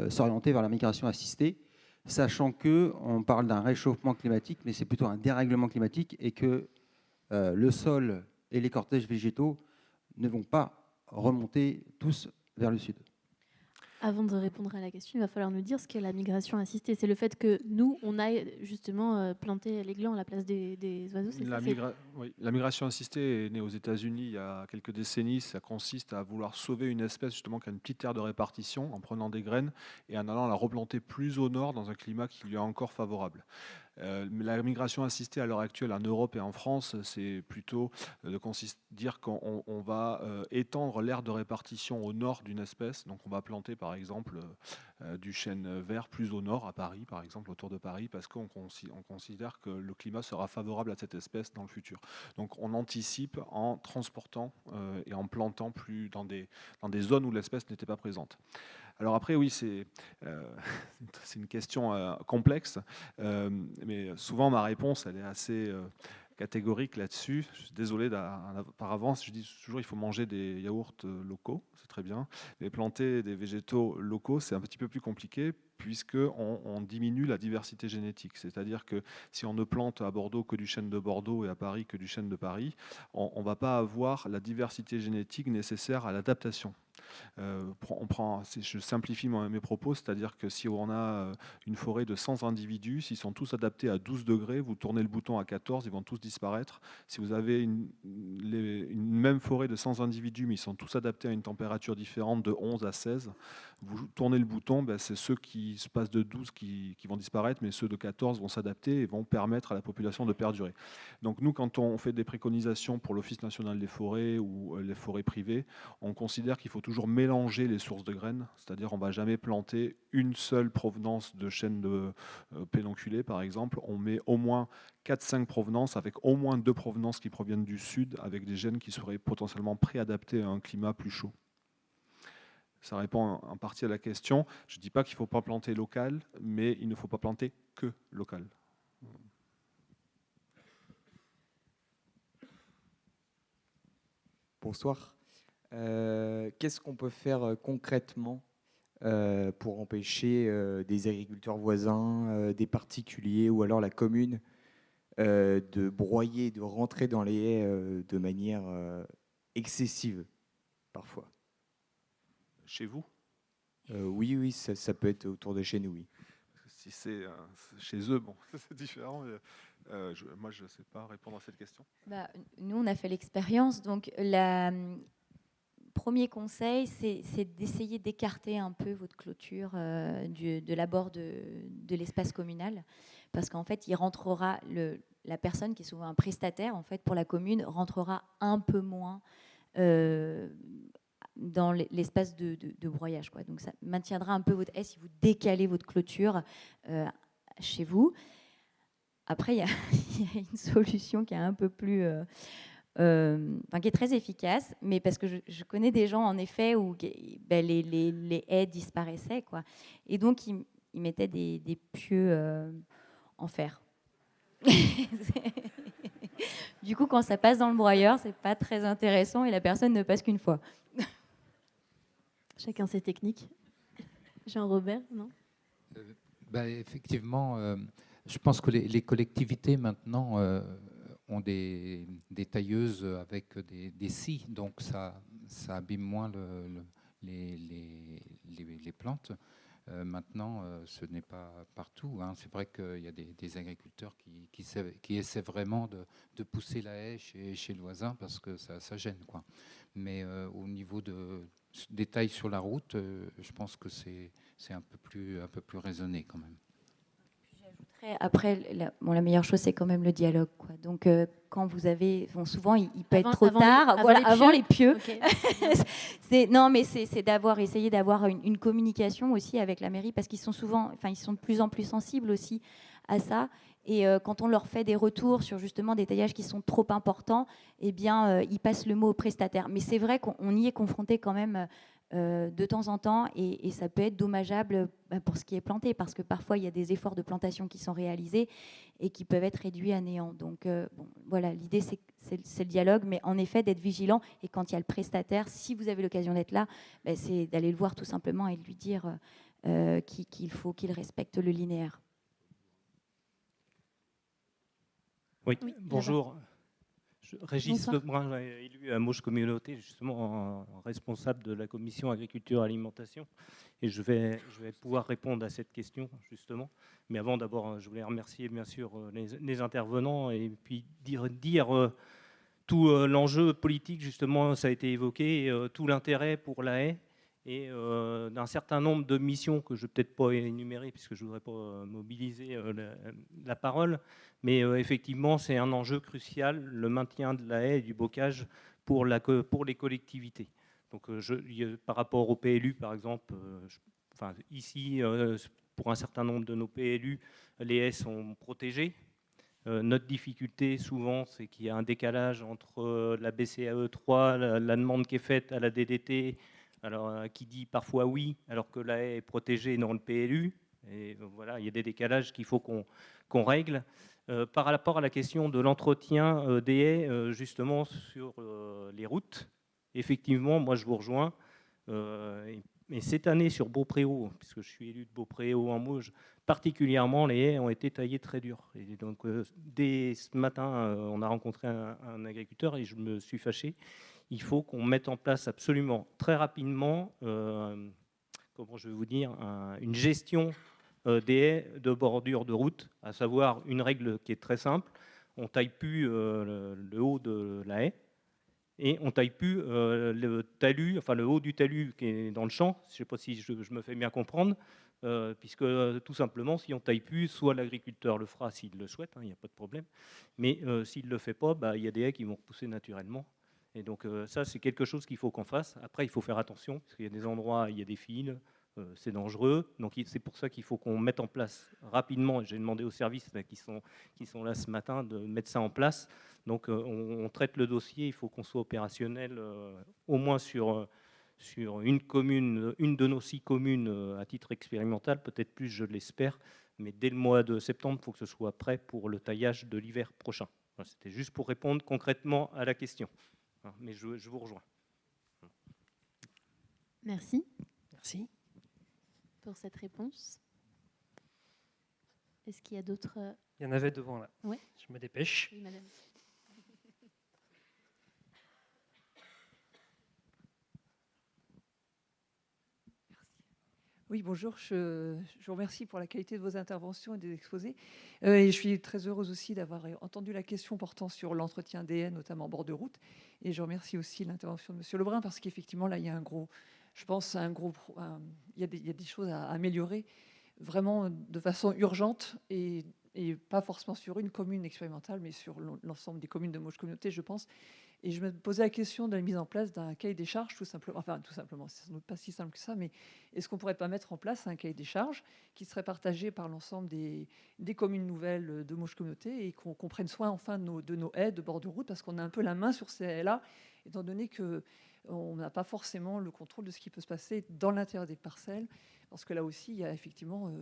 S11: s'orienter vers la migration assistée, sachant qu'on parle d'un réchauffement climatique, mais c'est plutôt un dérèglement climatique et que le sol et les cortèges végétaux ne vont pas remonter tous vers le sud?
S2: Avant de répondre à la question, il va falloir nous dire ce qu'est la migration assistée. C'est le fait que nous, on aille justement planter les glands à la place des oiseaux, c'est ça?
S5: Oui, la migration assistée est née aux États-Unis il y a quelques décennies. Ça consiste à vouloir sauver une espèce justement qui a une petite aire de répartition en prenant des graines et en allant la replanter plus au nord dans un climat qui lui est encore favorable. La migration assistée à l'heure actuelle en Europe et en France, c'est plutôt de dire qu'on va étendre l'aire de répartition au nord d'une espèce. Donc on va planter par exemple du chêne vert plus au nord, à Paris par exemple, autour de Paris, parce qu'on considère que le climat sera favorable à cette espèce dans le futur. Donc on anticipe en transportant et en plantant plus dans des zones où l'espèce n'était pas présente. Alors après, oui, c'est une question complexe, mais souvent ma réponse, elle est assez catégorique là-dessus. Je suis désolé par avance, je dis toujours il faut manger des yaourts locaux, c'est très bien, mais planter des végétaux locaux, c'est un petit peu plus compliqué puisqu'on diminue la diversité génétique. C'est-à-dire que si on ne plante à Bordeaux que du chêne de Bordeaux et à Paris que du chêne de Paris, on ne va pas avoir la diversité génétique nécessaire à l'adaptation. Je simplifie mes propos, c'est-à-dire que si on a une forêt de 100 individus, s'ils sont tous adaptés à 12 degrés, vous tournez le bouton à 14, ils vont tous disparaître. Si vous avez une même forêt de 100 individus, mais ils sont tous adaptés à une température différente de 11 à 16, vous tournez le bouton, c'est ceux qui se passent de 12 qui vont disparaître, mais ceux de 14 vont s'adapter et vont permettre à la population de perdurer. Donc nous, quand on fait des préconisations pour l'Office national des forêts ou les forêts privées, on considère qu'il faut toujours mélanger les sources de graines, c'est-à-dire on ne va jamais planter une seule provenance de chêne de pédonculé, par exemple. On met au moins 4-5 provenances, avec au moins 2 provenances qui proviennent du sud, avec des gènes qui seraient potentiellement préadaptés à un climat plus chaud. Ça répond en partie à la question. Je ne dis pas qu'il ne faut pas planter local, mais il ne faut pas planter que local.
S12: Bonsoir. Qu'est-ce qu'on peut faire concrètement pour empêcher des agriculteurs voisins, des particuliers ou alors la commune de broyer, de rentrer dans les haies de manière excessive parfois?
S5: Chez vous?
S12: Oui, ça peut être autour de chez nous, oui.
S5: Si c'est chez eux, bon, c'est différent. Moi, je ne sais pas répondre à cette question.
S7: Nous, on a fait l'expérience. Donc, premier conseil, c'est d'essayer d'écarter un peu votre clôture de l'abord de l'espace communal. Parce qu'en fait, la personne qui est souvent un prestataire, en fait, pour la commune, rentrera un peu moins dans l'espace de broyage, quoi. Donc ça maintiendra un peu votre haie si vous décalez votre clôture chez vous. Après, il y a une solution qui est un peu plus... qui est très efficace, mais parce que je connais des gens, en effet, où les haies disparaissaient, quoi. Et donc, ils mettaient des pieux en fer. Du coup, quand ça passe dans le broyeur, c'est pas très intéressant et la personne ne passe qu'une fois.
S2: Chacun ses techniques. Jean-Robert, non?
S6: Effectivement, je pense que les collectivités maintenant ont des tailleuses avec des scies, donc ça abîme moins les plantes. Maintenant, ce n'est pas partout, hein. C'est vrai qu'il y a des agriculteurs qui essaient vraiment de pousser la haie chez le voisin parce que ça gêne, quoi. Mais au niveau des tailles sur la route, je pense que c'est un peu plus raisonné quand même.
S7: Après, la meilleure chose, c'est quand même le dialogue, quoi. Donc, quand vous avez... souvent, il peut être trop tard. Avant les pieux. Okay. C'est essayer d'avoir une communication aussi avec la mairie, parce qu'ils sont ils sont de plus en plus sensibles aussi à ça. Et quand on leur fait des retours sur justement des taillages qui sont trop importants, eh bien, ils passent le mot au prestataire. Mais c'est vrai qu'on y est confronté quand même de temps en temps, et ça peut être dommageable pour ce qui est planté, parce que parfois il y a des efforts de plantation qui sont réalisés et qui peuvent être réduits à néant. Donc voilà, l'idée c'est le dialogue, mais en effet d'être vigilant, et quand il y a le prestataire, si vous avez l'occasion d'être là, c'est d'aller le voir tout simplement et de lui dire qu'il faut qu'il respecte le linéaire.
S13: Oui, bonjour. Régis Lebrun, élu à Mauges Communauté, justement responsable de la commission agriculture et alimentation. Et je vais pouvoir répondre à cette question, justement. Mais avant, d'abord, je voulais remercier, bien sûr, les intervenants et puis dire tout l'enjeu politique, justement, ça a été évoqué, tout l'intérêt pour la haie et d'un certain nombre de missions que je ne vais peut-être pas énumérer puisque je ne voudrais pas mobiliser la parole. Mais effectivement, c'est un enjeu crucial, le maintien de la haie et du bocage pour les collectivités. Donc, par rapport aux PLU, par exemple, ici, pour un certain nombre de nos PLU, les haies sont protégées. Notre difficulté, souvent, c'est qu'il y a un décalage entre la BCAE 3, la demande qui est faite à la DDT, qui dit parfois oui, alors que la haie est protégée dans le PLU. Et voilà, il y a des décalages qu'il faut qu'on règle. Par rapport à la question de l'entretien des haies, justement sur les routes, effectivement, moi je vous rejoins. Et cette année sur Beaupréau, puisque je suis élu de Beaupréau en Mauges, particulièrement, les haies ont été taillées très dur. Et donc, dès ce matin, on a rencontré un agriculteur et je me suis fâché. Il faut qu'on mette en place absolument, très rapidement, comment je vais vous dire, une gestion des haies de bordure de route, à savoir une règle qui est très simple. On ne taille plus le haut de la haie et on ne taille plus le talus, enfin le haut du talus qui est dans le champ. Je ne sais pas si je me fais bien comprendre, puisque tout simplement, si on ne taille plus, soit l'agriculteur le fera s'il le souhaite, il n'y a pas de problème, mais s'il ne le fait pas, il y a des haies qui vont repousser naturellement. Et donc ça, c'est quelque chose qu'il faut qu'on fasse. Après, il faut faire attention, parce qu'il y a des endroits où il y a des fils, c'est dangereux. Donc c'est pour ça qu'il faut qu'on mette en place rapidement, j'ai demandé aux services qui sont là ce matin de mettre ça en place. Donc on traite le dossier, il faut qu'on soit opérationnel au moins sur sur une commune, une de nos 6 communes à titre expérimental, peut-être plus, je l'espère, mais dès le mois de septembre, il faut que ce soit prêt pour le taillage de l'hiver prochain. Voilà, c'était juste pour répondre concrètement à la question. Mais je vous rejoins.
S2: Merci.
S1: Merci.
S2: Pour cette réponse. Est-ce qu'il y a d'autres...
S1: Il y en avait devant là.
S2: Ouais.
S1: Je me dépêche.
S2: Oui, madame.
S14: Oui, bonjour. Je vous remercie pour la qualité de vos interventions et des exposés. Et je suis très heureuse aussi d'avoir entendu la question portant sur l'entretien des haies, notamment en bord de route. Et je remercie aussi l'intervention de M. Lebrun, parce qu'effectivement, là, il y a un gros... Je pense il y a des choses à améliorer vraiment de façon urgente et pas forcément sur une commune expérimentale, mais sur l'ensemble des communes de Mauges Communauté, je pense. Et je me posais la question de la mise en place d'un cahier des charges, tout simplement. Enfin, tout simplement, c'est sans doute pas si simple que ça, mais est-ce qu'on ne pourrait pas mettre en place un cahier des charges qui serait partagé par l'ensemble des communes nouvelles de Mauges Communauté et qu'on prenne soin enfin de nos haies de bord de route, parce qu'on a un peu la main sur ces haies-là, étant donné qu'on n'a pas forcément le contrôle de ce qui peut se passer dans l'intérieur des parcelles, parce que là aussi, il y a effectivement,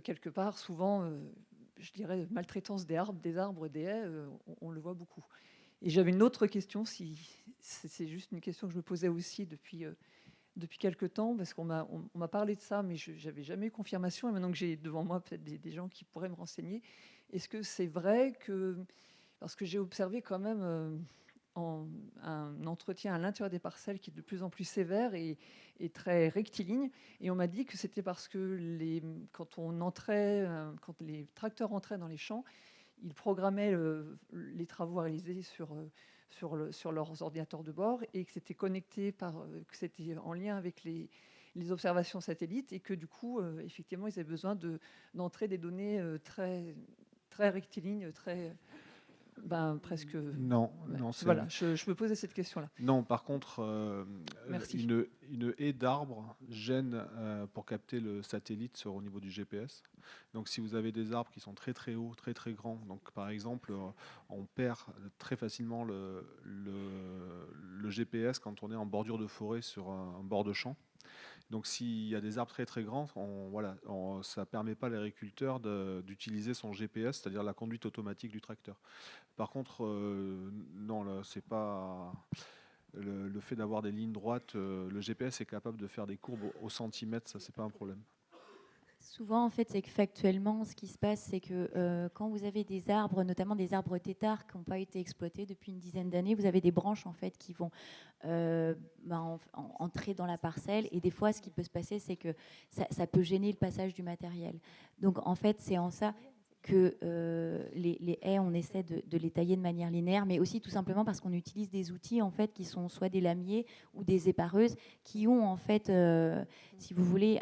S14: quelque part, souvent, je dirais, maltraitance des arbres, des haies, on le voit beaucoup. Et j'avais une autre question, si c'est juste une question que je me posais aussi depuis quelques temps, parce qu'on m'a parlé de ça, mais je n'avais jamais eu confirmation, et maintenant que j'ai devant moi peut-être des gens qui pourraient me renseigner, est-ce que c'est vrai que, parce que j'ai observé quand même un entretien à l'intérieur des parcelles qui est de plus en plus sévère et très rectiligne, et on m'a dit que c'était parce que quand les tracteurs entraient dans les champs, ils programmaient les travaux à réaliser sur leurs ordinateurs de bord, et que c'était connecté que c'était en lien avec les observations satellites, et que du coup, effectivement, ils avaient besoin d'entrer des données très, très rectilignes, très... presque...
S5: Non,
S14: ouais.
S5: non.
S14: Voilà, je me posais cette question-là.
S5: Non, par contre,
S14: Merci.
S5: une haie d'arbres gêne pour capter le satellite au niveau du GPS. Donc, si vous avez des arbres qui sont très très hauts, très très grands, donc par exemple, on perd très facilement le GPS quand on est en bordure de forêt sur un bord de champ. Donc, s'il y a des arbres très très grands, ça ne permet pas à l'agriculteur d'utiliser son GPS, c'est-à-dire la conduite automatique du tracteur. Par contre, non, là, c'est pas le fait d'avoir des lignes droites. Le GPS est capable de faire des courbes au centimètre, ça, c'est pas un problème.
S7: Souvent, en fait, c'est que factuellement, ce qui se passe, c'est que quand vous avez des arbres, notamment des arbres têtards qui n'ont pas été exploités depuis une dizaine d'années, vous avez des branches en fait qui vont entrer dans la parcelle, et des fois, ce qui peut se passer, c'est que ça peut gêner le passage du matériel. Donc, en fait, c'est en ça que les haies, on essaie de les tailler de manière linéaire, mais aussi tout simplement parce qu'on utilise des outils en fait qui sont soit des lamiers ou des épareuses qui ont en fait, si vous voulez,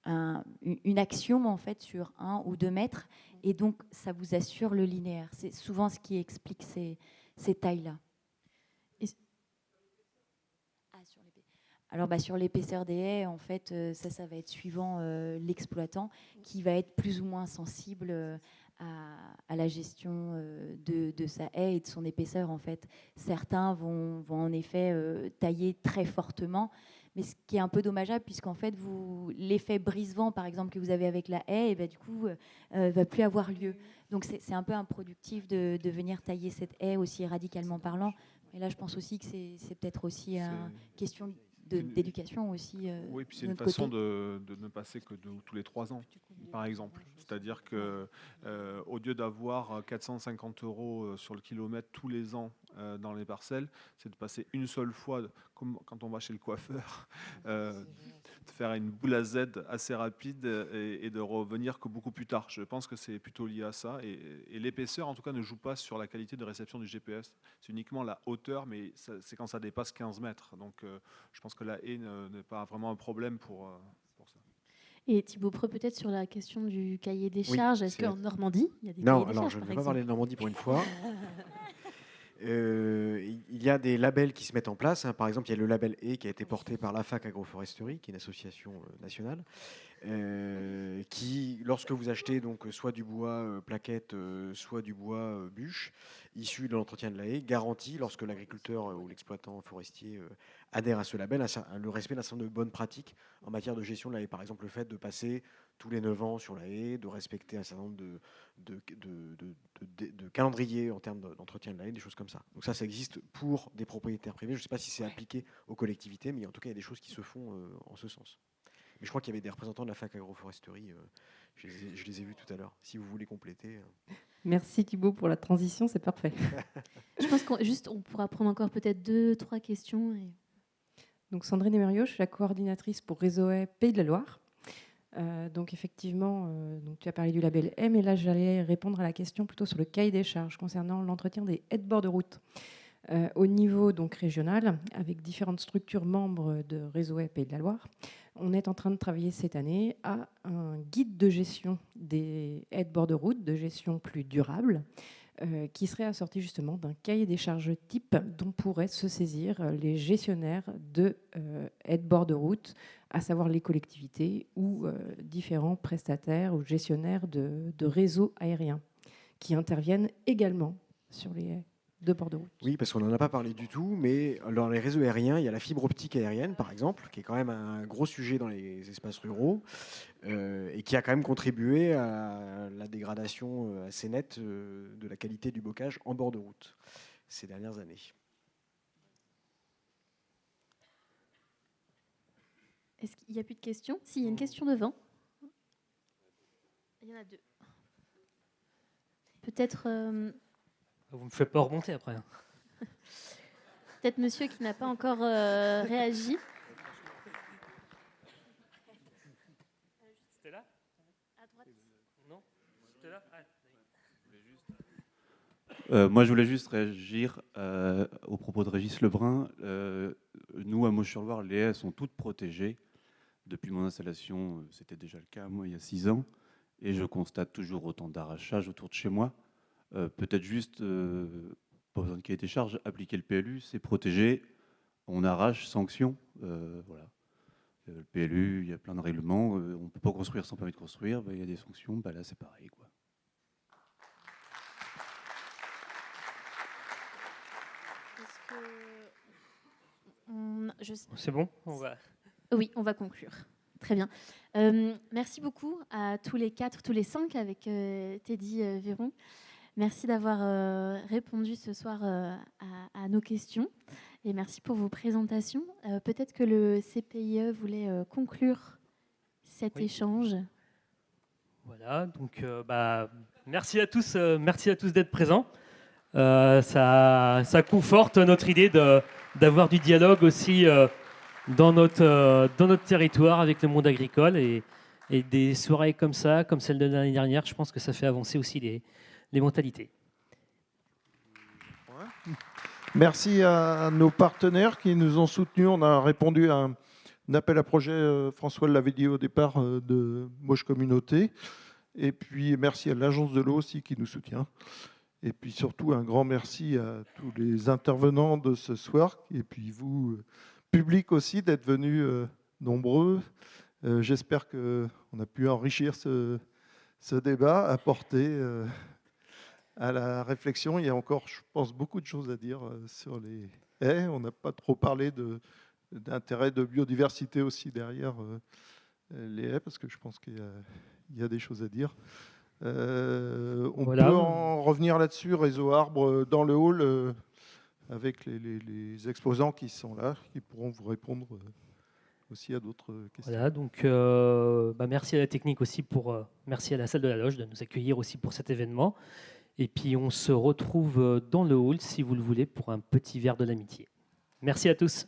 S7: une axiome en fait sur 1 ou 2 mètres, et donc ça vous assure le linéaire. C'est souvent ce qui explique ces tailles-là. Alors sur l'épaisseur des haies, en fait, ça va être suivant l'exploitant qui va être plus ou moins sensible à la gestion de sa haie et de son épaisseur. En fait, certains vont en effet tailler très fortement. Mais ce qui est un peu dommageable, puisqu'en fait, l'effet brise-vent, par exemple, que vous avez avec la haie, et ben, du coup, va plus avoir lieu. Donc, c'est un peu improductif de venir tailler cette haie aussi radicalement parlant. Et là, je pense aussi que c'est peut-être aussi une question d'éducation aussi.
S5: Oui, puis c'est une façon de ne passer que tous les 3 ans, par exemple. C'est-à-dire que au lieu d'avoir 450 € sur le kilomètre tous les ans dans les parcelles, c'est de passer une seule fois, comme quand on va chez le coiffeur, de faire une boule à Z assez rapide et de revenir que beaucoup plus tard. Je pense que c'est plutôt lié à ça. Et l'épaisseur, en tout cas, ne joue pas sur la qualité de réception du GPS. C'est uniquement la hauteur, mais c'est quand ça dépasse 15 mètres. Donc, je pense que la haie n'est pas vraiment un problème pour ça.
S2: Et Thibaut Preux, peut-être sur la question du cahier des charges, est-ce qu'en Normandie, il y a des
S4: non,
S2: cahiers des charges?
S4: Non, alors je ne vais pas parler de Normandie pour une fois. Il y a des labels qui se mettent en place. Par exemple, il y a le label E qui a été porté par la FAC Agroforesterie, qui est une association nationale, qui, lorsque vous achetez donc soit du bois plaquette, soit du bois bûche, issu de l'entretien de la haie, garantit, lorsque l'agriculteur ou l'exploitant forestier adhère à ce label, le respect d'un certain nombre de bonnes pratiques en matière de gestion de la haie. Par exemple, le fait de passer tous les 9 ans sur la haie, de respecter un certain nombre de calendriers en termes d'entretien de la haie, des choses comme ça. Donc ça existe pour des propriétaires privés. Je ne sais pas si c'est appliqué aux collectivités, mais en tout cas, il y a des choses qui se font en ce sens. Mais je crois qu'il y avait des représentants de la FAC Agroforesterie. Je les ai vus tout à l'heure. Si vous voulez compléter.
S15: Merci Thibault pour la transition, c'est parfait.
S2: Je pense qu'on pourra prendre encore peut-être 2-3 questions.
S15: Donc Sandrine Emerio, je suis la coordinatrice pour Réseau Haies Pays de la Loire. Donc effectivement, donc tu as parlé du label M, et là j'allais répondre à la question plutôt sur le cahier des charges concernant l'entretien des haies de bord de route. Au niveau donc régional, avec différentes structures membres de Réseau Haies Pays de la Loire, on est en train de travailler cette année à un guide de gestion des haies de bord de route, de gestion plus durable, qui serait assorti justement d'un cahier des charges type dont pourraient se saisir les gestionnaires de haies de bord de route, à savoir les collectivités ou différents prestataires ou gestionnaires de réseaux aériens qui interviennent également sur les haies de bord de route.
S4: Oui, parce qu'on n'en a pas parlé du tout, mais dans les réseaux aériens, il y a la fibre optique aérienne, par exemple, qui est quand même un gros sujet dans les espaces ruraux et qui a quand même contribué à la dégradation assez nette de la qualité du bocage en bord de route ces dernières années.
S2: Est-ce qu'il n'y a plus de questions? Si, il y a une question devant. Il y en a 2. Peut-être...
S1: Vous me faites pas remonter après.
S2: Peut-être monsieur qui n'a pas encore réagi.
S1: C'était là?
S2: À droite.
S1: Non? C'était là?
S16: Moi, je voulais juste réagir au propos de Régis Lebrun. Nous, à Meaux-sur-Loire, les haies sont toutes protégées. Depuis mon installation, c'était déjà le cas, moi, il y a 6 ans. Et je constate toujours autant d'arrachages autour de chez moi. Peut-être juste, pas besoin de cahier des charges, appliquer le PLU, c'est protégé. On arrache, sanction. Voilà. Le PLU, il y a plein de règlements. On ne peut pas construire sans permis de construire. Il y a des sanctions. Là, c'est pareil, quoi.
S1: C'est bon, on va...
S2: Oui, on va conclure. Très bien. Merci beaucoup à tous les 4, tous les 5 avec Teddy Véron. Merci d'avoir répondu ce soir à nos questions et merci pour vos présentations. Peut-être que le CPIE voulait conclure cet échange.
S1: Voilà, donc merci à tous d'être présents. Ça conforte notre idée d'avoir du dialogue aussi dans notre territoire avec le monde agricole et des soirées comme ça, comme celle de l'année dernière, je pense que ça fait avancer aussi les mentalités.
S17: Merci à nos partenaires qui nous ont soutenus. On a répondu à un appel à projet, François l'avait dit au départ, de Moche Communauté. Et puis merci à l'Agence de l'eau aussi qui nous soutient. Et puis surtout un grand merci à tous les intervenants de ce soir. Et puis vous, public aussi, d'être venus nombreux. J'espère qu'on a pu enrichir ce débat, apporter à la réflexion. Il y a encore, je pense, beaucoup de choses à dire sur les haies. On n'a pas trop parlé d'intérêt de biodiversité aussi derrière les haies, parce que je pense qu'il y a des choses à dire. On peut en revenir là-dessus, réseau arbre dans le hall, avec les exposants qui sont là, qui pourront vous répondre aussi à d'autres questions.
S1: Voilà, donc merci à la technique aussi, merci à la salle de la loge de nous accueillir aussi pour cet événement. Et puis on se retrouve dans le hall, si vous le voulez, pour un petit verre de l'amitié. Merci à tous.